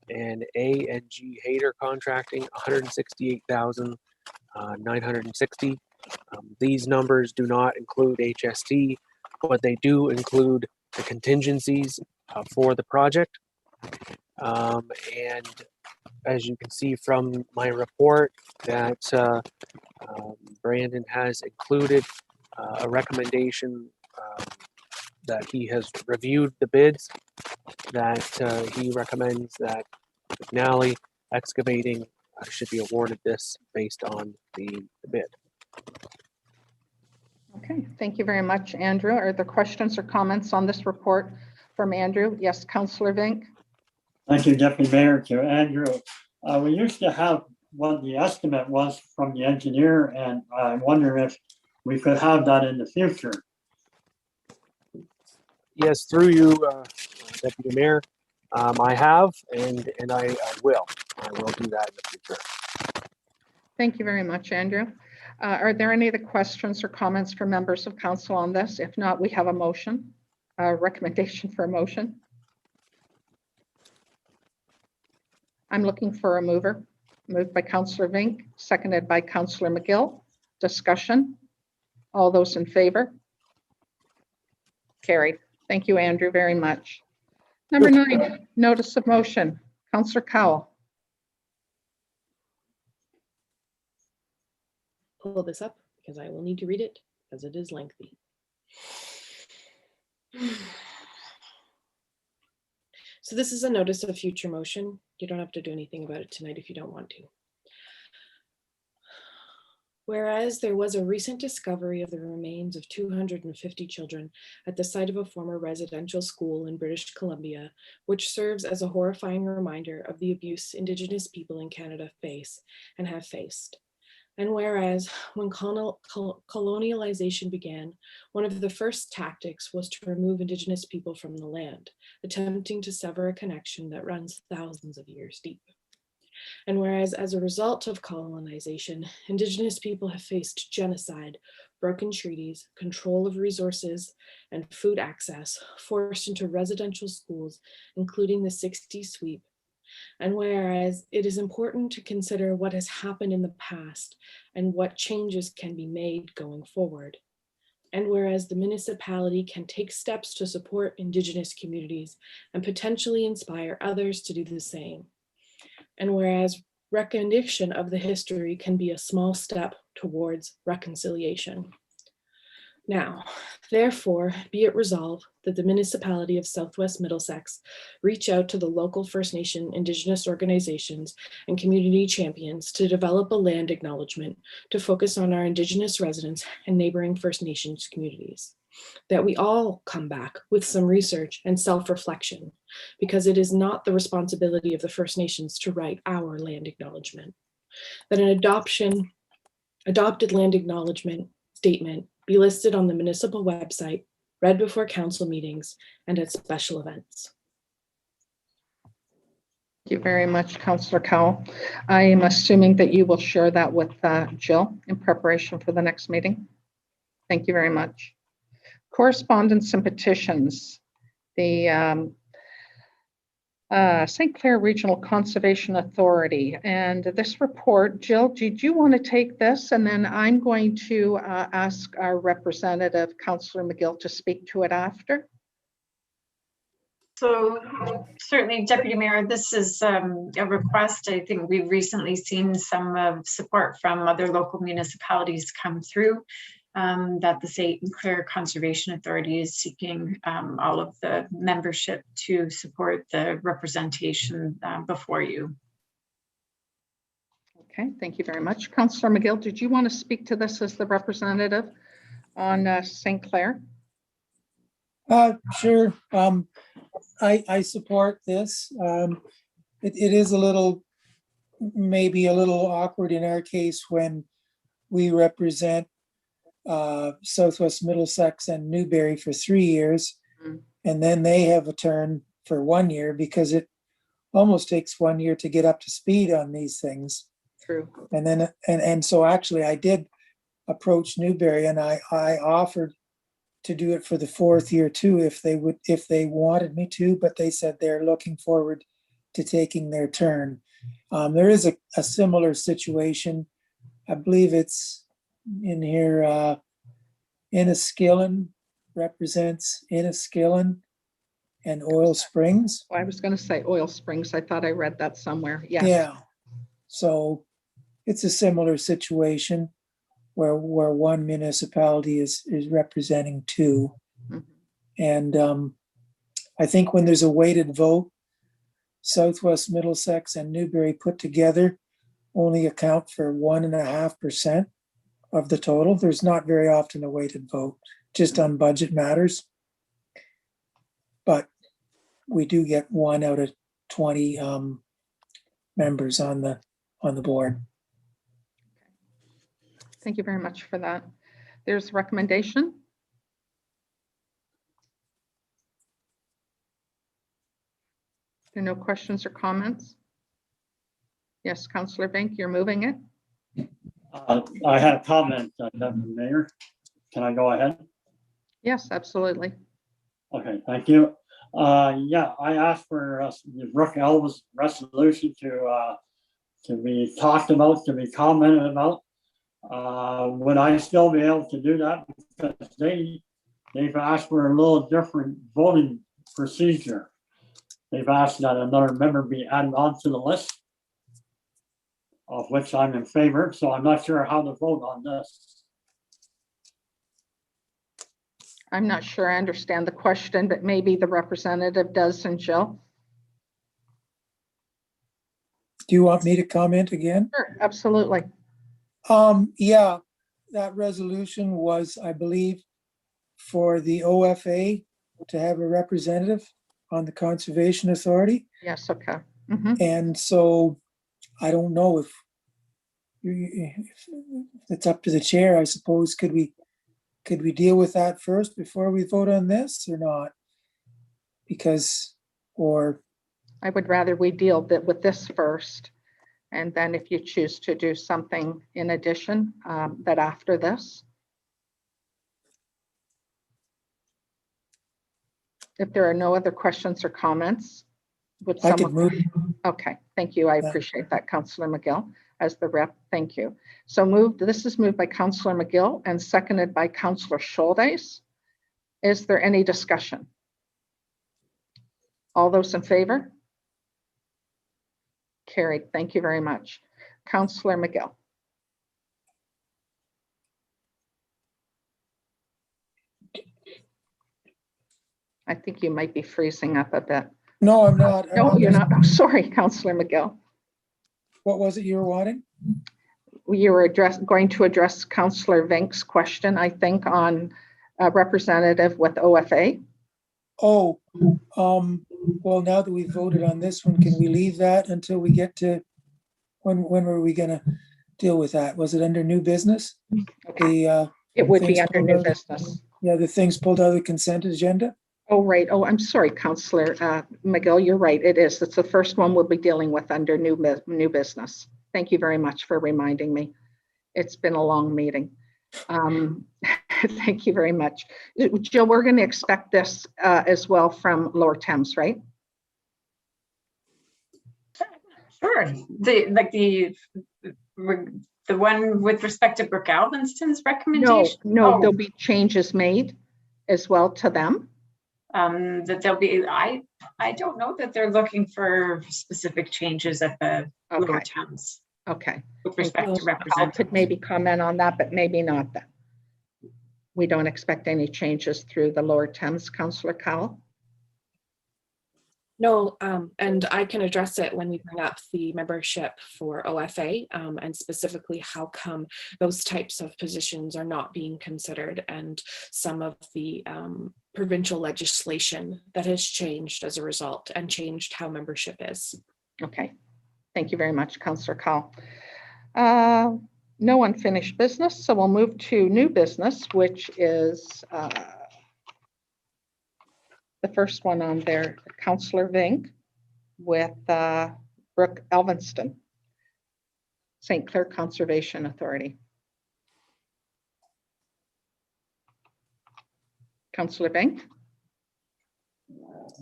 and A&G Hayter Contracting, 168,960. These numbers do not include HST, but they do include the contingencies for the project. And as you can see from my report, that Brandon has included a recommendation that he has reviewed the bids, that he recommends that McNally Excavating should be awarded this based on the bid.
Okay, thank you very much, Andrew. Are there questions or comments on this report from Andrew? Yes, Councillor Vink.
Thank you, Deputy Mayor. To Andrew, we used to have what the estimate was from the engineer, and I wonder if we could have that in the future.
Yes, through you, Deputy Mayor, I have, and I will. I will do that in the future.
Thank you very much, Andrew. Are there any other questions or comments from members of council on this? If not, we have a motion, a recommendation for a motion. I'm looking for a mover. Moved by Councillor Vink, seconded by Councillor McGill. Discussion. All those in favor? Carried. Thank you, Andrew, very much. Number 9, notice of motion. Councillor Cowell.
Pull this up because I will need to read it because it is lengthy. So this is a notice of future motion. You don't have to do anything about it tonight if you don't want to. Whereas there was a recent discovery of the remains of 250 children at the site of a former residential school in British Columbia, which serves as a horrifying reminder of the abuse Indigenous people in Canada face and have faced. And whereas when colonialization began, one of the first tactics was to remove Indigenous people from the land, attempting to sever a connection that runs thousands of years deep. And whereas as a result of colonization, Indigenous people have faced genocide, broken treaties, control of resources and food access, forced into residential schools, including the 60 sweep. And whereas it is important to consider what has happened in the past and what changes can be made going forward. And whereas the municipality can take steps to support Indigenous communities and potentially inspire others to do the same. And whereas recognition of the history can be a small step towards reconciliation. Now, therefore, be it resolved that the municipality of Southwest Middlesex reach out to the local First Nation Indigenous organizations and community champions to develop a land acknowledgement to focus on our Indigenous residents and neighboring First Nations communities. That we all come back with some research and self-reflection, because it is not the responsibility of the First Nations to write our land acknowledgement. That an adopted land acknowledgement statement be listed on the municipal website, read before council meetings, and at special events.
Thank you very much, Councillor Cowell. I am assuming that you will share that with Jill in preparation for the next meeting. Thank you very much. Correspondence and petitions. The St. Clair Regional Conservation Authority. And this report, Jill, did you want to take this? And then I'm going to ask our representative, Councillor McGill, to speak to it after.
So certainly, Deputy Mayor, this is a request. I think we've recently seen some support from other local municipalities come through. That the St. Clair Conservation Authority is seeking all of the membership to support the representation before you.
Okay, thank you very much. Councillor McGill, did you want to speak to this as the representative on St. Clair?
Sure. I support this. It is a little, maybe a little awkward in our case when we represent Southwest Middlesex and Newberry for 3 years, and then they have a turn for 1 year because it almost takes 1 year to get up to speed on these things.
True.
And then, and so actually I did approach Newbury and I offered to do it for the 4th year too, if they wanted me to, but they said they're looking forward to taking their turn. There is a similar situation. I believe it's in here, Enniskillen represents Enniskillen and Oil Springs.
I was going to say Oil Springs. I thought I read that somewhere. Yes.
Yeah. So it's a similar situation where one municipality is representing two.
Mhm.
And I think when there's a weighted vote, Southwest Middlesex and Newbury put together only account for 1.5% of the total. There's not very often a weighted vote, just on budget matters. But we do get 1 out of 20 members on the board.
Thank you very much for that. There's a recommendation. There are no questions or comments? Yes, Councillor Vink, you're moving it?
I had a comment, Deputy Mayor. Can I go ahead?
Yes, absolutely.
Okay, thank you. Yeah, I asked for the Brook Elvis resolution to be talked about, to be commented about. Would I still be able to do that? Because they've asked for a little different voting procedure. They've asked that another member be added onto the list, of which I'm in favor, so I'm not sure how to vote on this.
I'm not sure I understand the question, but maybe the representative does, and Jill.
Do you want me to comment again?
Sure, absolutely.
Yeah, that resolution was, I believe, for the OFA to have a representative on the Conservation Authority.
Yes, okay. Mhm.
And so I don't know if it's up to the chair, I suppose. Could we deal with that first before we vote on this or not? Because, or
I would rather we deal with this first. And then if you choose to do something in addition, that after this. If there are no other questions or comments, would
I could
someone?
move.
Okay, thank you. I appreciate that, Councillor McGill, as the rep. Thank you. So this is moved by Councillor McGill and seconded by Councillor Scholdeis. Is there any discussion? All those in favor? Carried. Thank you very much. Councillor McGill. I think you might be freezing up a bit.
No, I'm not.
No, you're not. I'm sorry, Councillor McGill.
What was it you were wanting?
You were going to address Councillor Vink's question, I think, on a representative with OFA.
Oh, well, now that we voted on this one, can we leave that until we get to, when were we gonna deal with that? Was it under new business?
Okay. It would be under new business.
Yeah, the things pulled out of the consent agenda?
Oh, right. Oh, I'm sorry, Councillor McGill, you're right. It is. It's the first one we'll be dealing with under new business. Thank you very much for reminding me. It's been a long meeting. Thank you very much. Jill, we're going to expect this as well from Lower Thames, right?
Sure. The one with respect to Brooke Alvinston's recommendation?
No, there'll be changes made as well to them.
That there'll be, I don't know that they're looking for specific changes at the Lower Thames.
Okay.
With respect to
I
representatives.
could maybe comment on that, but maybe not then. We don't expect any changes through the Lower Thames, Councillor Cowell.
No, and I can address it when we bring up the membership for OFA, and specifically how come those types of positions are not being considered, and some of the provincial legislation that has changed as a result and changed how membership is.
Okay, thank you very much, Councillor Cowell. No unfinished business, so we'll move to new business, which is the the first one on there, Councillor Vink with Brooke Elvinston, St. Clair Conservation Authority. Councillor Vink?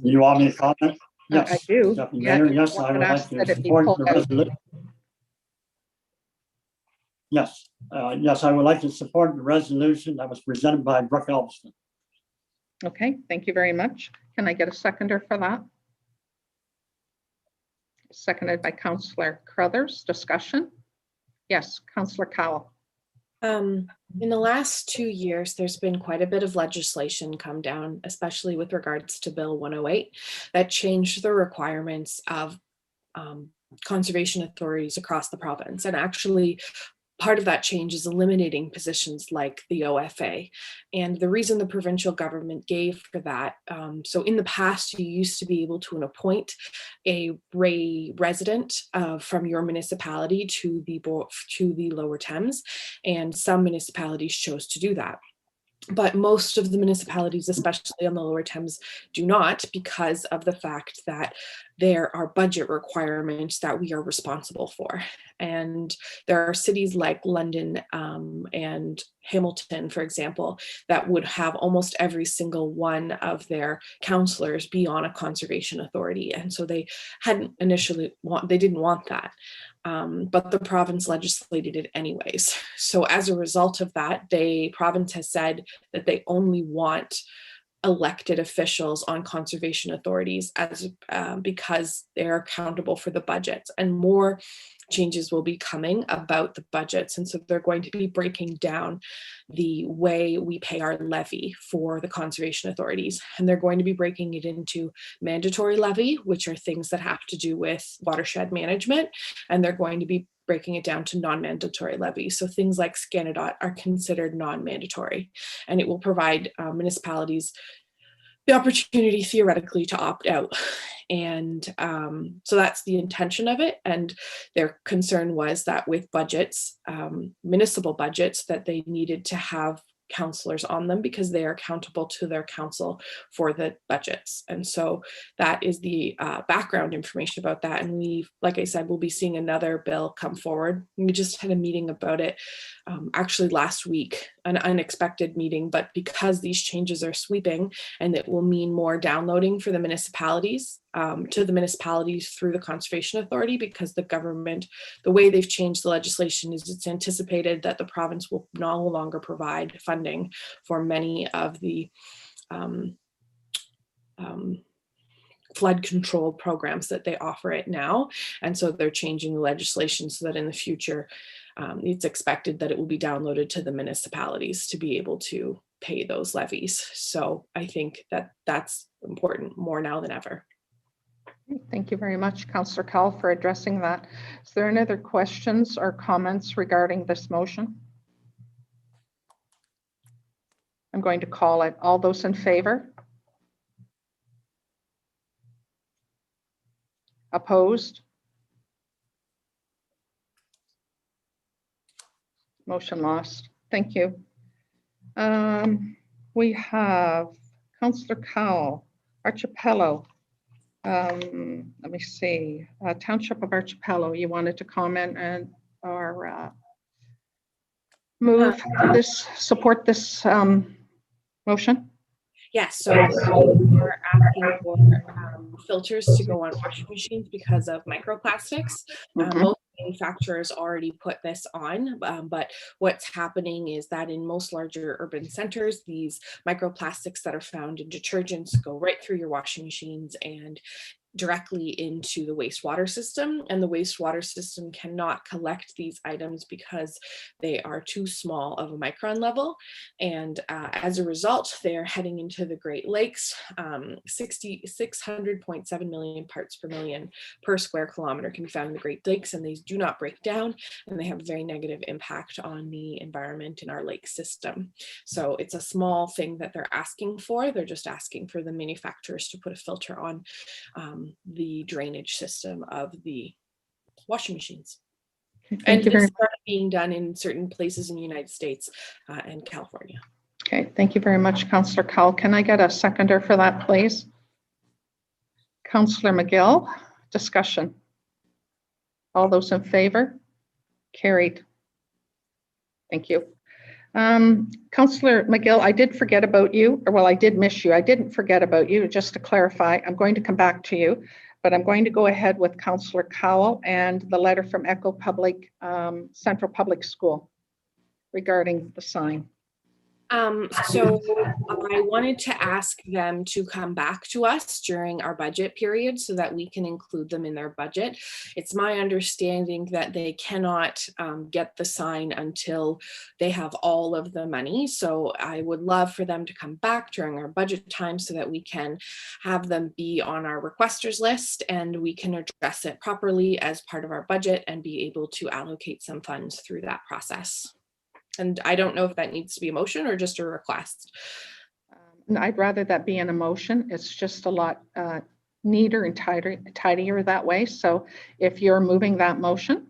You want me to comment? Yes.
I do.
Deputy
Yeah,
Mayor, yes,
one
I would
would
like
ask
to
that it be
support
pulled
the
out.
resolution. Yes, yes, I would like to support the resolution that was presented by Brooke Elviston.
Okay, thank you very much. Can I get a seconder for that? Seconded by Councillor Crothers. Discussion? Yes, Councillor Cowell.
In the last 2 years, there's been quite a bit of legislation come down, especially with regards to Bill 108, that changed the requirements of conservation authorities across the province. And actually, part of that change is eliminating positions like the OFA. And the reason the provincial government gave for that, so in the past, you used to be able to appoint a resident from your municipality to the Lower Thames, and some municipalities chose to do that. But most of the municipalities, especially on the Lower Thames, do not, because of the fact that there are budget requirements that we are responsible for. And there are cities like London and Hamilton, for example, that would have almost every single one of their councillors be on a conservation authority. And so they didn't want that. But the province legislated it anyways. So as a result of that, the province has said that they only want elected officials on conservation authorities because they're accountable for the budgets, and more changes will be coming about the budgets. And so they're going to be breaking down the way we pay our levy for the conservation authorities. And they're going to be breaking it into mandatory levy, which are things that have to do with watershed management. And they're going to be breaking it down to non-mandatory levies. So things like Scanadot are considered non-mandatory, and it will provide municipalities the opportunity theoretically to opt out. And so that's the intention of it. And their concern was that with budgets, municipal budgets, that they needed to have councillors on them because they are accountable to their council for the budgets. And so that is the background information about that. And we, like I said, we'll be seeing another bill come forward. We just had a meeting about it actually last week, an unexpected meeting, but because these changes are sweeping and it will mean more downloading for the municipalities, to the municipalities through the Conservation Authority, because the government, the way they've changed the legislation is it's anticipated that the province will no longer provide funding for many of the flood control programs that they offer it now. And so they're changing the legislation so that in the future, it's expected that it will be downloaded to the municipalities to be able to pay those levies. So I think that that's important more now than ever.
Thank you very much, Councillor Cowell, for addressing that. Is there any other questions or comments regarding this motion? I'm going to call it. All those in favor? Opposed? Motion lost. Thank you. We have Councillor Cowell, Archipelago. Let me see, Township of Archipelago, you wanted to comment and or move this, support this motion?
Yes, so we're asking for filters to go on washing machines because of microplastics. Most manufacturers already put this on, but what's happening is that in most larger urban centers, these microplastics that are found in detergents go right through your washing machines and directly into the wastewater system, and the wastewater system cannot collect these items because they are too small of a micron level. And as a result, they're heading into the Great Lakes. 600.7 million parts per million per square kilometer can be found in the Great Lakes, and these do not break down, and they have a very negative impact on the environment in our lake system. So it's a small thing that they're asking for. They're just asking for the manufacturers to put a filter on the drainage system of the washing machines. And this is being done in certain places in the United States and California.
Okay, thank you very much, Councillor Cowell. Can I get a seconder for that, please? Councillor McGill, discussion. All those in favor? Carried. Thank you. Councillor McGill, I did forget about you, or well, I did miss you. I didn't forget about you, just to clarify. I'm going to come back to you, but I'm going to go ahead with Councillor Cowell and the letter from Echo Public, Central Public School regarding the sign.
So I wanted to ask them to come back to us during our budget period so that we can include them in their budget. It's my understanding that they cannot get the sign until they have all of the money. So I would love for them to come back during our budget time so that we can have them be on our requesters list and we can address it properly as part of our budget and be able to allocate some funds through that process. And I don't know if that needs to be a motion or just a request.
I'd rather that be an emotion. It's just a lot neater and tidier that way. So if you're moving that motion.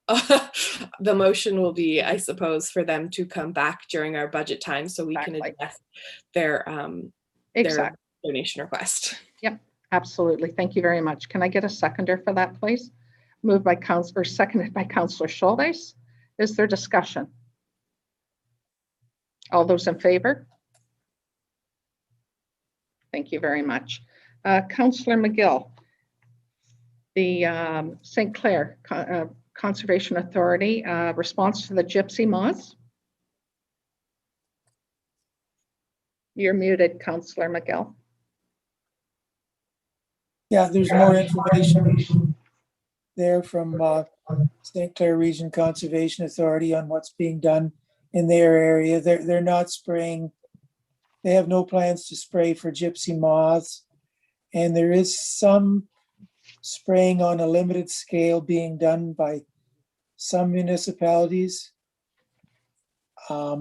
The motion will be, I suppose, for them to come back during our budget time so we can address their donation request.
Yep, absolutely. Thank you very much. Can I get a seconder for that, please? Moved by Councillor, seconded by Councillor Schultes. Is there discussion? All those in favor? Thank you very much. Councillor McGill, the St. Clair Conservation Authority response to the gypsy moths. You're muted, Councillor McGill.
Yeah, there's more information there from St. Clair Region Conservation Authority on what's being done in their area. They're not spraying. They have no plans to spray for gypsy moths. And there is some spraying on a limited scale being done by some municipalities. I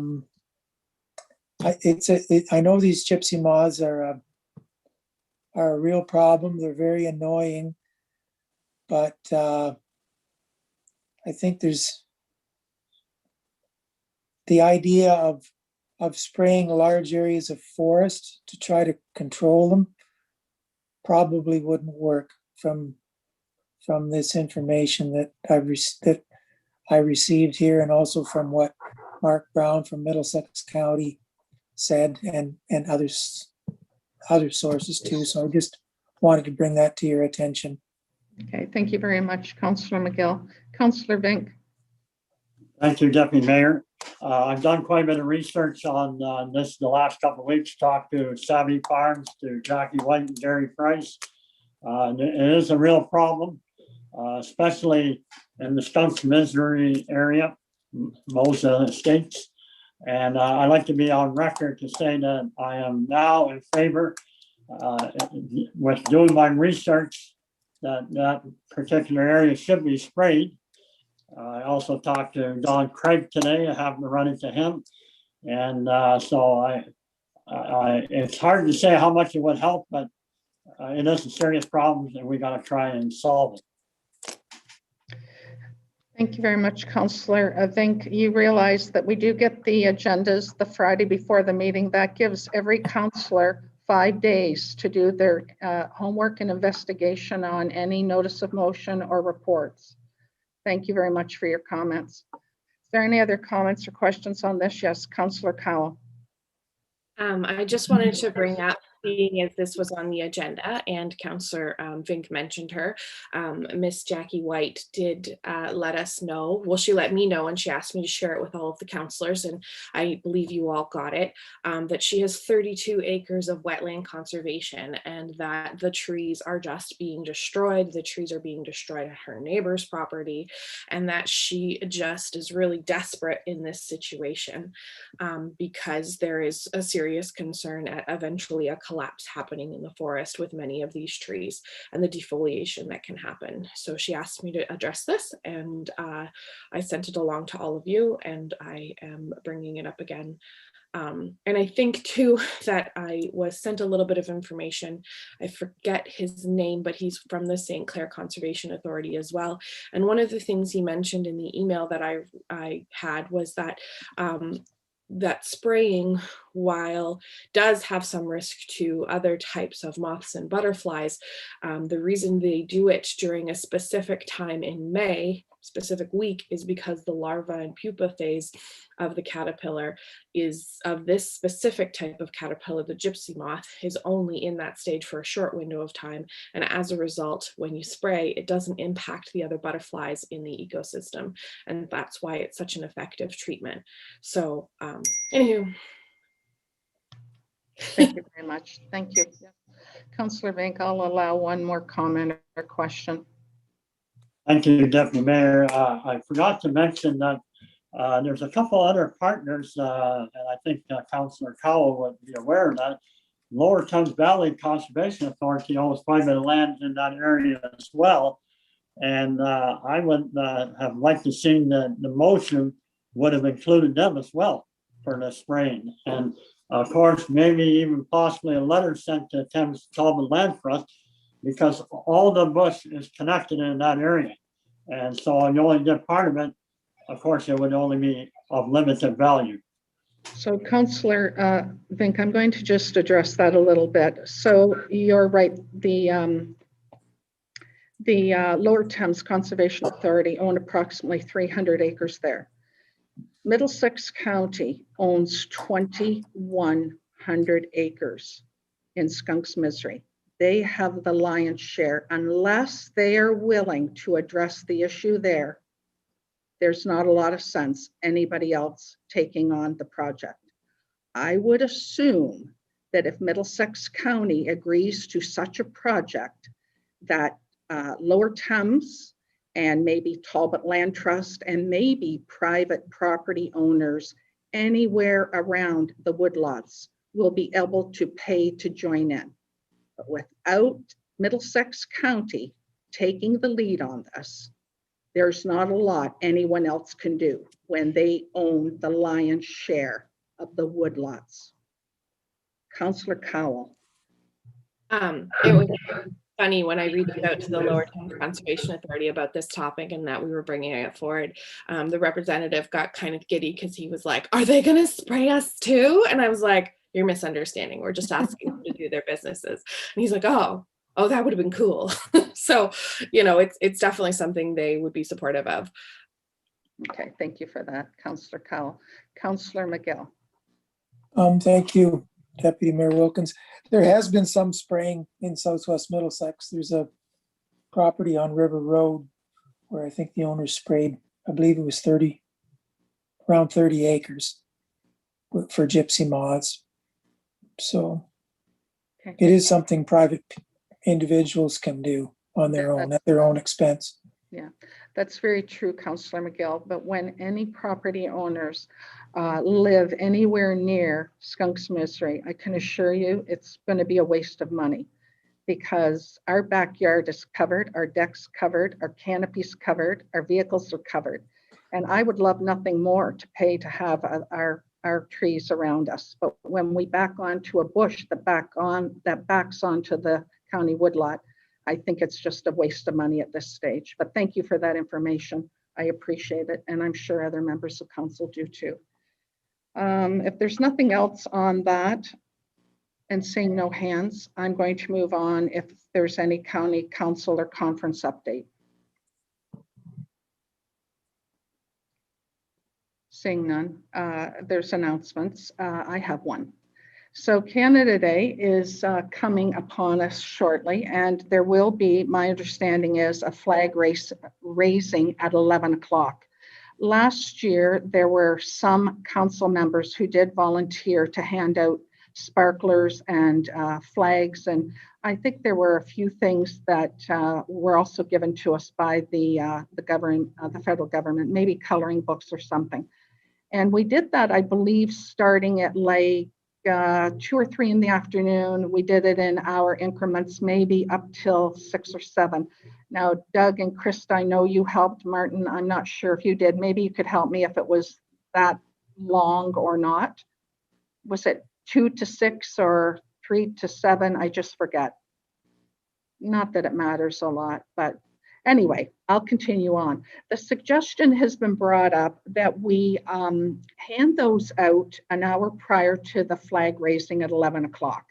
know these gypsy moths are a real problem. They're very annoying. But I think there's the idea of spraying large areas of forest to try to control them probably wouldn't work from this information that I received here, and also from what Mark Brown from Middlesex County said, and other sources too. So I just wanted to bring that to your attention.
Okay, thank you very much, Councillor McGill. Councillor Vink.
Thank you, Deputy Mayor. I've done quite a bit of research on this the last couple of weeks, talked to Savvy Farms, to Jackie White and Gary Price. It is a real problem, especially in the Stumps, Missouri area, most of the states. And I'd like to be on record to say that I am now in favor with doing my research that particular area should be sprayed. I also talked to Don Craig today. I happened to run into him. And so it's hard to say how much it would help, but it is a serious problem and we got to try and solve it.
Thank you very much, Councillor. I think you realize that we do get the agendas the Friday before the meeting. That gives every councillor 5 days to do their homework and investigation on any notice of motion or reports. Thank you very much for your comments. Is there any other comments or questions on this? Yes, Councillor Cowell.
I just wanted to bring up, being as this was on the agenda and Councillor Vink mentioned her, Miss Jackie White did let us know, well, she let me know and she asked me to share it with all of the councillors, and I believe you all got it, that she has 32 acres of wetland conservation and that the trees are just being destroyed. The trees are being destroyed at her neighbor's property, and that she just is really desperate in this situation because there is a serious concern at eventually a collapse happening in the forest with many of these trees and the defoliation that can happen. So she asked me to address this, and I sent it along to all of you, and I am bringing it up again. And I think too that I was sent a little bit of information. I forget his name, but he's from the St. Clair Conservation Authority as well. And one of the things he mentioned in the email that I had was that that spraying while does have some risk to other types of moths and butterflies, the reason they do it during a specific time in May, specific week, is because the larva and pupa phase of the caterpillar is of this specific type of caterpillar, the gypsy moth, is only in that stage for a short window of time. And as a result, when you spray, it doesn't impact the other butterflies in the ecosystem. And that's why it's such an effective treatment. So anywho.
Thank you very much. Thank you. Yeah. Councillor Vink, I'll allow one more comment or question.
Thank you, Deputy Mayor. I forgot to mention that there's a couple other partners, and I think Councillor Cowell would be aware of that. Lower Thames Valley Conservation Authority owns private land in that area as well. And I would have liked to see the motion would have included them as well for the spraying. And of course, maybe even possibly a letter sent to Thames Culvert Land Trust, because all the bush is connected in that area. And so you only get part of it, of course, it would only be of limited value.
So Councillor Vink, I'm going to just address that a little bit. So you're right, the Lower Thames Conservation Authority own approximately 300 acres there. Middlesex County owns 2,100 acres in Skunks Misery. They have the lion's share. Unless they are willing to address the issue there, there's not a lot of sense anybody else taking on the project. I would assume that if Middlesex County agrees to such a project, that Lower Thames and maybe Talbot Land Trust and maybe private property owners anywhere around the woodlots will be able to pay to join in. But without Middlesex County taking the lead on this, there's not a lot anyone else can do when they own the lion's share of the woodlots. Councillor Cowell.
It was funny when I reached out to the Lower Thames Conservation Authority about this topic and that we were bringing it forward. The representative got kind of giddy because he was like, "Are they going to spray us too?" And I was like, "You're misunderstanding. We're just asking them to do their businesses." And he's like, "Oh, that would have been cool." So, you know, it's definitely something they would be supportive of.
Okay, thank you for that, Councillor Cowell. Councillor McGill.
Thank you, Deputy Mayor Wilkins. There has been some spraying in Southwest Middlesex. There's a property on River Road where I think the owner sprayed, I believe it was around 30 acres for gypsy moths. So
okay.
It is something private individuals can do on their own, at their own expense.
Yeah, that's very true, Councillor McGill. But when any property owners live anywhere near Skunks Misery, I can assure you it's going to be a waste of money, because our backyard is covered, our deck's covered, our canopy's covered, our vehicles are covered. And I would love nothing more to pay to have our trees around us. But when we back onto a bush that backs onto the county woodlot, I think it's just a waste of money at this stage. But thank you for that information. I appreciate it. And I'm sure other members of council do too. If there's nothing else on that and seeing no hands, I'm going to move on if there's any county council or conference update. Seeing none, there's announcements. I have one. So Canada Day is coming upon us shortly, and there will be, my understanding is, a flag raising at 11 o'clock. Last year, there were some council members who did volunteer to hand out sparklers and flags, and I think there were a few things that were also given to us by the government, the federal government, maybe coloring books or something. And we did that, I believe, starting at like 2 or 3 in the afternoon. We did it in hour increments, maybe up till 6 or 7. Now, Doug and Krista, I know you helped. Martin, I'm not sure if you did. Maybe you could help me if it was that long or not. Was it 2 to 6 or 3 to 7? I just forget. Not that it matters a lot, but Anyway, I'll continue on. The suggestion has been brought up that we hand those out an hour prior to the flag raising at 11 o'clock.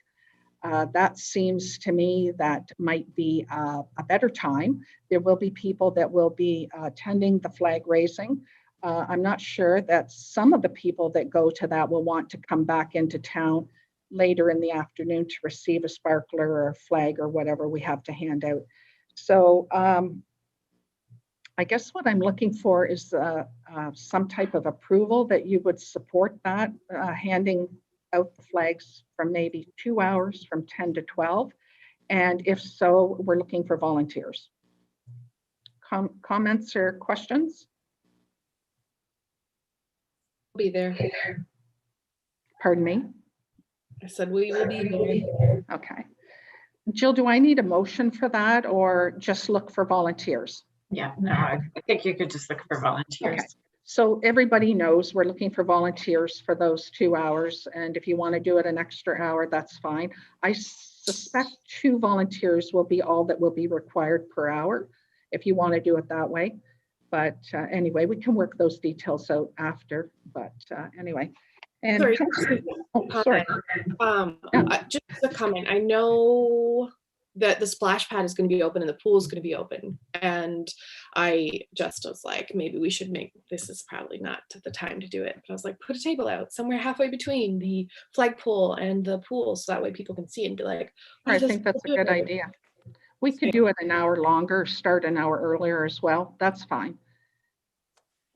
That seems to me that might be a better time. There will be people that will be attending the flag raising. I'm not sure that some of the people that go to that will want to come back into town later in the afternoon to receive a sparkler or a flag or whatever we have to hand out. So I guess what I'm looking for is some type of approval that you would support that, handing out the flags from maybe 2 hours from 10 to 12. And if so, we're looking for volunteers. Comments or questions?
Be there.
Pardon me?
I said we will be there.
Okay. Jill, do I need a motion for that or just look for volunteers?
Yeah, no, I think you could just look for volunteers.
Okay. So everybody knows we're looking for volunteers for those 2 hours. And if you want to do it an extra hour, that's fine. I suspect 2 volunteers will be all that will be required per hour if you want to do it that way. But anyway, we can work those details out after. But anyway. And
sorry.
Sorry.
Just a comment. I know that the splash pad is going to be open and the pool is going to be open. And I just was like, maybe we should make, this is probably not the time to do it. But I was like, put a table out somewhere halfway between the flagpole and the pool. So that way people can see and be like,
I think that's a good idea. We could do it an hour longer, start an hour earlier as well. That's fine.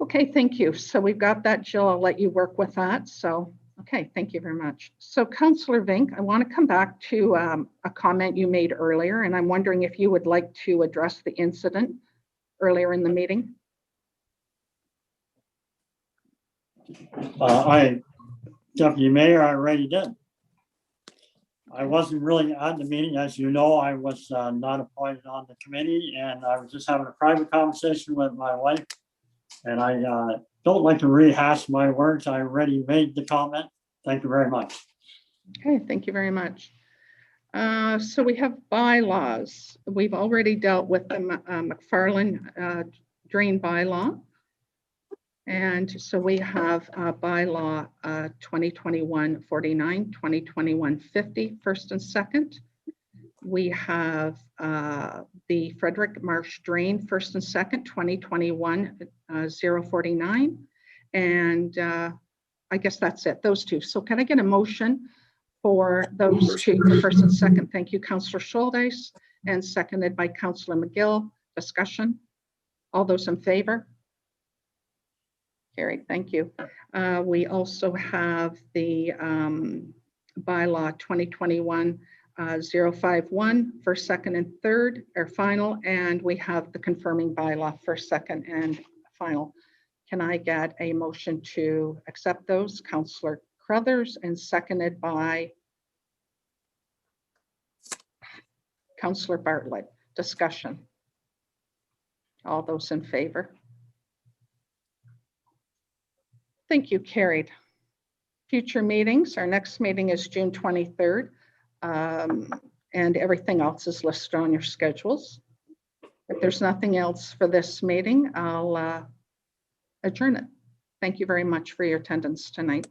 Okay, thank you. So we've got that, Jill. I'll let you work with that. So, okay, thank you very much. So Councillor Vink, I want to come back to a comment you made earlier, and I'm wondering if you would like to address the incident earlier in the meeting.
Deputy Mayor, I already did. I wasn't really at the meeting. As you know, I was not appointed on the committee, and I was just having a private conversation with my wife. And I don't like to rehash my words. I already made the comment. Thank you very much.
Okay, thank you very much. So we have bylaws. We've already dealt with the Mcfarland drain bylaw. And so we have bylaw 2021-49, 2021-50, first and second. We have the Frederick Marsh Drain, first and second, 2021-049. And I guess that's it, those two. So can I get a motion for those two, first and second? Thank you, Councillor Scholdeis, and seconded by Councillor McGill. Discussion? All those in favor? Carried, thank you. We also have the bylaw 2021-051, first, second, and third, or final, and we have the confirming bylaw, first, second, and final. Can I get a motion to accept those? Councillor Crothers, and seconded by Councillor Bartlett. Discussion. All those in favor? Thank you, carried. Future meetings, our next meeting is June 23rd, and everything else is listed on your schedules. If there's nothing else for this meeting, I'll adjourn it. Thank you very much for your attendance tonight.